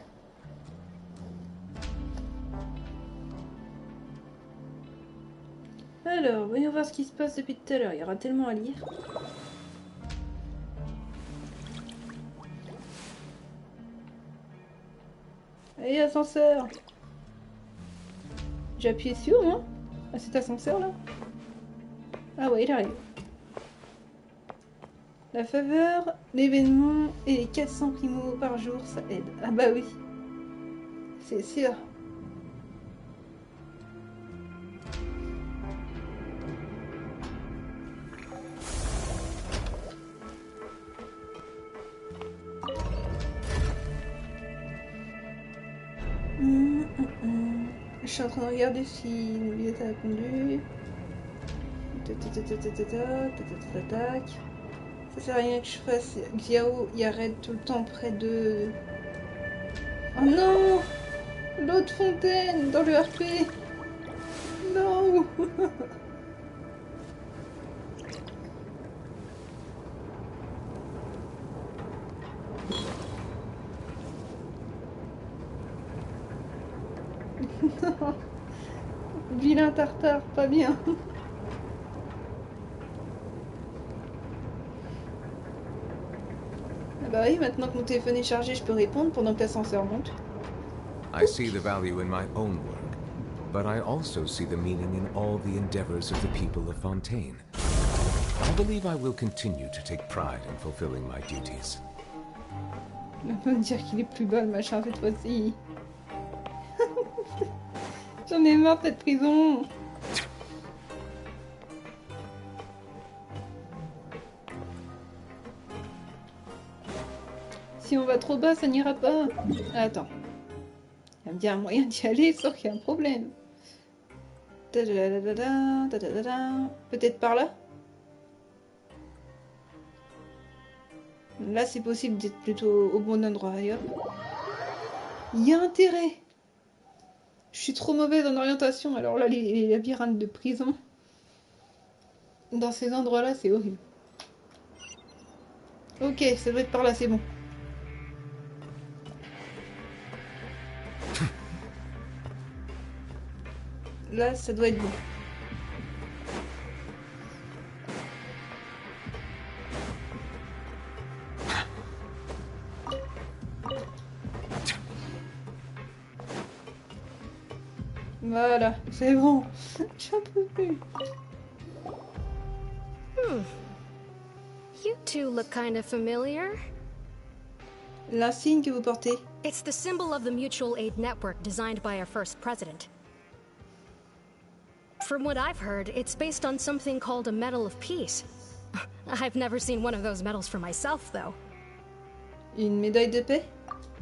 Alors, voyons voir ce qui se passe depuis tout à l'heure. Il y aura tellement à lire. Allez, ascenseur. J'ai appuyé sur, moi. Ah, cet ascenseur là. Ah ouais, il arrive. La faveur, l'événement et les 400 primos par jour, ça aide. Ah bah oui. C'est sûr. Je suis en train de regarder si Nobilette a répondu. Ça sert à rien que je fasse Xiao, il arrête tout le temps près de... Oh non! L'autre fontaine dans le RP! Non! Non! Vilain tartare, pas bien! Ah bah oui, maintenant que mon téléphone est chargé, je peux répondre pendant que l'ascenseur monte. I see the value in my own work, but I also see the meaning in all the endeavors of the people of Fontaine. I believe I will continue to take pride in fulfilling my duties. On va me dire qu'il est plus bas le machin cette fois-ci. J'en ai marre de cette prison. Si on va trop bas, ça n'ira pas. Ah, attends. Il y a bien un moyen d'y aller, sauf qu'il y a un problème. Peut-être par là? Là, c'est possible d'être plutôt au bon endroit. Et hop. Il y a intérêt. Je suis trop mauvaise en orientation. Alors là, les labyrinthes de prison, dans ces endroits-là, c'est horrible. Ok, ça doit être par là, c'est bon. Là, ça doit être bon. Voilà, c'est bon. J'en peux plus. You two look kind of familiar. L'insigne que vous portez. It's the symbol of the mutual aid network designed by our first president. From what I've heard, it's based on something called a Medal of Peace. I've never seen one of those medals for myself, though. Une médaille de paix?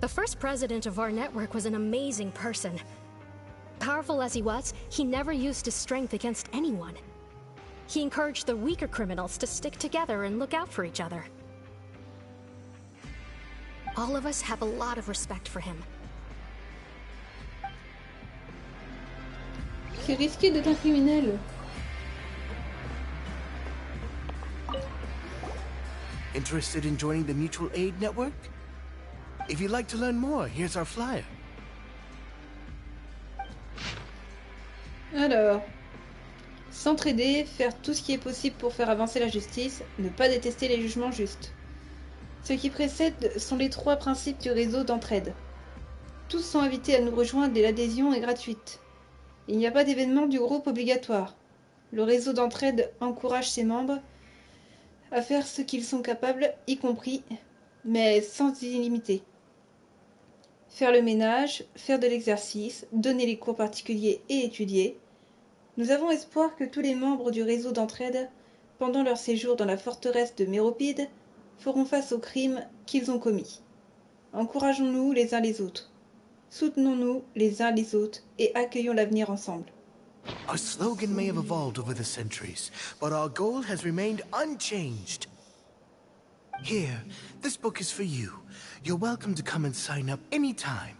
The first president of our network was an amazing person. Powerful as he was, he never used his strength against anyone. He encouraged the weaker criminals to stick together and look out for each other. All of us have a lot of respect for him. C'est risqué d'être un criminel. Interested in joining the mutual aid network? If you'd like to learn more, here's our flyer. Alors, s'entraider, faire tout ce qui est possible pour faire avancer la justice, ne pas détester les jugements justes. Ce qui précède sont les 3 principes du réseau d'entraide. Tous sont invités à nous rejoindre et l'adhésion est gratuite. Il n'y a pas d'événement du groupe obligatoire. Le réseau d'entraide encourage ses membres à faire ce qu'ils sont capables, y compris, mais sans illimité. Faire le ménage, faire de l'exercice, donner les cours particuliers et étudier. Nous avons espoir que tous les membres du réseau d'entraide, pendant leur séjour dans la forteresse de Méropide, feront face aux crimes qu'ils ont commis. Encourageons-nous les uns les autres. Soutenons-nous les uns les autres et accueillons l'avenir ensemble. Our slogan may have evolved over the centuries, but our goal has remained unchanged. Here, this book is for you. You're welcome to come and sign up anytime.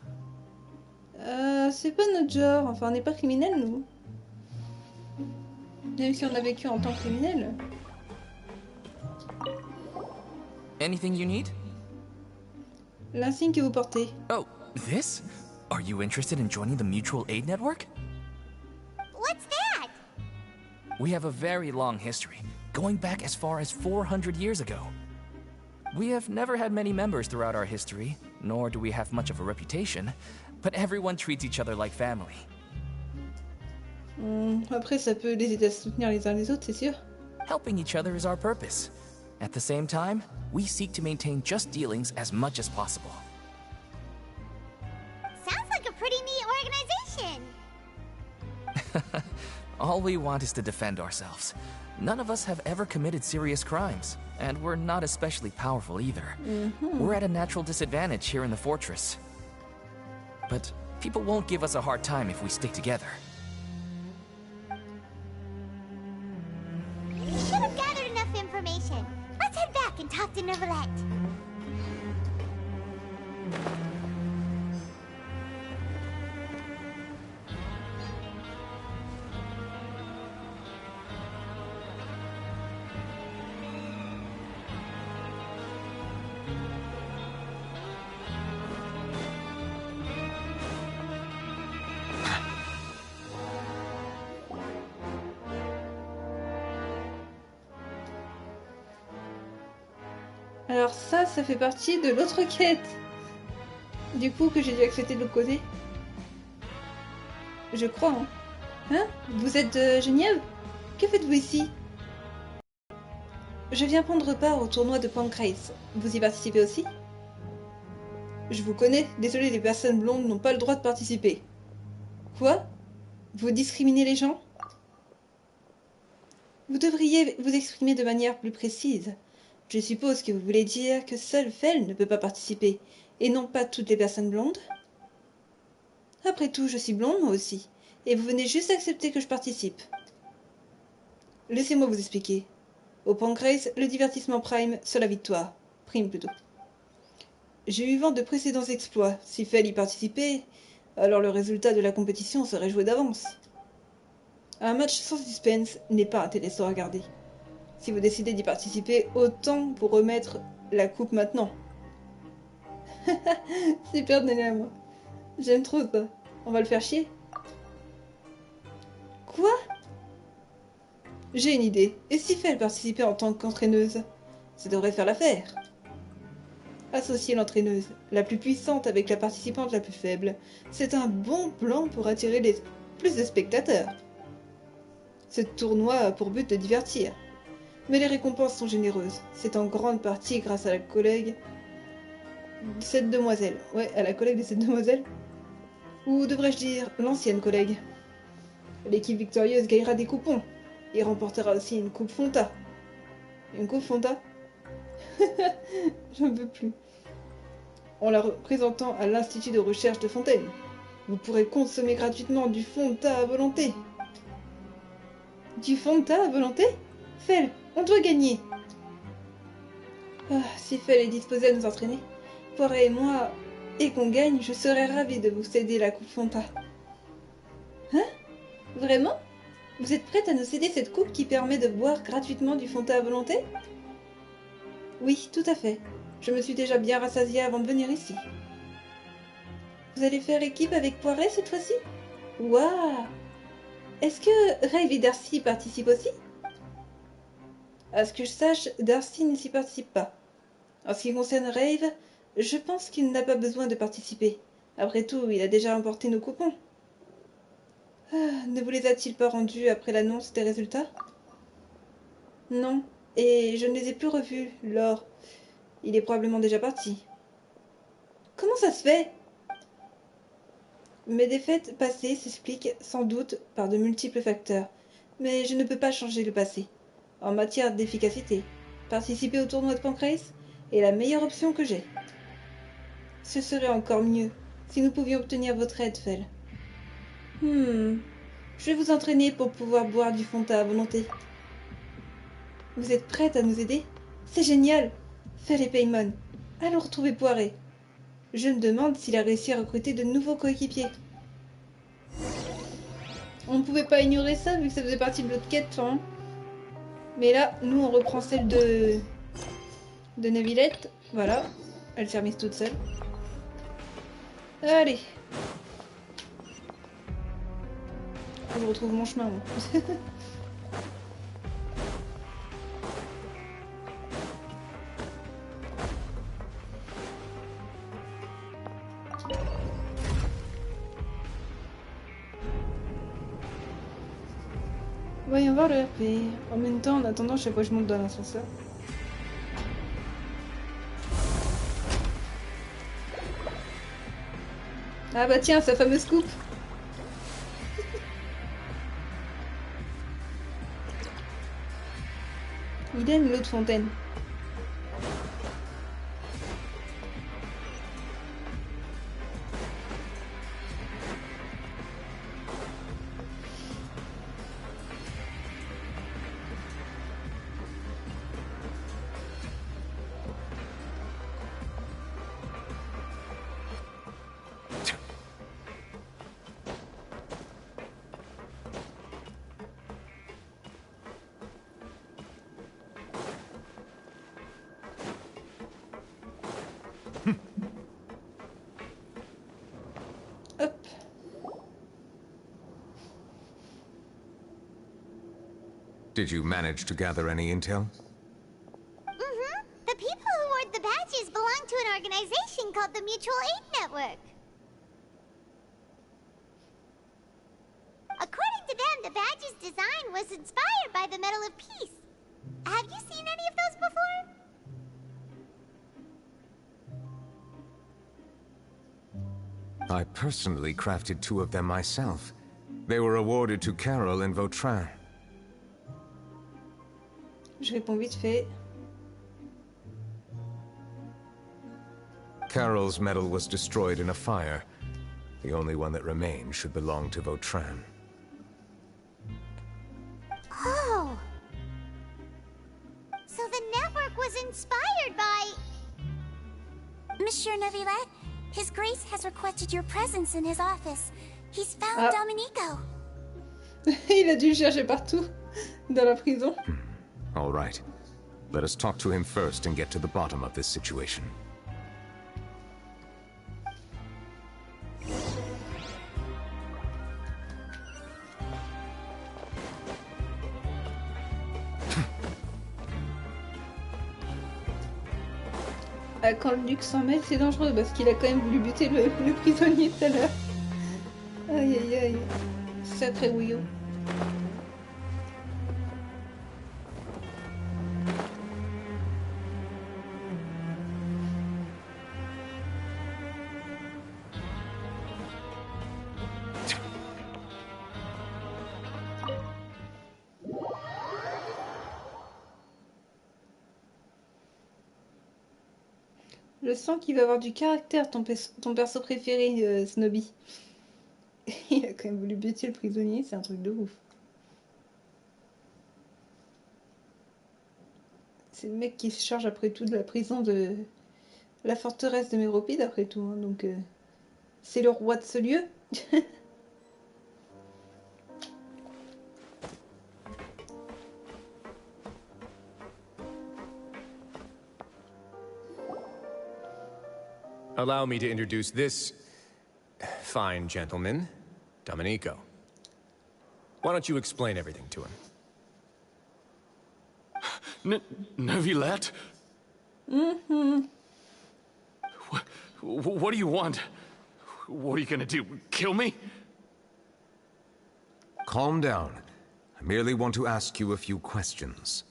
C'est pas notre genre. Enfin, on n'est pas criminels, nous. Même si on a vécu en tant que criminel. Anything you need? L'insigne que vous portez. Oh, this? Are you interested in joining the mutual aid network? What's that? We have a very long history, going back as far as 400 years ago. We have never had many members throughout our history, nor do we have much of a reputation, but everyone treats each other like family. Après, ça peut les aider à se soutenir les uns les autres, c'est sûr. Helping each other is our purpose. At the same time, we seek to maintain just dealings as much as possible. Sounds like a pretty neat organization. All we want is to defend ourselves. None of us have ever committed serious crimes, and we're not especially powerful either. We're at a natural disadvantage here in the fortress. But people won't give us a hard time if we stick together. We should have gathered enough information. Let's head back and talk to Neuvillette. Alors ça fait partie de l'autre quête. Du coup, que j'ai dû accepter de l'autre côté. Je crois, hein. Hein? Vous êtes Geneviève? Que faites-vous ici? Je viens prendre part au tournoi de Pancrase. Vous y participez aussi? Je vous connais. Désolé, les personnes blondes n'ont pas le droit de participer. Quoi? Vous discriminez les gens? Vous devriez vous exprimer de manière plus précise. Je suppose que vous voulez dire que seule Fel ne peut pas participer, et non pas toutes les personnes blondes? Après tout, je suis blonde moi aussi, et vous venez juste accepter que je participe. Laissez-moi vous expliquer. Au Pancrase, le divertissement prime, c'est la victoire. prime plutôt. J'ai eu vent de précédents exploits. Si Fel y participait, alors le résultat de la compétition serait joué d'avance. Un match sans suspense n'est pas intéressant à regarder. Si vous décidez d'y participer, autant pour remettre la coupe maintenant. Super délire. J'aime trop ça. On va le faire chier. Quoi? J'ai une idée. Et si Fel participait en tant qu'entraîneuse? Ça devrait faire l'affaire. Associer l'entraîneuse la plus puissante avec la participante la plus faible, c'est un bon plan pour attirer plus de spectateurs. Ce tournoi a pour but de divertir. Mais les récompenses sont généreuses. C'est en grande partie grâce à la collègue de cette demoiselle. Ouais, à la collègue de cette demoiselle. Ou devrais-je dire, l'ancienne collègue. L'équipe victorieuse gagnera des coupons et remportera aussi une coupe Fonta. Une coupe Fonta? J'en peux plus. En la représentant à l'Institut de recherche de Fontaine. Vous pourrez consommer gratuitement du Fonta à volonté. Du Fonta à volonté? Fel, on doit gagner. Ah, si Fel est disposé à nous entraîner, Poiré et moi, et qu'on gagne, je serais ravie de vous céder la coupe Fonta. Hein? Vraiment? Vous êtes prête à nous céder cette coupe qui permet de boire gratuitement du Fonta à volonté? Oui, tout à fait. Je me suis déjà bien rassasiée avant de venir ici. Vous allez faire équipe avec Poiré cette fois-ci? Waouh! Est-ce que Rave et Darcy participent aussi? À ce que je sache, Darcy ne s'y participe pas. En ce qui concerne Rave, je pense qu'il n'a pas besoin de participer. Après tout, il a déjà remporté nos coupons. Ah, ne vous les a-t-il pas rendus après l'annonce des résultats? Non, et je ne les ai plus revus, lors... Il est probablement déjà parti. Comment ça se fait? Mes défaites passées s'expliquent sans doute par de multiples facteurs, mais je ne peux pas changer le passé. En matière d'efficacité, participer au tournoi de Pancrase est la meilleure option que j'ai. Ce serait encore mieux si nous pouvions obtenir votre aide, Fel. Je vais vous entraîner pour pouvoir boire du Fonta à volonté. Vous êtes prête à nous aider? C'est génial! Fel et Paimon, allons retrouver Poiré. Je me demande s'il a réussi à recruter de nouveaux coéquipiers. On ne pouvait pas ignorer ça vu que ça faisait partie de l'autre quête, hein. Mais là, nous on reprend celle de Neuvillette. Voilà, elle s'est remise toute seule. Allez. Faut que je retrouve mon chemin, moi. Voyons voir le RP. En même temps, en attendant, chaque fois je monte dans l'ascenseur. Ah bah tiens, sa fameuse coupe. Il aime l'eau de fontaine. Did you manage to gather any intel? The people who wore the badges belong to an organization called the Mutual Aid Network. According to them, the badge's design was inspired by the Medal of Peace. Have you seen any of those before? I personally crafted 2 of them myself. They were awarded to Carol and Vautrin. Je réponds vite fait. Carol's medal was destroyed in a fire. The only one that remained should belong to Vautrin. Oh! So the network was inspired by Monsieur Neuvillette, His Grace has requested your presence in his office. He's found Domenico. Il a dû le chercher partout, dans la prison. All right. Let us talk to him first and get to the bottom of this situation. Quand le duc s'en mêle, c'est dangereux parce qu'il a quand même voulu buter le prisonnier tout à l'heure. Aïe aïe aïe. Sacré Wuyo. Je sens qu'il va avoir du caractère, ton perso préféré, Snobby. Il a quand même voulu buter le prisonnier, c'est un truc de ouf. C'est le mec qui se charge après tout de la prison de la forteresse de Méropide, après tout. Hein, donc, c'est le roi de ce lieu. Allow me to introduce this fine gentleman, Domenico. Why don't you explain everything to him? Neuvillette? Mm-hmm. What do you want? What are you gonna do? Kill me? Calm down. I merely want to ask you a few questions.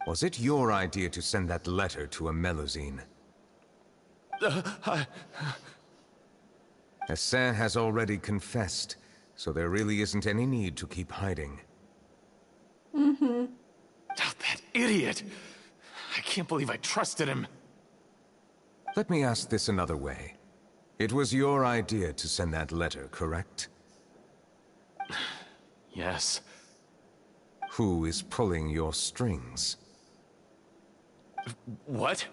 Was it your idea to send that letter to a Melusine? Hassan has already confessed, so there really isn't any need to keep hiding. Mm-hmm. Oh, that idiot! I can't believe I trusted him. Let me ask this another way. It was your idea to send that letter, correct? Yes. Who is pulling your strings? What?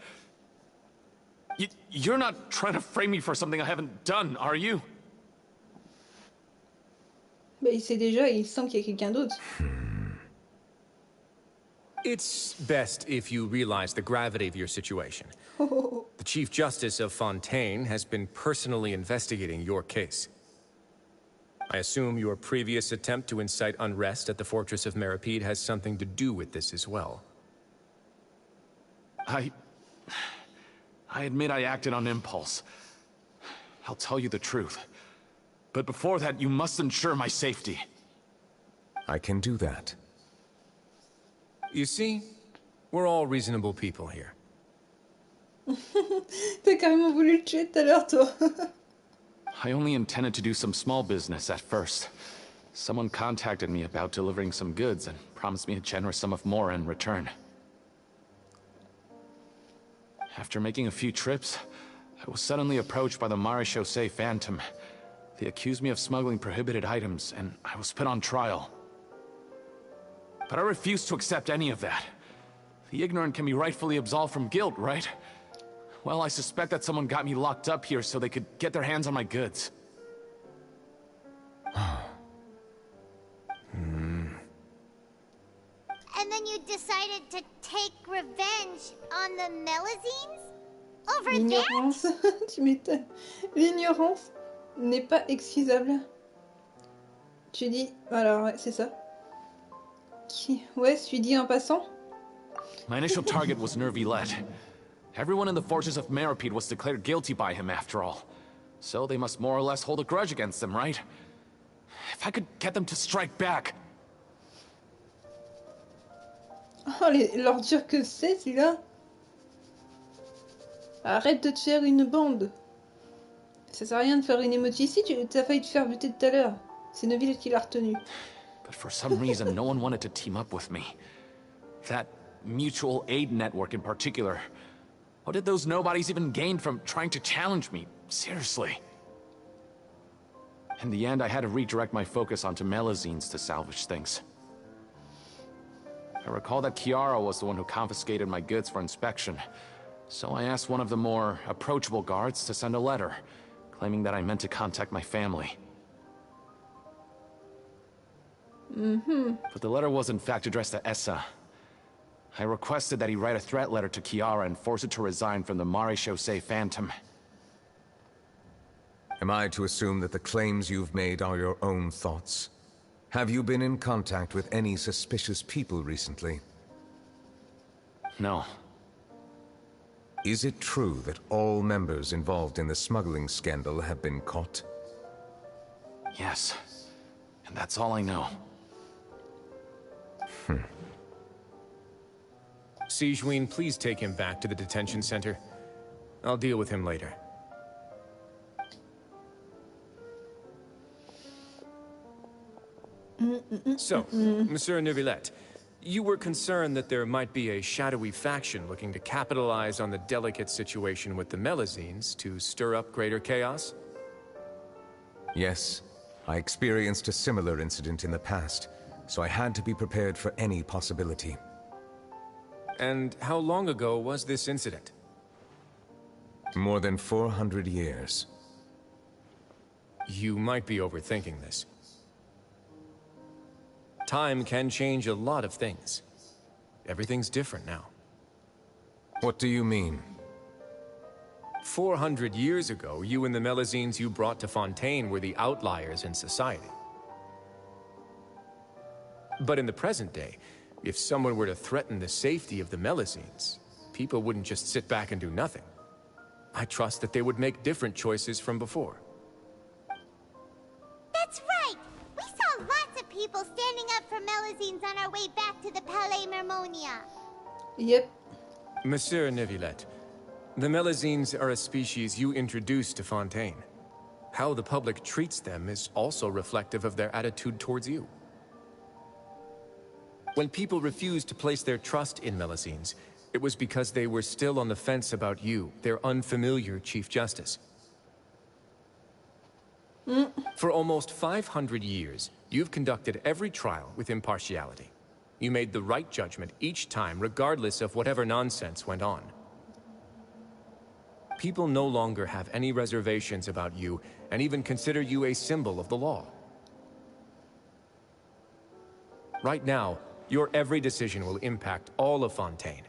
You're not trying to frame me for something I haven't done, are you? Bah, il sait déjà, il sent qu'il y a quelqu'un d'autre. It's best if you realize the gravity of your situation. The Chief Justice of Fontaine has been personally investigating your case. I assume your previous attempt to incite unrest at the Fortress of Meripede has something to do with this as well. I admit I acted on impulse. I'll tell you the truth. But before that, you must ensure my safety. I can do that. You see, we're all reasonable people here. T'as carrément voulu le tuer tout à l'heure, toi. I only intended to do some small business at first. Someone contacted me about delivering some goods and promised me a generous sum of more in return. After making a few trips, I was suddenly approached by the Marechaussee Phantom. They accused me of smuggling prohibited items, and I was put on trial. But I refused to accept any of that. The ignorant can be rightfully absolved from guilt, right? Well, I suspect that someone got me locked up here so they could get their hands on my goods. And then you decided to take revenge on the Melusines? Over L'ignorance, tu m'étonnes. L'ignorance n'est pas excusable. Tu dis... Alors, ouais, c'est ça. Ouais, tu dis en passant. My initial target was Neuvillette. Everyone in the fortress of Meripede was declared guilty by him after all. So they must more or less hold a grudge against him, right? If I could get them to strike back... Oh, l'ordure que c'est, celui-là. Arrête de te faire une bande. Ça sert à rien de faire une émote ici, t'as failli te faire buter tout à l'heure. C'est Neuvillette qui l'a retenu. But for some reason, no one wanted to team up with me. That mutual aid network in particular. What did those nobodies even gain from trying to challenge me? Seriously. In the end, I had to redirect my focus onto Melusines to salvage things. I recall that Chiara was the one who confiscated my goods for inspection, So I asked one of the more approachable guards to send a letter, claiming that I meant to contact my family. But the letter was in fact addressed to Essa. I requested that he write a threat letter to Kiara and force her to resign from the Marechaussee Phantom. Am I to assume that the claims you've made are your own thoughts? Have you been in contact with any suspicious people recently? No. Is it true that all members involved in the smuggling scandal have been caught? Yes. And that's all I know. Sijween, please take him back to the detention center. I'll deal with him later. So, Monsieur Neuvillette, you were concerned that there might be a shadowy faction looking to capitalize on the delicate situation with the Melazines to stir up greater chaos? Yes. I experienced a similar incident in the past, so I had to be prepared for any possibility. And how long ago was this incident? More than 400 years. You might be overthinking this. Time can change a lot of things. Everything's different now. What do you mean? 400 years ago, you and the Melazines you brought to Fontaine were the outliers in society. But in the present day, if someone were to threaten the safety of the Melazines, people wouldn't just sit back and do nothing. I trust that they would make different choices from before. That's right! We saw lots of people standing up for Melazines on our way back to the Palais Mermonia. Yep. Monsieur Neuvillette, the Melazines are a species you introduced to Fontaine. How the public treats them is also reflective of their attitude towards you. When people refused to place their trust in Melazines, it was because they were still on the fence about you, their unfamiliar Chief Justice. For almost 500 years, you've conducted every trial with impartiality. You made the right judgment each time, regardless of whatever nonsense went on. People no longer have any reservations about you, and even consider you a symbol of the law. Right now, your every decision will impact all of Fontaine.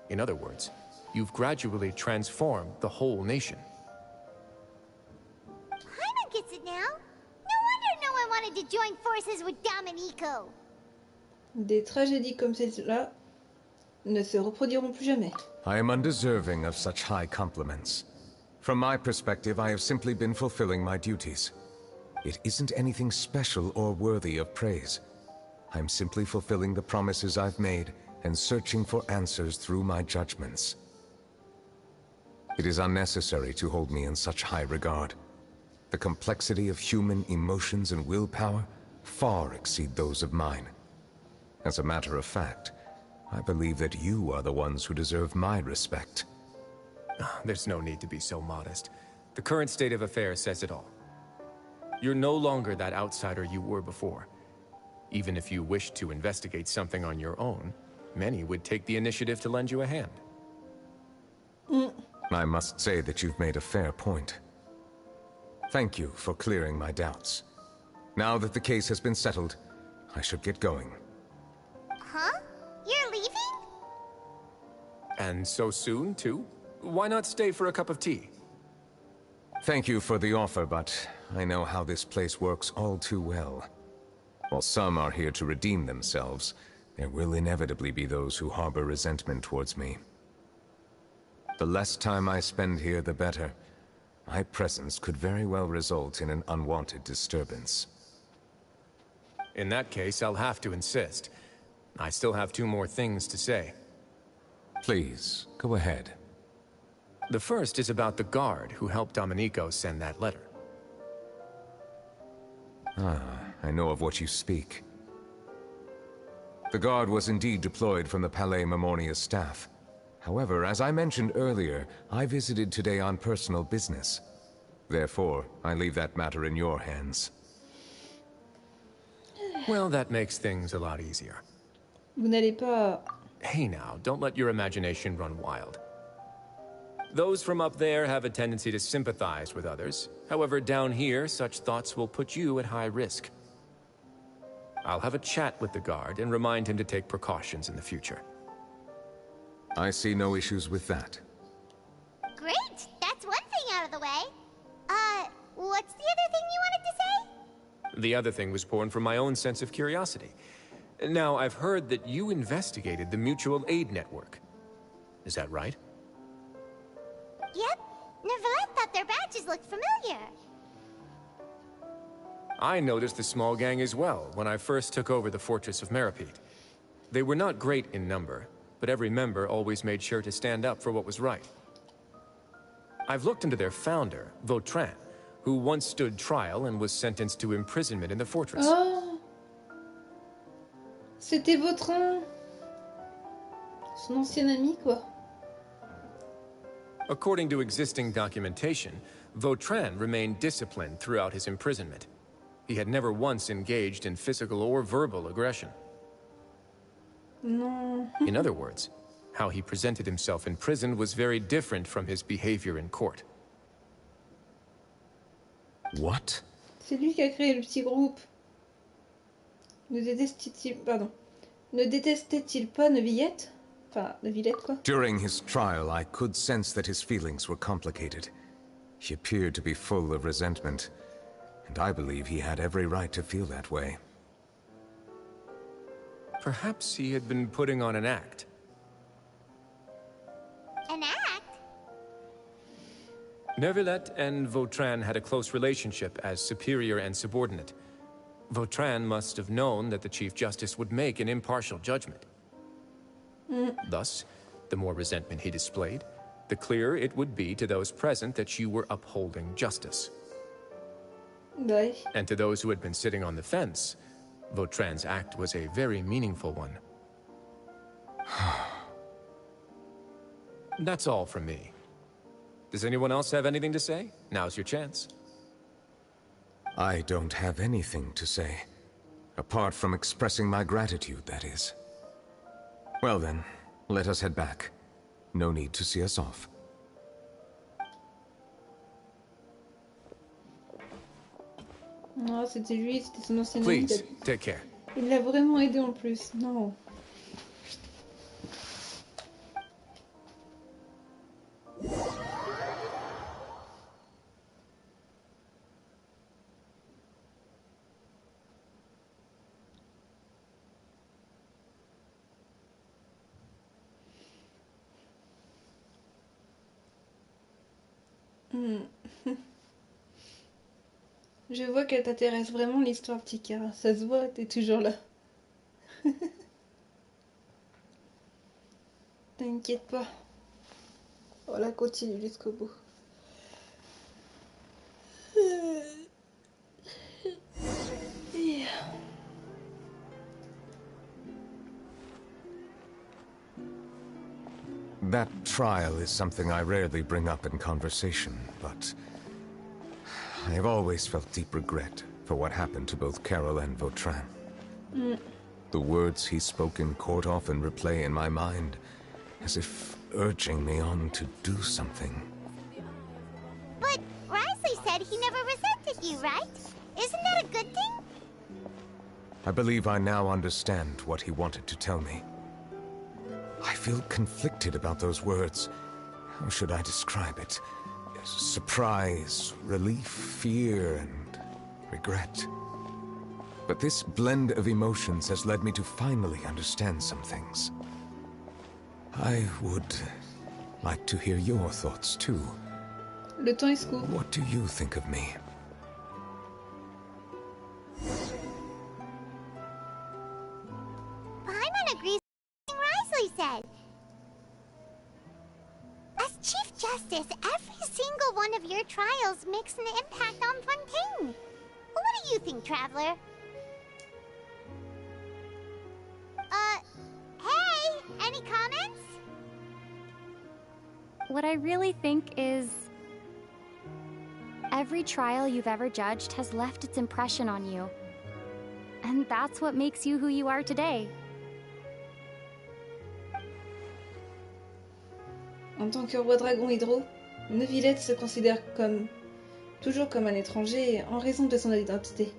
In other words, you've gradually transformed the whole nation. Paimon gets it now. No wonder no one wanted to join forces with Domenico. Des tragédies comme celle-là ne se reproduiront plus jamais. I am undeserving of such high compliments. From my perspective, I have simply been fulfilling my duties. It isn't anything special or worthy of praise. I'm simply fulfilling the promises I've made and searching for answers through my judgments. It is unnecessary to hold me in such high regard. The complexity of human emotions and willpower far exceed those of mine. As a matter of fact, I believe that you are the ones who deserve my respect. There's no need to be so modest. The current state of affairs says it all. You're no longer that outsider you were before. Even if you wished to investigate something on your own, many would take the initiative to lend you a hand. I must say that you've made a fair point. Thank you for clearing my doubts. Now that the case has been settled, I should get going. Huh? You're leaving? And so soon, too? Why not stay for a cup of tea? Thank you for the offer, but I know how this place works all too well. While some are here to redeem themselves, there will inevitably be those who harbor resentment towards me. The less time I spend here, the better. My presence could very well result in an unwanted disturbance. In that case, I'll have to insist. I still have 2 more things to say. Please, go ahead. The first is about the guard who helped Domenico send that letter. I know of what you speak. The guard was indeed deployed from the Palais Mermonia's staff. However, as I mentioned earlier, I visited today on personal business. Therefore, I leave that matter in your hands. Well, that makes things a lot easier. Vous n'allez pas... Hey now, don't let your imagination run wild. Those from up there have a tendency to sympathize with others. However, down here, such thoughts will put you at high risk. I'll have a chat with the guard and remind him to take precautions in the future. I see no issues with that. Great! That's one thing out of the way. What's the other thing you wanted to say? The other thing was born from my own sense of curiosity. Now, I've heard that you investigated the mutual aid network. Is that right? Yep. Neverlet thought their badges looked familiar. I noticed the small gang as well when I first took over the fortress of Meripede. They were not great in number, but every member always made sure to stand up for what was right. I've looked into their founder, Vautrin, who once stood trial and was sentenced to imprisonment in the fortress. Oh, c'était Vautrin, son ancien ami, quoi. According to existing documentation, Vautrin remained disciplined throughout his imprisonment. He had never once engaged in physical or verbal aggression. No. In other words, how he presented himself in prison was very different from his behavior in court. What? C'est lui qui a créé le petit groupe. Ne détestait-il... Pardon. Ne détestait-il pas Neuvillette? Enfin, Neuvillette, quoi. During his trial, I could sense that his feelings were complicated. He appeared to be full of resentment, and I believe he had every right to feel that way. Perhaps he had been putting on an act. An act? Neuvillette and Vautrin had a close relationship as superior and subordinate. Vautrin must have known that the Chief Justice would make an impartial judgment. Thus, the more resentment he displayed, the clearer it would be to those present that you were upholding justice. Ouais. And to those who had been sitting on the fence, Vautrin's act was a very meaningful one. That's all from me. Does anyone else have anything to say? Now's your chance. I don't have anything to say. Apart from expressing my gratitude, that is. Well then, let us head back. No need to see us off. Non, c'était lui, c'était son ancien ami. Please, take care. Il l'a vraiment aidé en plus. Non. Je vois qu'elle t'intéresse vraiment l'histoire, petit Kara. Ça se voit, t'es toujours là. T'inquiète pas. On la continue jusqu'au bout. That trial is something I rarely bring up in conversation, but I have always felt deep regret for what happened to both Carol and Vautrin. The words he spoke in court often replay in my mind, as if urging me on to do something. But Risley said he never resented you, right? Isn't that a good thing? I believe I now understand what he wanted to tell me. I feel conflicted about those words. How should I describe it? Surprise, relief, fear, and regret. But this blend of emotions has led me to finally understand some things. I would like to hear your thoughts too. Le temps est court. What do you think of me? Paimon agrees with what Risley said. As Chief Justice, every single one of your trials makes an impact on Fontaine. What do you think, Traveler? Hey, any comments? What I really think is... every trial you've ever judged has left its impression on you. And that's what makes you who you are today. En tant que roi dragon hydro, Neuvillette se considère toujours comme un étranger en raison de son identité.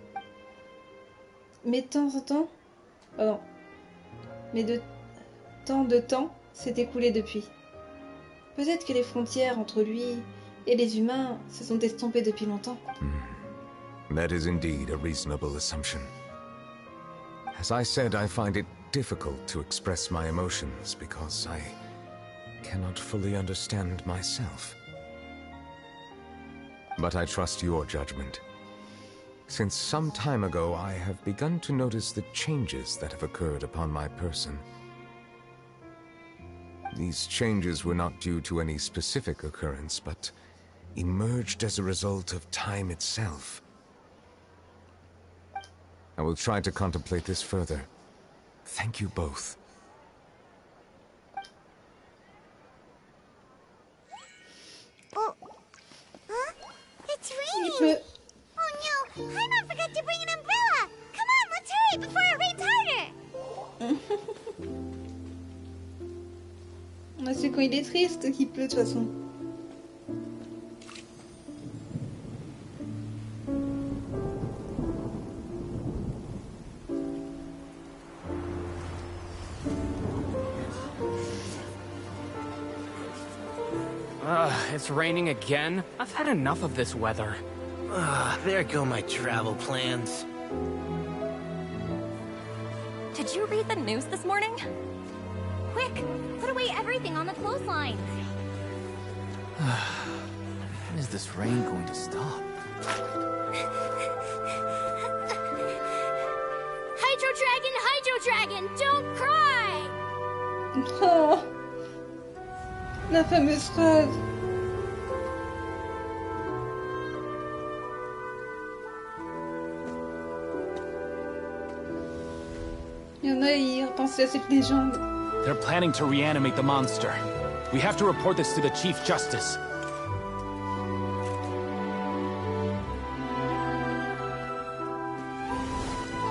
Mais de temps en temps... Pardon. Mais tant de temps s'est écoulé depuis. Peut-être que les frontières entre lui et les humains se sont estompées depuis longtemps. That is indeed a reasonable assumption. As I said, I find it difficult to express my emotions because I cannot fully understand myself. But I trust your judgment. Since some time ago, I have begun to notice the changes that have occurred upon my person. These changes were not due to any specific occurrence, but emerged as a result of time itself. I will try to contemplate this further. Thank you both. Oh, huh? It's raining! Oh no, Paimon forgot to bring an umbrella! Come on, let's hurry before it rains harder! C'est quand il est triste qu'il pleut de toute façon. It's raining again? I've had enough of this weather. There go my travel plans. Did you read the news this morning? Quick, put away everything on the clothesline. When is this rain going to stop? Hydro Dragon, don't cry! Oh, la fameuse phrase. Il y en a, ils repensent à cette légende. They're planning to reanimate the monster. We have to report this to the Chief Justice.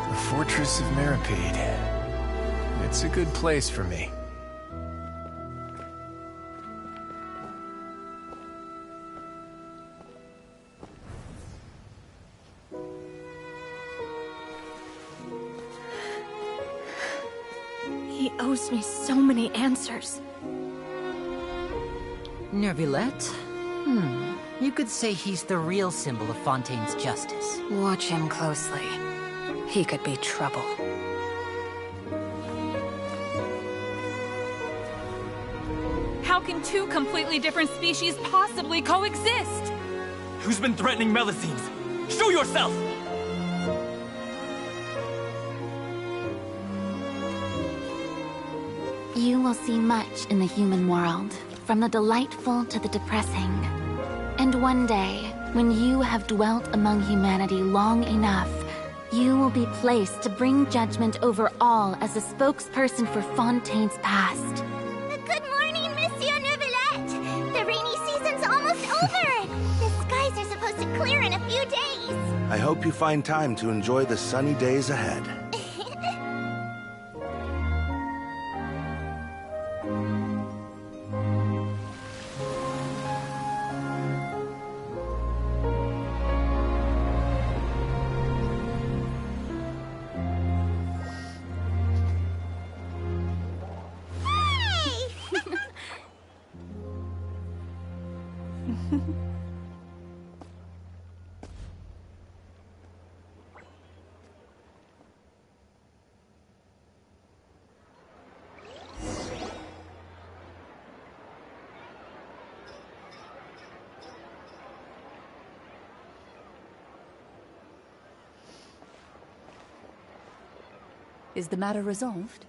The Fortress of Meripede. It's a good place for me. He owes me so many answers. Neuvillette? You could say he's the real symbol of Fontaine's justice. Watch him closely. He could be trouble. How can two completely different species possibly coexist? Who's been threatening Melusines? Show yourself! You will see much in the human world, from the delightful to the depressing. And one day, when you have dwelt among humanity long enough, you will be placed to bring judgment over all as a spokesperson for Fontaine's past. Good morning, Monsieur Neuvillette! The rainy season's almost over! The skies are supposed to clear in a few days! I hope you find time to enjoy the sunny days ahead. Is the matter resolved?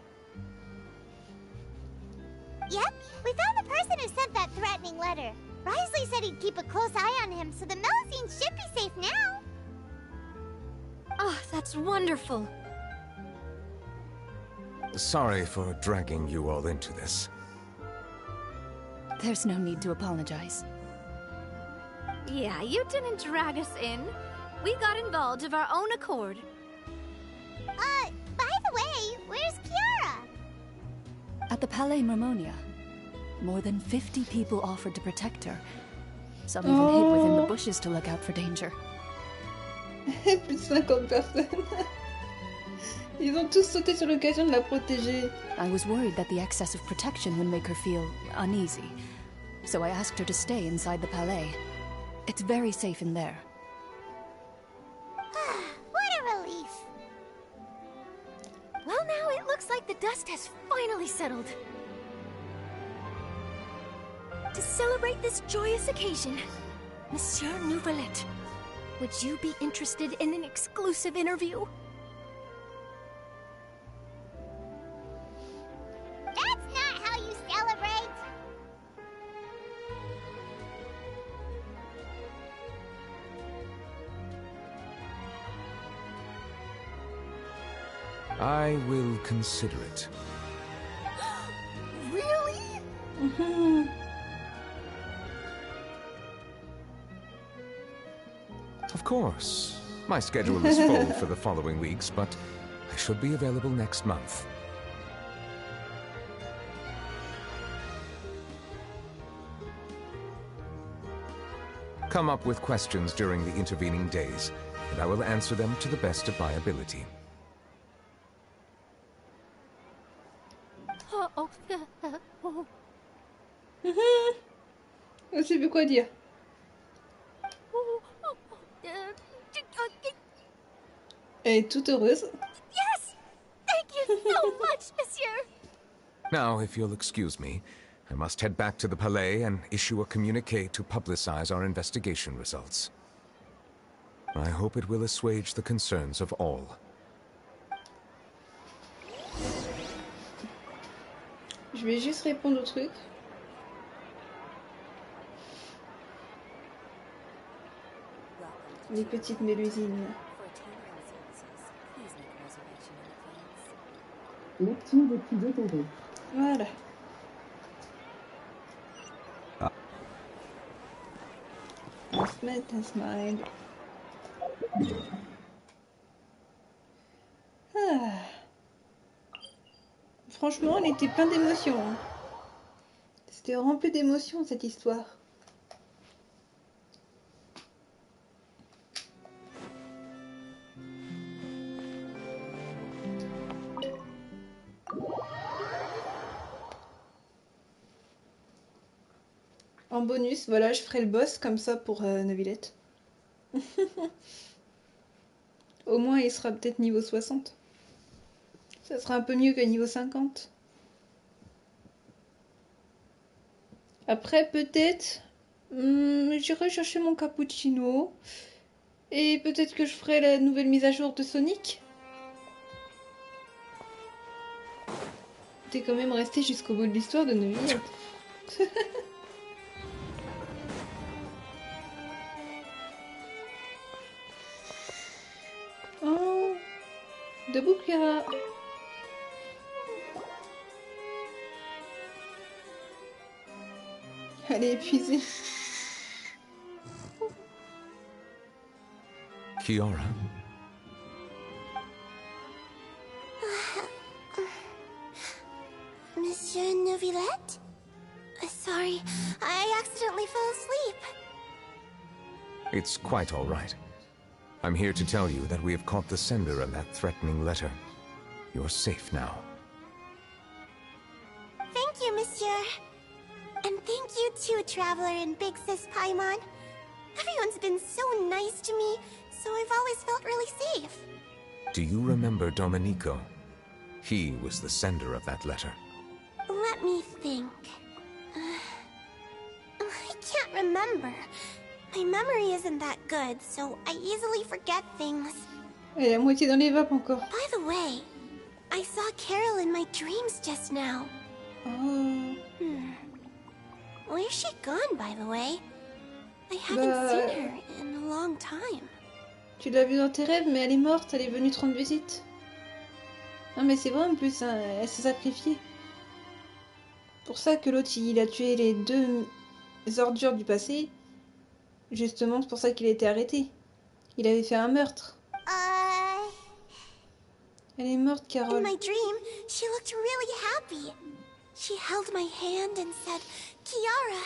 Yep, we found the person who sent that threatening letter. Wriothesley said he'd keep a close eye on him, so the Melusines should be safe now. Oh, that's wonderful. Sorry for dragging you all into this. There's no need to apologize. Yeah, you didn't drag us in. We got involved of our own accord. By the way, where's Kiara? At the Palais Mermonia. More than 50 people offered to protect her. Some even hid within the bushes to look out for danger. Plus de 50 personnes. Ils ont tous sauté sur l'occasion de la protéger. I was worried that the excess of protection would make her feel uneasy. So I asked her to stay inside the palais. It's very safe in there. What a relief. Well, now it looks like the dust has finally settled. To celebrate this joyous occasion, Monsieur Nouvelet, would you be interested in an exclusive interview? That's not how you celebrate. I will consider it. Really? Mhm. Of course. My schedule is full for the following weeks, but I should be available next month. Come up with questions during the intervening days, and I will answer them to the best of my ability. Je sais plus quoi dire. Elle est toute heureuse. Yes! Thank you so much, monsieur! Now, if you'll excuse me, I must head back to the Palais and issue a communique to publicize our investigation results. I hope it will assuage the concerns of all. Je vais juste répondre au truc. Les petites mélusines. Lecture des plus détaillées. Voilà. Maintenance mind. Ah. Franchement, elle était plein d'émotions. Hein. C'était rempli d'émotions cette histoire. En bonus, voilà, je ferai le boss comme ça pour Neuvillette. Au moins, il sera peut-être niveau 60. Ça sera un peu mieux que niveau 50. Après, peut-être, j'irai chercher mon cappuccino. Et peut-être que je ferai la nouvelle mise à jour de Sonic. T'es quand même resté jusqu'au bout de l'histoire de Neuvillette. Oh, debout Clara. Elle est épuisée. Kiara? Monsieur Neuvillette? Sorry, I accidentally fell asleep. It's quite all right. I'm here to tell you that we have caught the sender of that threatening letter. You're safe now. Thank you, monsieur. And thank you too, Traveler and Big Sis Paimon. Everyone's been so nice to me, so I've always felt really safe. Do you remember Domenico? He was the sender of that letter. Let me think. I can't remember. My memory isn't that good, so I easily forget things. Elle est à moitié dans les vapes encore. By the way, I saw Carol in my dreams just now. Oh. Where's she gone, by the way? I haven't seen her in a long time. Tu l'as vue dans tes rêves, mais elle est morte, elle est venue te rendre visite. Non mais c'est vrai en plus, hein, elle s'est sacrifiée. Pour ça que l'autre il a tué les deux ordures du passé. Justement, c'est pour ça qu'il a été arrêté. Il avait fait un meurtre. Elle est morte, Carole. In my dream, she looked really happy. She held my hand and said, Kiara,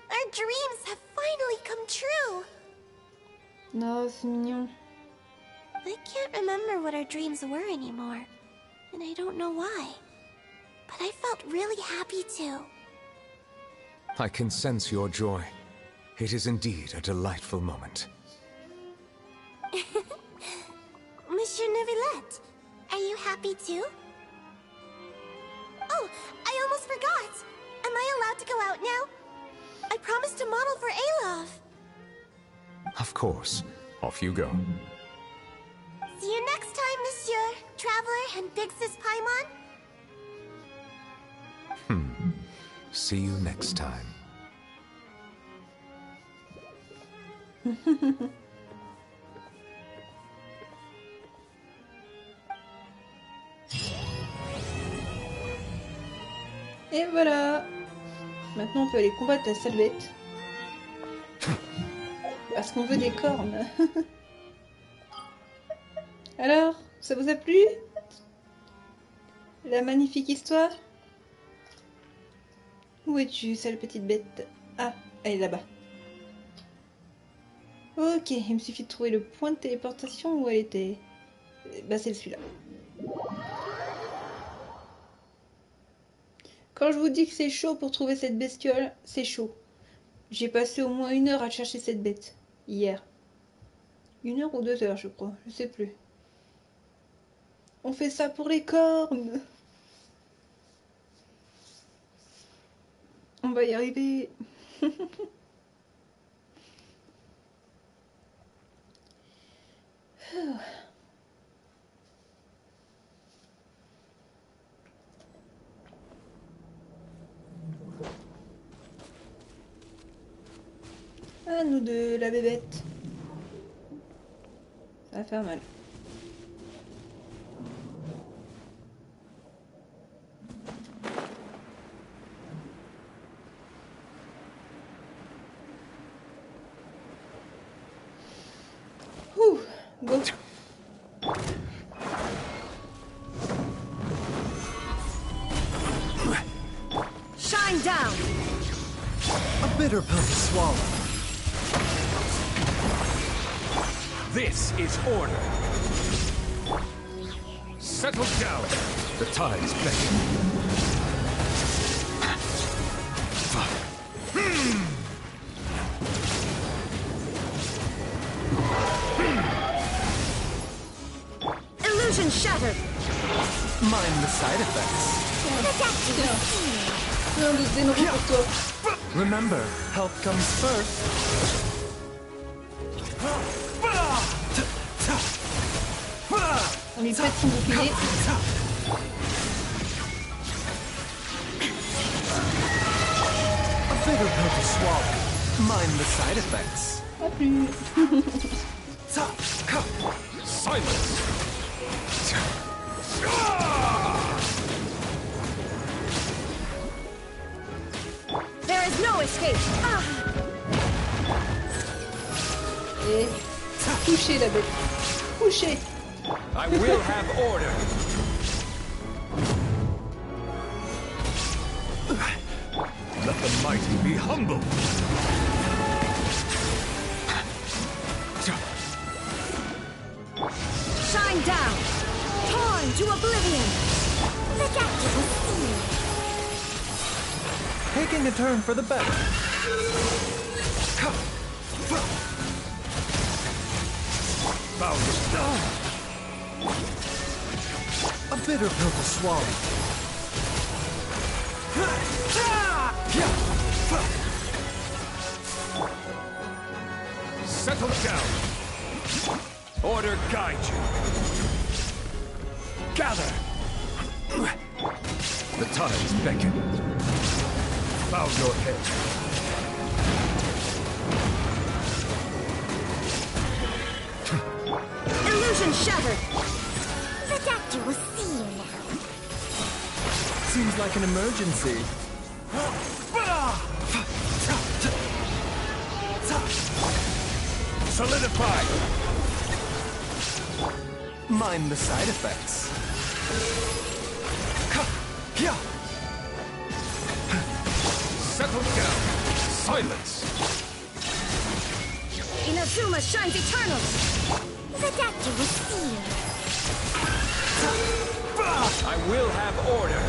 our dreams have finally come true. Non, c'est mignon. I can't remember what our dreams were anymore, and I don't know why. But I felt really happy too. I can sense your joy. It is indeed a delightful moment. Monsieur Neuvillette, are you happy too? Oh, I almost forgot. Am I allowed to go out now? I promised to model for Alof. Of course. Off you go. See you next time, Monsieur, Traveler, and Big Sis Paimon. See you next time. Et voilà. Maintenant on peut aller combattre la salvette. Parce qu'on veut des cornes. Alors, ça vous a plu? La magnifique histoire? Où es-tu, sale petite bête? Ah, elle est là-bas. Ok, il me suffit de trouver le point de téléportation où elle était. Bah c'est celui-là. Quand je vous dis que c'est chaud pour trouver cette bestiole, c'est chaud. J'ai passé au moins 1 heure à chercher cette bête, hier. 1 heure ou 2 heures, je crois, je sais plus. On fait ça pour les cornes. On va y arriver. À nous deux, la bébête. Ça va faire mal. Ouh, go. Shine down. A bitter pill to swallow. This is order. Settle down. The tide's beckon. Illusion shattered. Mind the side effects. Remember, health comes first. On lui prête son bouclier. A bitter pill to swallow. Mind the side effects. Pas plus. Silence. There is no escape. Et touchez la bête. Touchez. I will have order. Let the mighty be humble. Shine down. Torn to oblivion. The doctor will see you. Taking a turn for the better. Bow down. A bitter pill to swallow. Settle down. Order guide you. Gather. The tides beckon. Bow your head. Illusion shattered. The doctor will see you now. Seems like an emergency. Solidify. Mind the side effects. Silence! Inazuma shines eternal! The doctor will see you. I will have order!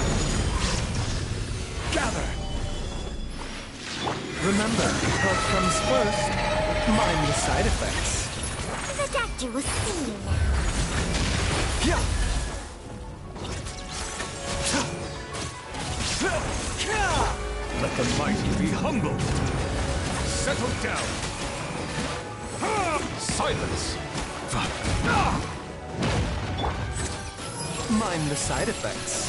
Gather! Remember, health comes first. Mind the side effects. The doctor will see you. Yeah. Let the mighty be humble! Settle down! Silence! Mind the side effects.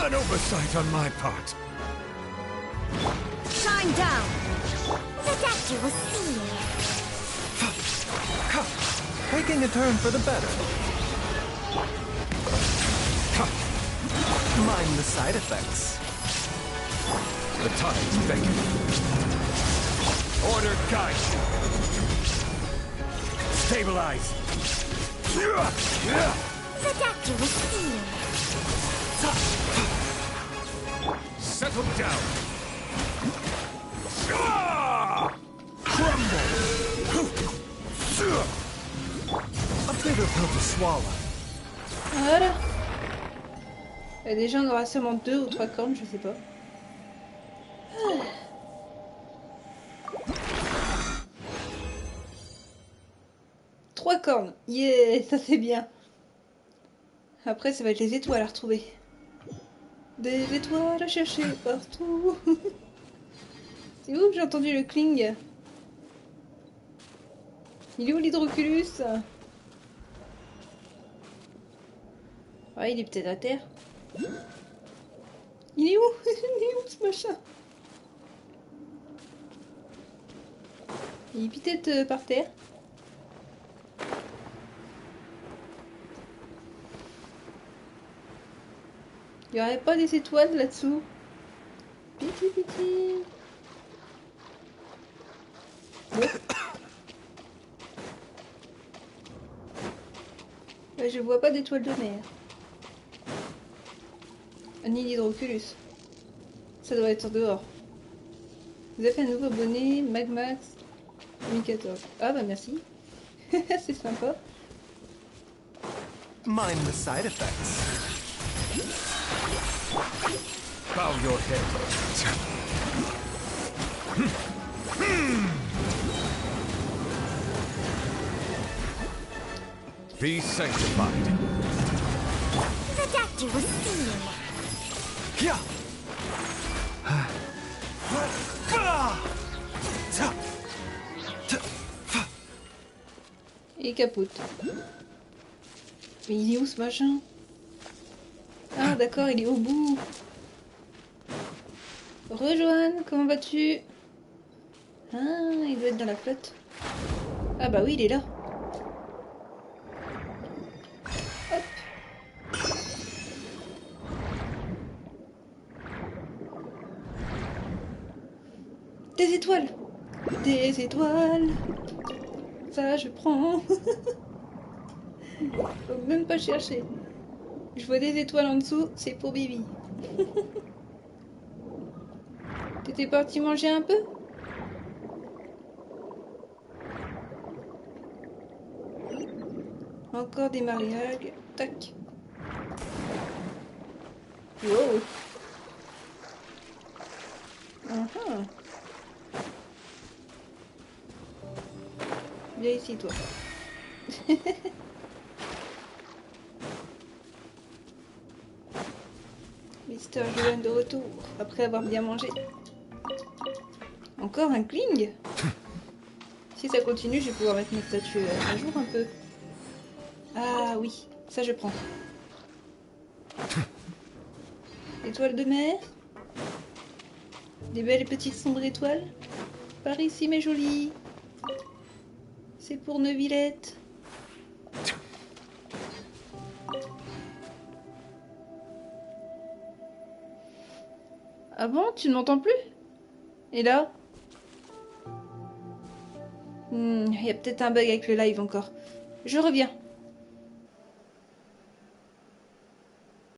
An oversight on my part. Shine down! The doctor will see you. Taking a turn for the better. Mind the side effects. The tides beckon. Order guide. Stabilize. The doctor will see you. Settle down. Crumble. A bitter pill to swallow. Voilà. Et déjà, on aura seulement 2 ou 3 cornes, je sais pas. Ah. 3 cornes. Yeah, ça c'est bien. Après, ça va être les étoiles à retrouver. Des étoiles à chercher partout. C'est où que j'ai entendu le cling? Il est où l'hydroculus? Ah, il est peut-être à terre. Il est où? Il est où ce machin? Il est peut-être par terre. Il n'y aurait pas des étoiles là-dessous? Piti piti. Ouais, je vois pas d'étoiles de mer. Ni d'hydroculus. Ça doit être dehors. Vous avez fait un nouveau abonné, Magmax 2014. Ah bah merci. C'est sympa. Mind the side effects. Bow your head. Be sanctified. The doctor will see you. Yeah. Et capote. Mais il est où ce machin? Ah d'accord, il est au bout. Rejoanne, comment vas-tu? Ah, il doit être dans la flotte. Ah bah oui, il est là. Hop. Des étoiles. Des étoiles. Ça, je prends. Faut même pas chercher. Je vois des étoiles en dessous, c'est pour Bibi. T'étais parti manger un peu? Encore des mariages. Tac. Wow. Uh-huh. Viens ici, toi. Mister Johan de retour, après avoir bien mangé. Encore un cling? Si ça continue, je vais pouvoir mettre mes statues à jour un peu. Ah oui, ça je prends. Étoile de mer. Des belles petites sombres étoiles. Par ici, mes jolies. C'est pour Neuvillette. Ah bon, tu ne m'entends plus? Et là? Il y a peut-être un bug avec le live encore. Je reviens.